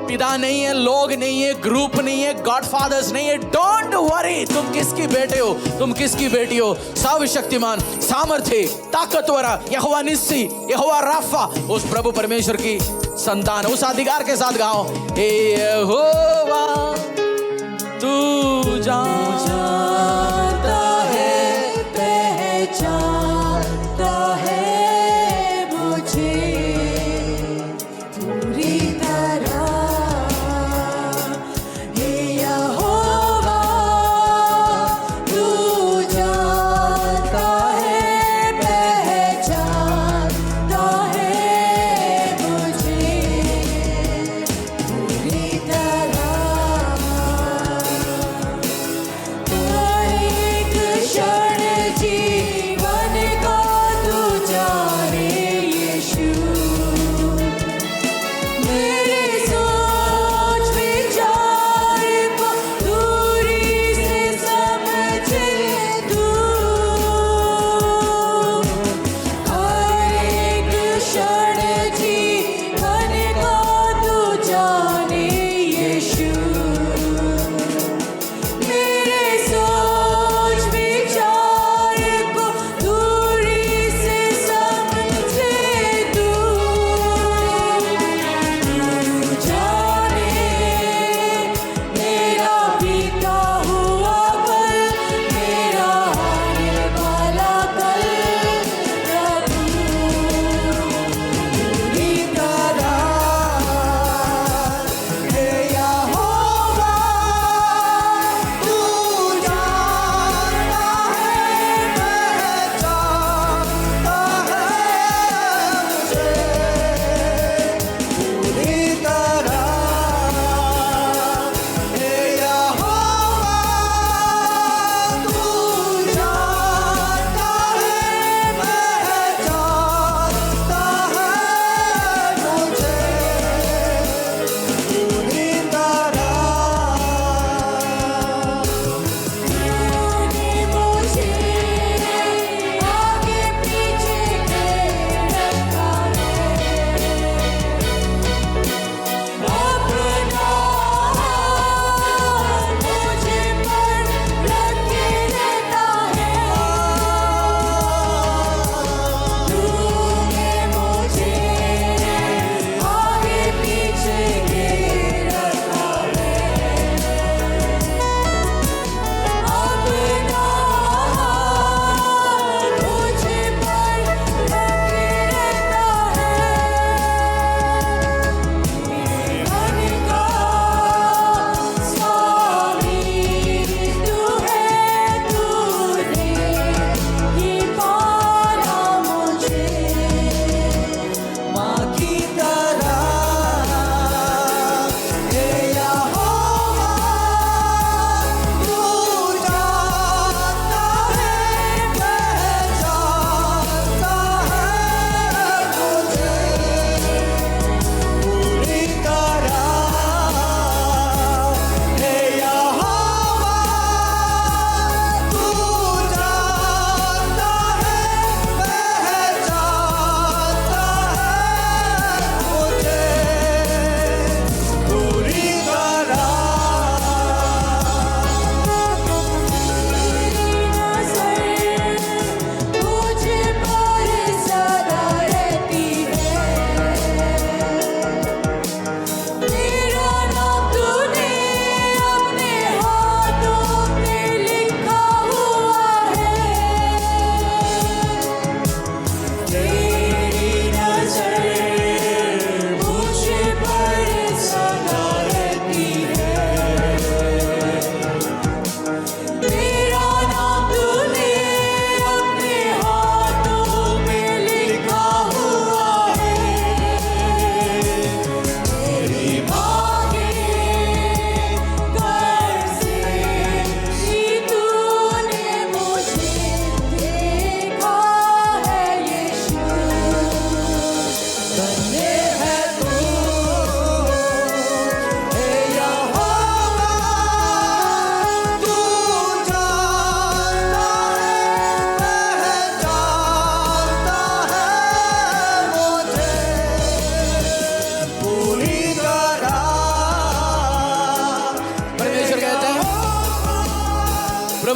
पिता नहीं है, लोग नहीं है, ग्रुप नहीं है, गॉडफादर्स नहीं है। डोंट वरी, तुम किसकी बेटे हो, तुम किसकी बेटी हो। सर्वशक्तिमान, सामर्थ्य, ताकतवर यहोवा निस्सी, यहोवा राफा, उस प्रभु परमेश्वर की संतान, उस अधिकार के साथ गाओ। हे यहोवा तू जानता है, पहचानता है मुझे पूरी तरह।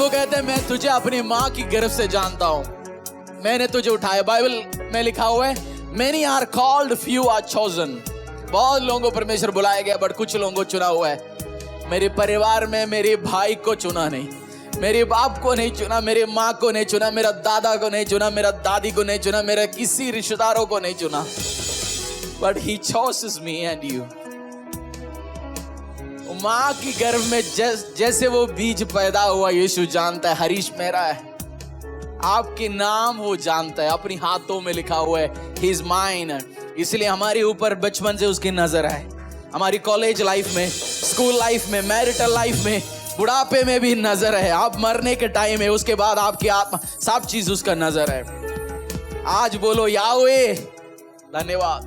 प्रभु कहते हैं मैं तुझे अपनी माँ की गर्भ से जानता हूं, मैंने तुझे उठाया। बाइबल में लिखा हुआ है Many are called, few are chosen. बहुत लोगों को परमेश्वर बुलाया गया, बट कुछ लोगों को चुना हुआ है। मेरे परिवार में मेरे भाई को चुना नहीं, मेरे बाप को नहीं चुना, मेरे माँ को नहीं चुना, मेरा दादा को नहीं चुना, मेरा दादी को नहीं चुना, मेरे किसी रिश्तेदारों को नहीं चुना, but He chooses me and you. माँ की गर्भ में जैसे वो बीज पैदा हुआ, यीशु जानता है हरीश मेरा है, आपके नाम वो जानता है, अपनी हाथों में लिखा हुआ है He is mine. इसलिए हमारे ऊपर बचपन से उसकी नजर है, हमारी कॉलेज लाइफ में, स्कूल लाइफ में, मैरिटल लाइफ में, बुढ़ापे में भी नजर है, आप मरने के टाइम है, उसके बाद आपकी आत्मा, सब चीज उसका नजर है। आज बोलो याहवे धन्यवाद,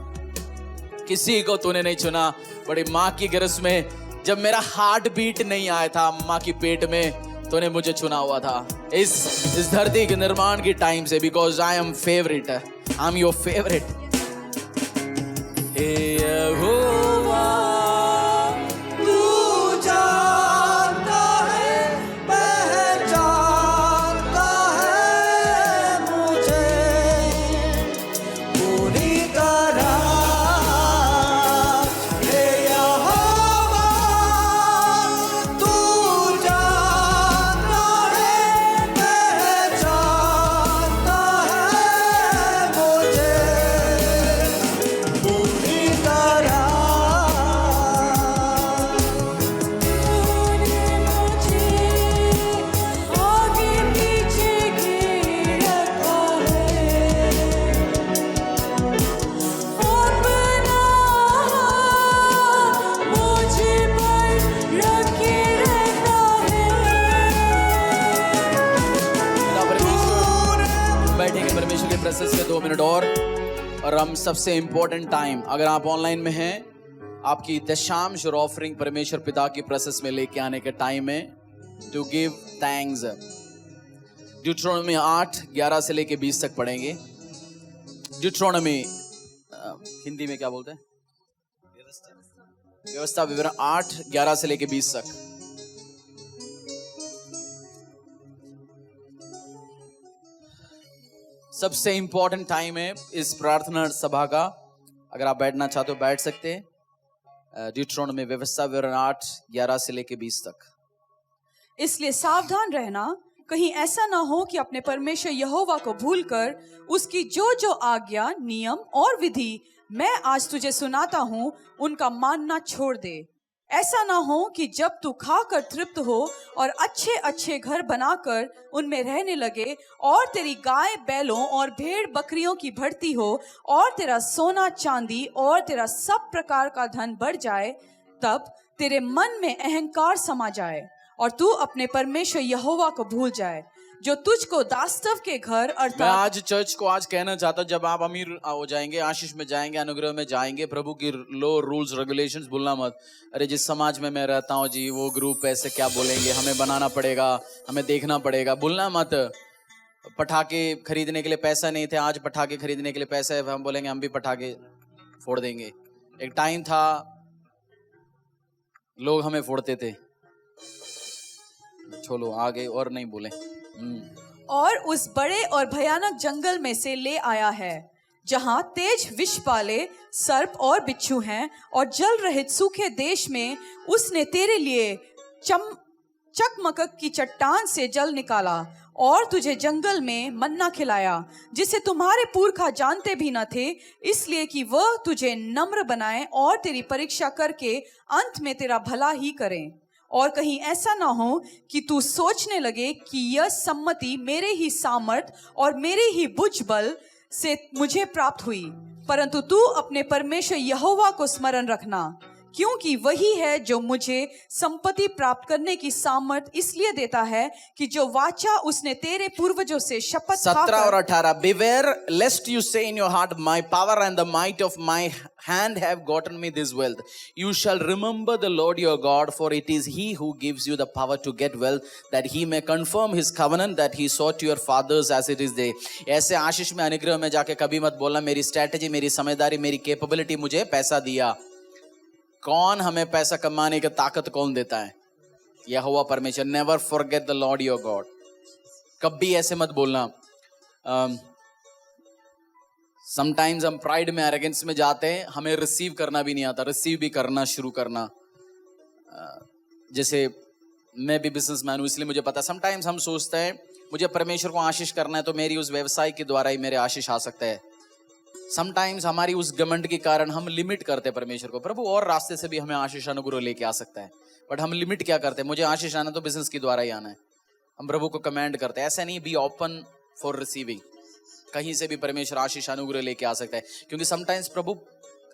किसी को तूने नहीं चुना, बड़ी माँ की गर्भ में जब मेरा हार्ट बीट नहीं आया था माँ की पेट में, तूने मुझे चुना हुआ था इस धरती के निर्माण की टाइम से, because I am favourite, I am your favourite. यहोवा तू जानता है, पहचानता है मुझे पूरी तरह। हे यहोवा तू जानता है, पहचानता है मुझे पूरी तरह। बैठेंगे परमेश्वर के प्रेजेंस में 2 मिनट और हम सबसे इंपॉर्टेंट टाइम, अगर आप ऑनलाइन में हैं, आपकी दशांश और ऑफरिंग परमेश्वर पिता की प्रेजेंस में लेके आने के टाइम है टू गिव थैंक्स। ड्यूट्रोनॉमी 8:11 से लेके 20 तक पढ़ेंगे। ड्यूट्रोनॉमी हिंदी में क्या बोलते हैं, व्यवस्था विवरण 8:11 से लेके 20 तक। सबसे इंपॉर्टेंट टाइम है इस प्रार्थना सभा का, अगर आप बैठना चाहते हो बैठ सकते हैं। ड्यूट्रोनॉमी व्यवस्था विवरण 8:11 से लेके 20 तक। इसलिए सावधान रहना, कहीं ऐसा ना हो कि अपने परमेश्वर यहोवा को भूलकर उसकी जो जो आज्ञा, नियम और विधि मैं आज तुझे सुनाता हूँ उनका मानना छोड़ दे। ऐसा ना हो कि जब तू खाकर तृप्त हो और अच्छे अच्छे घर बनाकर उनमें रहने लगे और तेरी गाय बैलों और भेड़ बकरियों की बढ़ती हो और तेरा सोना चांदी और तेरा सब प्रकार का धन बढ़ जाए, तब तेरे मन में अहंकार समा जाए और तू अपने परमेश्वर यहोवा को भूल जाए, जो तुझको दास्तव के घर मैं अर्थात आज चर्च को आज कहना चाहता हूं, जब आप अमीर हो जाएंगे, आशीष में जाएंगे, अनुग्रह में जाएंगे, प्रभु की लो रूल्स रेगुलेशंस भूलना मत। अरे जिस समाज में मैं रहता हूं जी, वो ग्रुप ऐसे क्या बोलेंगे, हमें बनाना पड़ेगा, हमें देखना पड़ेगा, भूलना मत। पटाखे खरीदने के लिए पैसा नहीं थे, आज पटाखे खरीदने के लिए पैसा है, हम बोलेंगे हम भी पटाखे फोड़ देंगे। एक टाइम था लोग हमें फोड़ते थे, छोड़ो आगे और नहीं बोले। और उस बड़े और भयानक जंगल में से ले आया है, जहां तेज विष वाले सर्प और बिच्छू हैं, और जल रहित सूखे देश में उसने तेरे लिए चकमकक की चट्टान से जल निकाला और तुझे जंगल में मन्ना खिलाया, जिसे तुम्हारे पुरखा जानते भी न थे, इसलिए कि वह तुझे नम्र बनाए और तेरी परीक्षा करके अंत में तेरा भला ही करें। और कहीं ऐसा ना हो कि तू सोचने लगे कि यह सम्मति मेरे ही सामर्थ और मेरे ही भुज बल से मुझे प्राप्त हुई, परंतु तू अपने परमेश्वर यहोवा को स्मरण रखना, क्योंकि वही है जो मुझे संपत्ति प्राप्त करने की सामर्थ इसलिए देता है कि जो वाचा उसने तेरे पूर्वजों से शपथ 17 और 18 Beware lest you say in your heart, my power and the might of my hand have gotten me this wealth. You shall remember the Lord your God, for it is he who gives you the power to get wealth, that he may confirm his covenant that he swore to your fathers as it is day. ऐसे आशीष में, अनुग्रह में जाके कभी मत बोलना मेरी strategy, मेरी समझदारी, मेरी कैपेबिलिटी मुझे पैसा दिया। कौन हमें पैसा कमाने की ताकत कौन देता है? यहोवा परमेश्वर, never forget the Lord your God. कभी ऐसे मत बोलना। समटाइम्स हम प्राइड में, एरोगेंस में जाते हैं, हमें रिसीव करना भी नहीं आता, रिसीव भी करना शुरू करना। जैसे मैं भी बिजनेसमैन हूँ, इसलिए मुझे पता है। समटाइम्स हम सोचते हैं मुझे परमेश्वर को आशीष करना है तो मेरी उस व्यवसाय के द्वारा ही मेरे आशीष आ सकता है। समटाइम्स हमारी उस घमंड के कारण हम लिमिट करते हैं परमेश्वर को, प्रभु और रास्ते से भी हमें आशीष अनुग्रह लेके आ सकता है, बट हम लिमिट क्या करते हैं, मुझे आशीष आना तो बिजनेस के द्वारा ही आना है। हम प्रभु को कमांड करते हैं, ऐसा नहीं, बी ओपन फॉर रिसीविंग, कहीं से भी परमेश्वर आशीष अनुग्रह लेके आ सकता है। क्योंकि समटाइम्स प्रभु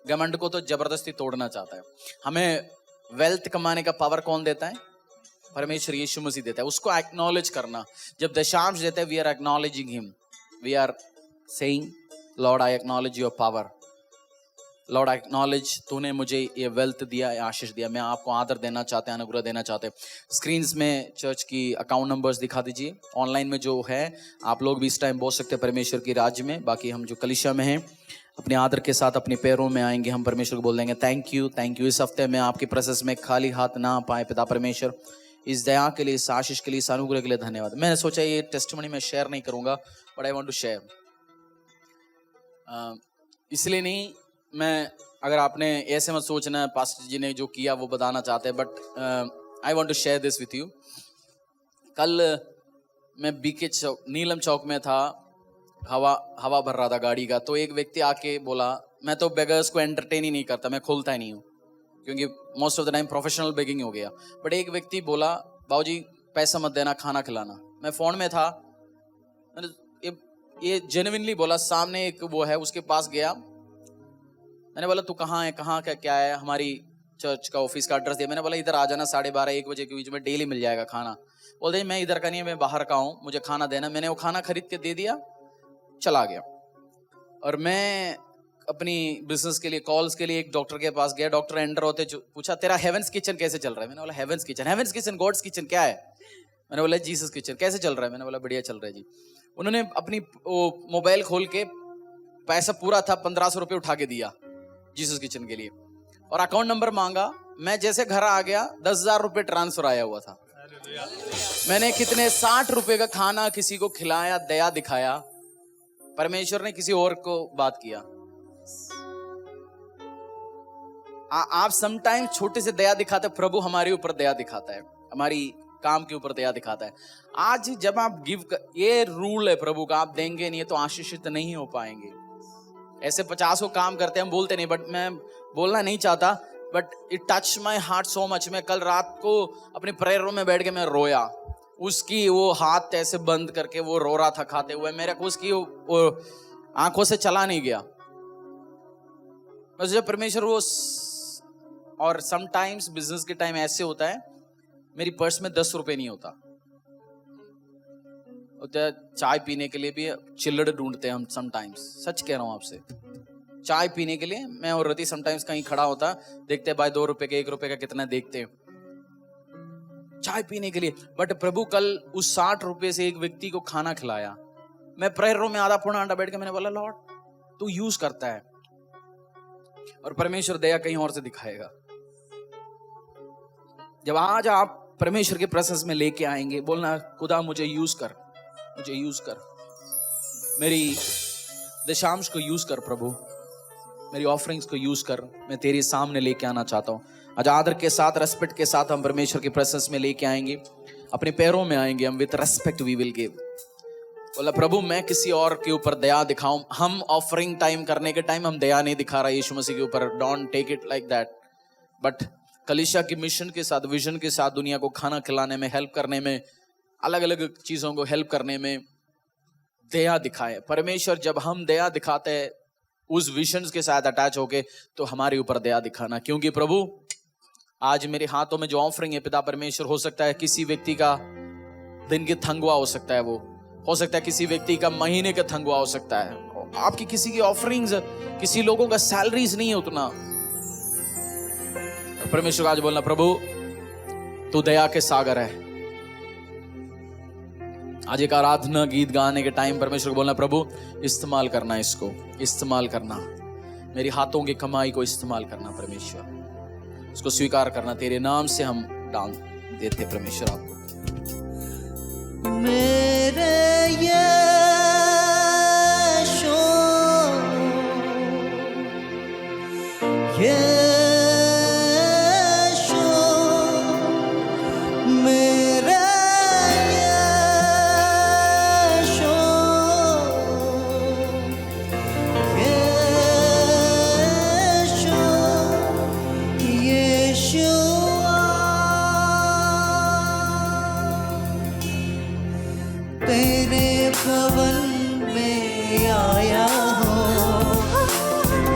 घमंड को तो जबरदस्ती तोड़ना चाहता है। हमें वेल्थ कमाने का पावर कौन देता है? परमेश्वर यीशु मसीह देता है। उसको एक्नॉलेज करना, जब दशांश देते हैं, we are acknowledging him, we are saying lord I acknowledge your power, lord I acknowledge तूने मुझे ये वेल्थ दिया, ये आशीष दिया, मैं आपको आदर देना चाहते हैं, अनुग्रह देना चाहते हैं। स्क्रीन्स में चर्च की अकाउंट नंबर्स दिखा दीजिए, ऑनलाइन में जो है आप लोग भी इस टाइम बोल सकते हैं परमेश्वर की राज्य में। बाकी हम जो कलीसिया में हैं अपने आदर के साथ अपने पैरों में आएंगे, हम परमेश्वर को बोल देंगे थैंक यू, थैंक यू। इस हफ्ते में आपकी प्रेजेंस में खाली हाथ ना पाए पिता परमेश्वर, इस दया के लिए, इस आशीष के लिए, इस अनुग्रह के लिए धन्यवाद। मैंने सोचा ये टेस्टिमनी में शेयर नहीं करूंगा, but I want to share. इसलिए नहीं, मैं अगर आपने ऐसे मत सोचना पास्टर जी ने जो किया वो बताना चाहते हैं, but I want to share this with you. कल मैं बीके चौक, नीलम चौक में था, हवा भर रहा था गाड़ी का, तो एक व्यक्ति आके बोला, मैं तो बेगर्स को एंटरटेन ही नहीं करता, मैं खोलता ही नहीं हूँ, क्योंकि most of the time professional begging हो गया। बट एक व्यक्ति बोला, बाबूजी पैसा मत देना, खाना खिलाना। मैं फोन में था, मैंने ये जेन्युइनली बोला। सामने एक वो है, उसके पास गया, मैंने बोला तू कहाँ है, कहाँ का क्या है, हमारी चर्च का ऑफिस का एड्रेस दिया। मैंने बोला इधर आ जाना 12:30-1 बजे के बीच में, डेली मिल जाएगा खाना। बोलते मैं इधर का नहीं, मैं बाहर का हूँ, मुझे खाना देना। मैंने वो खाना खरीद के दे दिया, चला गया। और मैं अपनी बिजनेस के लिए, कॉल्स के लिए एक डॉक्टर के पास गया। डॉक्टर एंटर होते पूछा तेरा हेवेंस किचन कैसे चल रहा है? मैंने बोला हेवेंस किचन गॉड्स किचन क्या है? मैंने बोला जीसस किचन। कैसे चल रहा है? मैंने बोला बढ़िया चल रहा है जी। उन्होंने अपनी मोबाइल खोल के, पैसा पूरा था 1500 रुपये उठा के दिया जीसस किचन के लिए, और अकाउंट नंबर मांगा। मैं जैसे घर आ गया 10,000 रुपये ट्रांसफर आया हुआ था। मैंने कितने 60 रुपये का खाना किसी को खिलाया, दया दिखाया, परमेश्वर ने किसी और को बात किया। आप समटाइम छोटे से दया दिखाते, प्रभु हमारे ऊपर दया दिखाता है, हमारी काम के ऊपर दया दिखाता है। आज जब आप ये रूल है प्रभु का, आप देंगे नहीं तो आशीषित नहीं हो पाएंगे। ऐसे 50 काम करते हैं, हम बोलते नहीं, बट मैं बोलना नहीं चाहता, but it touch my heart so much. मैं कल रात को अपने प्रेयर रूम में बैठ के मैं रोया, उसकी वो हाथ ऐसे बंद करके वो रो रहा था खाते हुए, मेरे को उसकी वो आंखों से चला नहीं गया। बस जब परमेश्वर वो, और समटाइम्स बिजनेस के टाइम ऐसे होता है, मेरी पर्स में 10 रुपए नहीं होता, चाय पीने के लिए भी चिल्लड़ ढूंढते हैं हम समटाइम्स। सच कह रहा हूं आपसे, चाय पीने के लिए मैं और रति समटाइम्स कहीं खड़ा होता, देखते भाई 2 रुपए का 1 रुपए का कितना देखते हैं चाय पीने के लिए। बट प्रभु कल उस 60 रुपए से एक व्यक्ति को खाना खिलाया। मैं प्रेयर रूम में आधा पौना घंटा बैठ के मैंने बोला लॉर्ड तू यूज करता है, और परमेश्वर दया कहीं और से दिखाएगा। जब आज आप परमेश्वर के प्रेजेंस में लेके आएंगे, बोलना खुदा मुझे यूज कर, मुझे यूज कर, मेरी दशांश को यूज कर प्रभु, मेरी ऑफरिंग्स को यूज कर, मैं तेरे सामने लेके आना चाहता हूँ। आज आदर के साथ, रेस्पेक्ट के साथ हम परमेश्वर के प्रेजेंस में लेके आएंगे, अपने पैरों में आएंगे, हम with respect we will give. बोला प्रभु मैं किसी और के ऊपर दया दिखाऊं। हम ऑफरिंग टाइम करने के टाइम हम दया नहीं दिखा रहा यीशु मसीह के ऊपर, don't take it like that, but कलीसिया की मिशन के साथ, विजन के साथ, दुनिया को खाना खिलाने में, हेल्प करने में, अलग अलग चीजों को हेल्प करने में दया दिखाए। परमेश्वर जब हम दया दिखाते हैं उस विजन के साथ अटैच होके, तो हमारे ऊपर दया दिखाना। क्योंकि प्रभु आज मेरे हाथों में जो ऑफरिंग है पिता परमेश्वर, हो सकता है किसी व्यक्ति का दिन के थंगवा हो सकता है, वो हो सकता है किसी व्यक्ति का महीने का थंगवा हो सकता है, आपकी किसी की ऑफरिंग्स, किसी लोगों का सैलरीज नहीं है उतना। परमेश्वर आज बोलना प्रभु तू दया के सागर है। आज एक आराधना गीत गाने के टाइम परमेश्वर को बोलना प्रभु इस्तेमाल करना, इसको इस्तेमाल करना, मेरी हाथों की कमाई को इस्तेमाल करना, परमेश्वर इसको स्वीकार करना, तेरे नाम से हम डाल देते परमेश्वर आपको। मेरे यीशु, यीशु, मेरे यीशु, यीशु, यीशुआ, तेरे भवन में आया हूँ,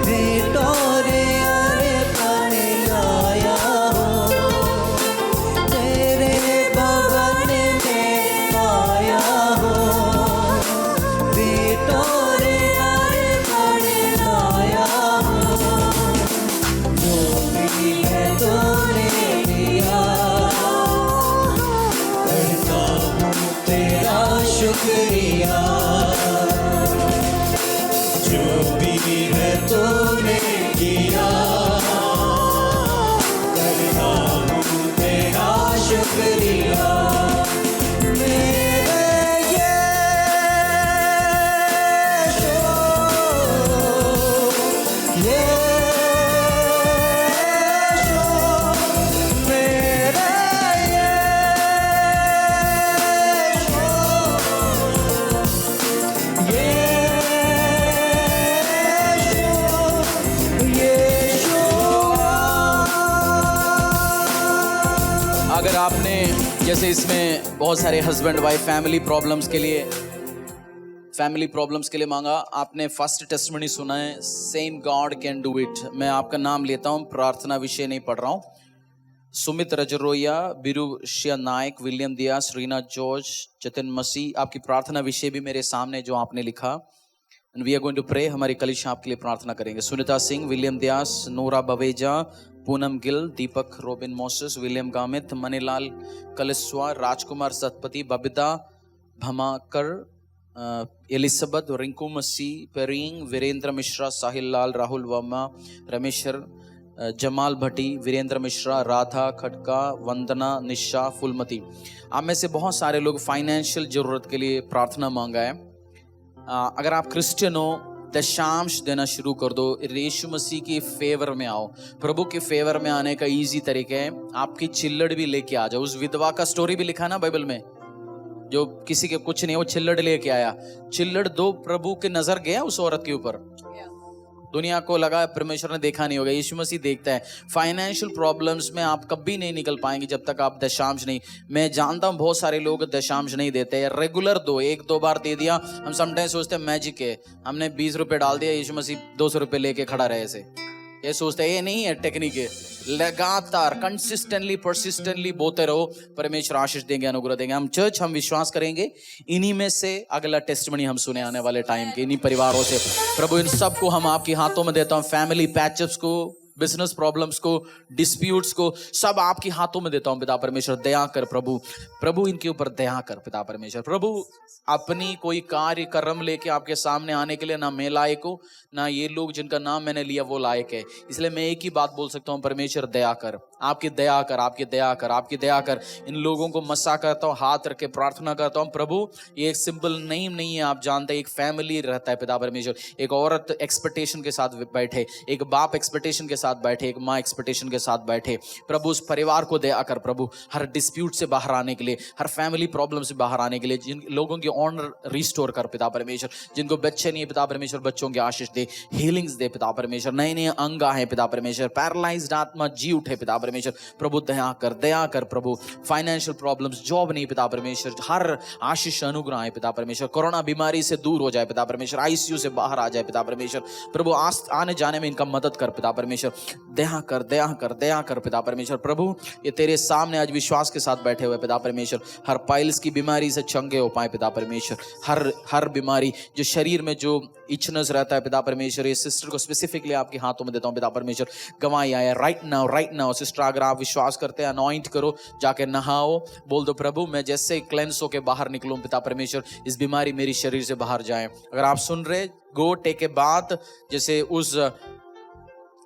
भेंटोरे अर्पण लाया हूँ, तेरे भवन में आया हूँ, भेंटोरे अर्पण लाया हूँ, जो भी है तूने दिया, करता हूँ तेरा शुक्रिया, जो भी है तूने किया, करता हूँ तेरा शुक्रिया। मेरे यीशु, यीशु, मेरे अगर आपने जैसे इसमें बहुत सारे हस्बैंड वाइफ फैमिली प्रॉब्लम्स के लिए मांगा, आपने फर्स्ट टेस्टिमनी सुना है, same God can do it. मैं आपका नाम लेता हूं, प्रार्थना विषय नहीं पढ़ रहा हूं। सुमित रजरोया, बिरुशिया नायक, विलियम दियास, रीना जॉर्ज, जतिन मसीह, आपकी प्रार्थना विषय भी मेरे सामने जो आपने लिखा, and we are going to pray. हमारी कलीसिया आपके लिए प्रार्थना करेंगे। Sunita Singh, William Dias, Noora Baweja, Poonam Gill, Deepak Robin Moses, William Gamit, Manilal Kaleswa, Rajkumar Satpati, Babita Bhamakar, Elizabeth, Rinku Masih, Pering, Virendra Mishra, Sahil Lal, Rahul Verma, Rameshar, Jamal Bhatti, Virendra Mishra, Radha Khatka, Vandana, निशा, फुलमती। आप में से बहुत सारे लोग फाइनेंशियल जरूरत के लिए प्रार्थना मांगा है। अगर आप क्रिश्चियन हो, दशांश देना शुरू कर दो। यीशु मसीह की फेवर में आओ। प्रभु के फेवर में आने का इजी तरीका है, आपकी चिल्लड़ भी लेके आ जाओ। उस विधवा का स्टोरी भी लिखा ना बाइबल में, जो किसी के कुछ नहीं, वो चिल्लड़ लेके आया। चिल्लड़ दो, प्रभु के नजर गया उस औरत के ऊपर। दुनिया को लगा परमेश्वर ने देखा नहीं होगा, यीशु मसीह देखता है। फाइनेंशियल प्रॉब्लम्स में आप कभी नहीं निकल पाएंगे जब तक आप दशांश नहीं। मैं जानता हूं बहुत सारे लोग दशांश नहीं देते, रेगुलर दो, एक दो बार दे दिया। हम समटाइम्स सोचते हैं मैजिक है, हमने 20 रुपए डाल दिया, यीशु मसीह 200 रुपए लेके खड़ा रहे। ऐसे ये सोचते हैं, ये नहीं है टेक्निक है। लगातार कंसिस्टेंटली परसिस्टेंटली बोते रहो, परमेश्वर आशीष देंगे, अनुग्रह देंगे। हम चर्च, हम विश्वास करेंगे इन्हीं में से अगला टेस्टिमनी हम सुने आने वाले टाइम के, इन्हीं परिवारों से। प्रभु इन सबको हम आपके हाथों में देता हूं, फैमिली पैचअप्स को, बिजनेस प्रॉब्लम्स को, डिस्प्यूट्स को, सब आपके हाथों में देता हूं। पिता परमेश्वर दया कर प्रभु, प्रभु इनके ऊपर दया कर पिता परमेश्वर। प्रभु अपनी कोई कार्य कर्म लेके आपके सामने आने के लिए ना मैं लायक हूं, ना ये लोग जिनका नाम मैंने लिया वो लायक है। इसलिए मैं एक ही बात बोल सकता हूं, परमेश्वर दया कर, आपकी दया कर, आपकी दया कर, आपकी दया कर। इन लोगों को मसा करता हूं, हाथ रख के प्रार्थना करता हूं। प्रभु ये एक सिंपल नेम नहीं है, आप जानते हैं, एक फैमिली रहता है पिता परमेश्वर। एक औरत एक्सपेक्टेशन के साथ बैठे, एक बाप एक्सपेक्टेशन के साथ बैठे, एक माँ एक्सपेक्टेशन के साथ बैठे। प्रभु उस परिवार को दया कर प्रभु, हर डिस्प्यूट से बाहर आने के लिए, हर फैमिली प्रॉब्लम से बाहर आने के लिए। जिन लोगों की ऑनर रिस्टोर कर पिता परमेश्वर, जिनको बच्चे नहीं है पिता परमेश्वर, बच्चों की आशीष दे, हीलिंग्स दे पिता परमेश्वर। नए नए अंग है पिता परमेश्वर, पैरालाइज्ड आत्मा जी उठे पिता परमेश्वर। प्रभु दया कर प्रभु। फाइनेंशियल प्रॉब्लम्स, जॉब नहीं पिता परमेश्वर, हर आशीष अनुग्रह है पिता परमेश्वर। कोरोना बीमारी से दूर हो जाए पिता परमेश्वर, आईसीयू से बाहर आ जाए पिता परमेश्वर। प्रभु आने जाने में इनका मदद कर पिता परमेश्वर। दया कर, दया कर, दया कर पिता परमेश्वर। प्रभु ये तेरे सामने आज विश्वास के साथ बैठे हुए पिता परमेश्वर, हर पाइल्स की बीमारी से चंगे हो पाए पिता परमेश्वर। हर बीमारी जो शरीर में जो इचनेस रहता है पिता परमेश्वर, ये सिस्टर को स्पेसिफिकली आपके हाथों में देता हूं पिता परमेश्वर। गवाही आया राइट नाउ सिस्टर, अगर आप विश्वास करते हैं अनॉइंट करो, जाके नहाओ, बोल दो प्रभु मैं जैसे क्लेंस होके बाहर निकलूं पिता परमेश्वर, इस बीमारी मेरी शरीर से बाहर जाए। अगर आप सुन रहे, गो टेक ए बाथ, जैसे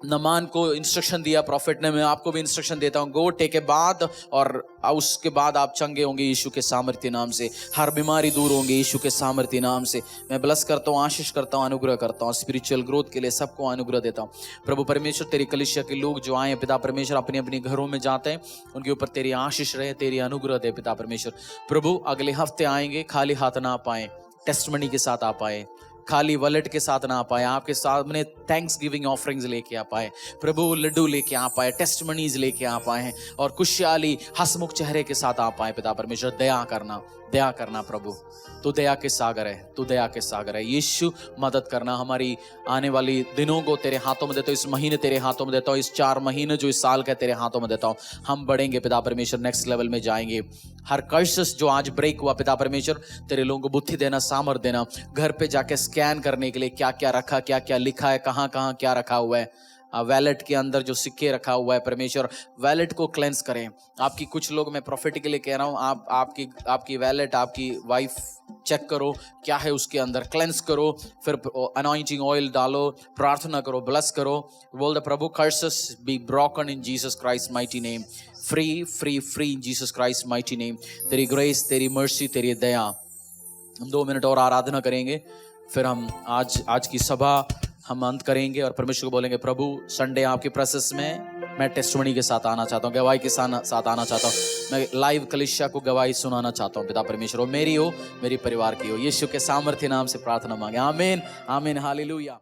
नमान को इंस्ट्रक्शन दिया प्रॉफिट ने, मैं आपको भी इंस्ट्रक्शन देता हूँ, गो टेक ए बाथ, और उसके बाद आप चंगे होंगे यीशु के सामर्थ्य नाम से, हर बीमारी दूर होंगे यीशु के सामर्थ्य नाम से। मैं ब्लेस करता हूँ, आशीष करता हूँ, अनुग्रह करता हूँ, स्पिरिचुअल ग्रोथ के लिए सबको अनुग्रह देता हूँ। प्रभु परमेश्वर, तेरी कलीसिया के लोग जो आए पिता परमेश्वर अपनी अपनी घरों में जाते हैं, उनके ऊपर तेरी आशीष रहे, तेरी अनुग्रह दे पिता परमेश्वर। प्रभु अगले हफ्ते आएंगे, खाली हाथ ना पाए, टेस्टमनी के साथ आ पाए, खाली वॉलेट के साथ ना आ पाए, आपके सामने थैंक्स गिविंग ऑफरिंग्स लेके आ पाए प्रभु, लड्डू लेके आ पाए, टेस्टमनीज लेके आ पाए, और खुशहाली हसमुख चेहरे के साथ आ पाए पिता परमेश्वर। दया करना प्रभु, तू दया के सागर है, तू दया के सागर है। यीशु मदद करना, हमारी आने वाली दिनों को तेरे हाथों में देता हूँ, इस महीने तेरे हाथों में देता हूँ, इस 4 महीने जो इस साल का तेरे हाथों में देता हूँ। हम बढ़ेंगे पिता परमेश्वर, नेक्स्ट लेवल में जाएंगे। हर कर्सेस जो आज ब्रेक हुआ पिता परमेश्वर, तेरे लोगों को बुद्धि देना, सामर्थ देना, घर पे जाके स्कैन करने के लिए क्या क्या रखा, क्या क्या लिखा है, कहाँ कहाँ क्या रखा हुआ है, वैलेट के अंदर जो सिक्के रखा हुआ है परमेश्वर, वैलेट को क्लेंस करें। आपकी कुछ लोग, मैं प्रोफेटिकली कह रहा हूँ, आपकी वैलेट, आपकी वाइफ चेक करो क्या है उसके अंदर, क्लेंस करो, फिर अनॉइंटिंग ऑयल डालो, प्रार्थना करो, ब्लेस करो, बोल the Prabhu curses be broken in Jesus Christ mighty name, free free free in Jesus Christ mighty name. तेरी ग्रेस, तेरी मर्सी, तेरी दया। हम 2 मिनट और आराधना करेंगे, फिर हम आज की सभा हम अंत करेंगे और परमेश्वर को बोलेंगे, प्रभु संडे आपके प्रेजेंस में मैं टेस्टमनी के साथ आना चाहता हूँ, गवाही के साथ आना चाहता हूँ, मैं लाइव कलीसिया को गवाही सुनाना चाहता हूँ पिता परमेश्वर, और मेरी हो, मेरी परिवार की हो। यीशु के सामर्थ्य नाम से प्रार्थना मांगे, आमीन आमीन, हालेलुया।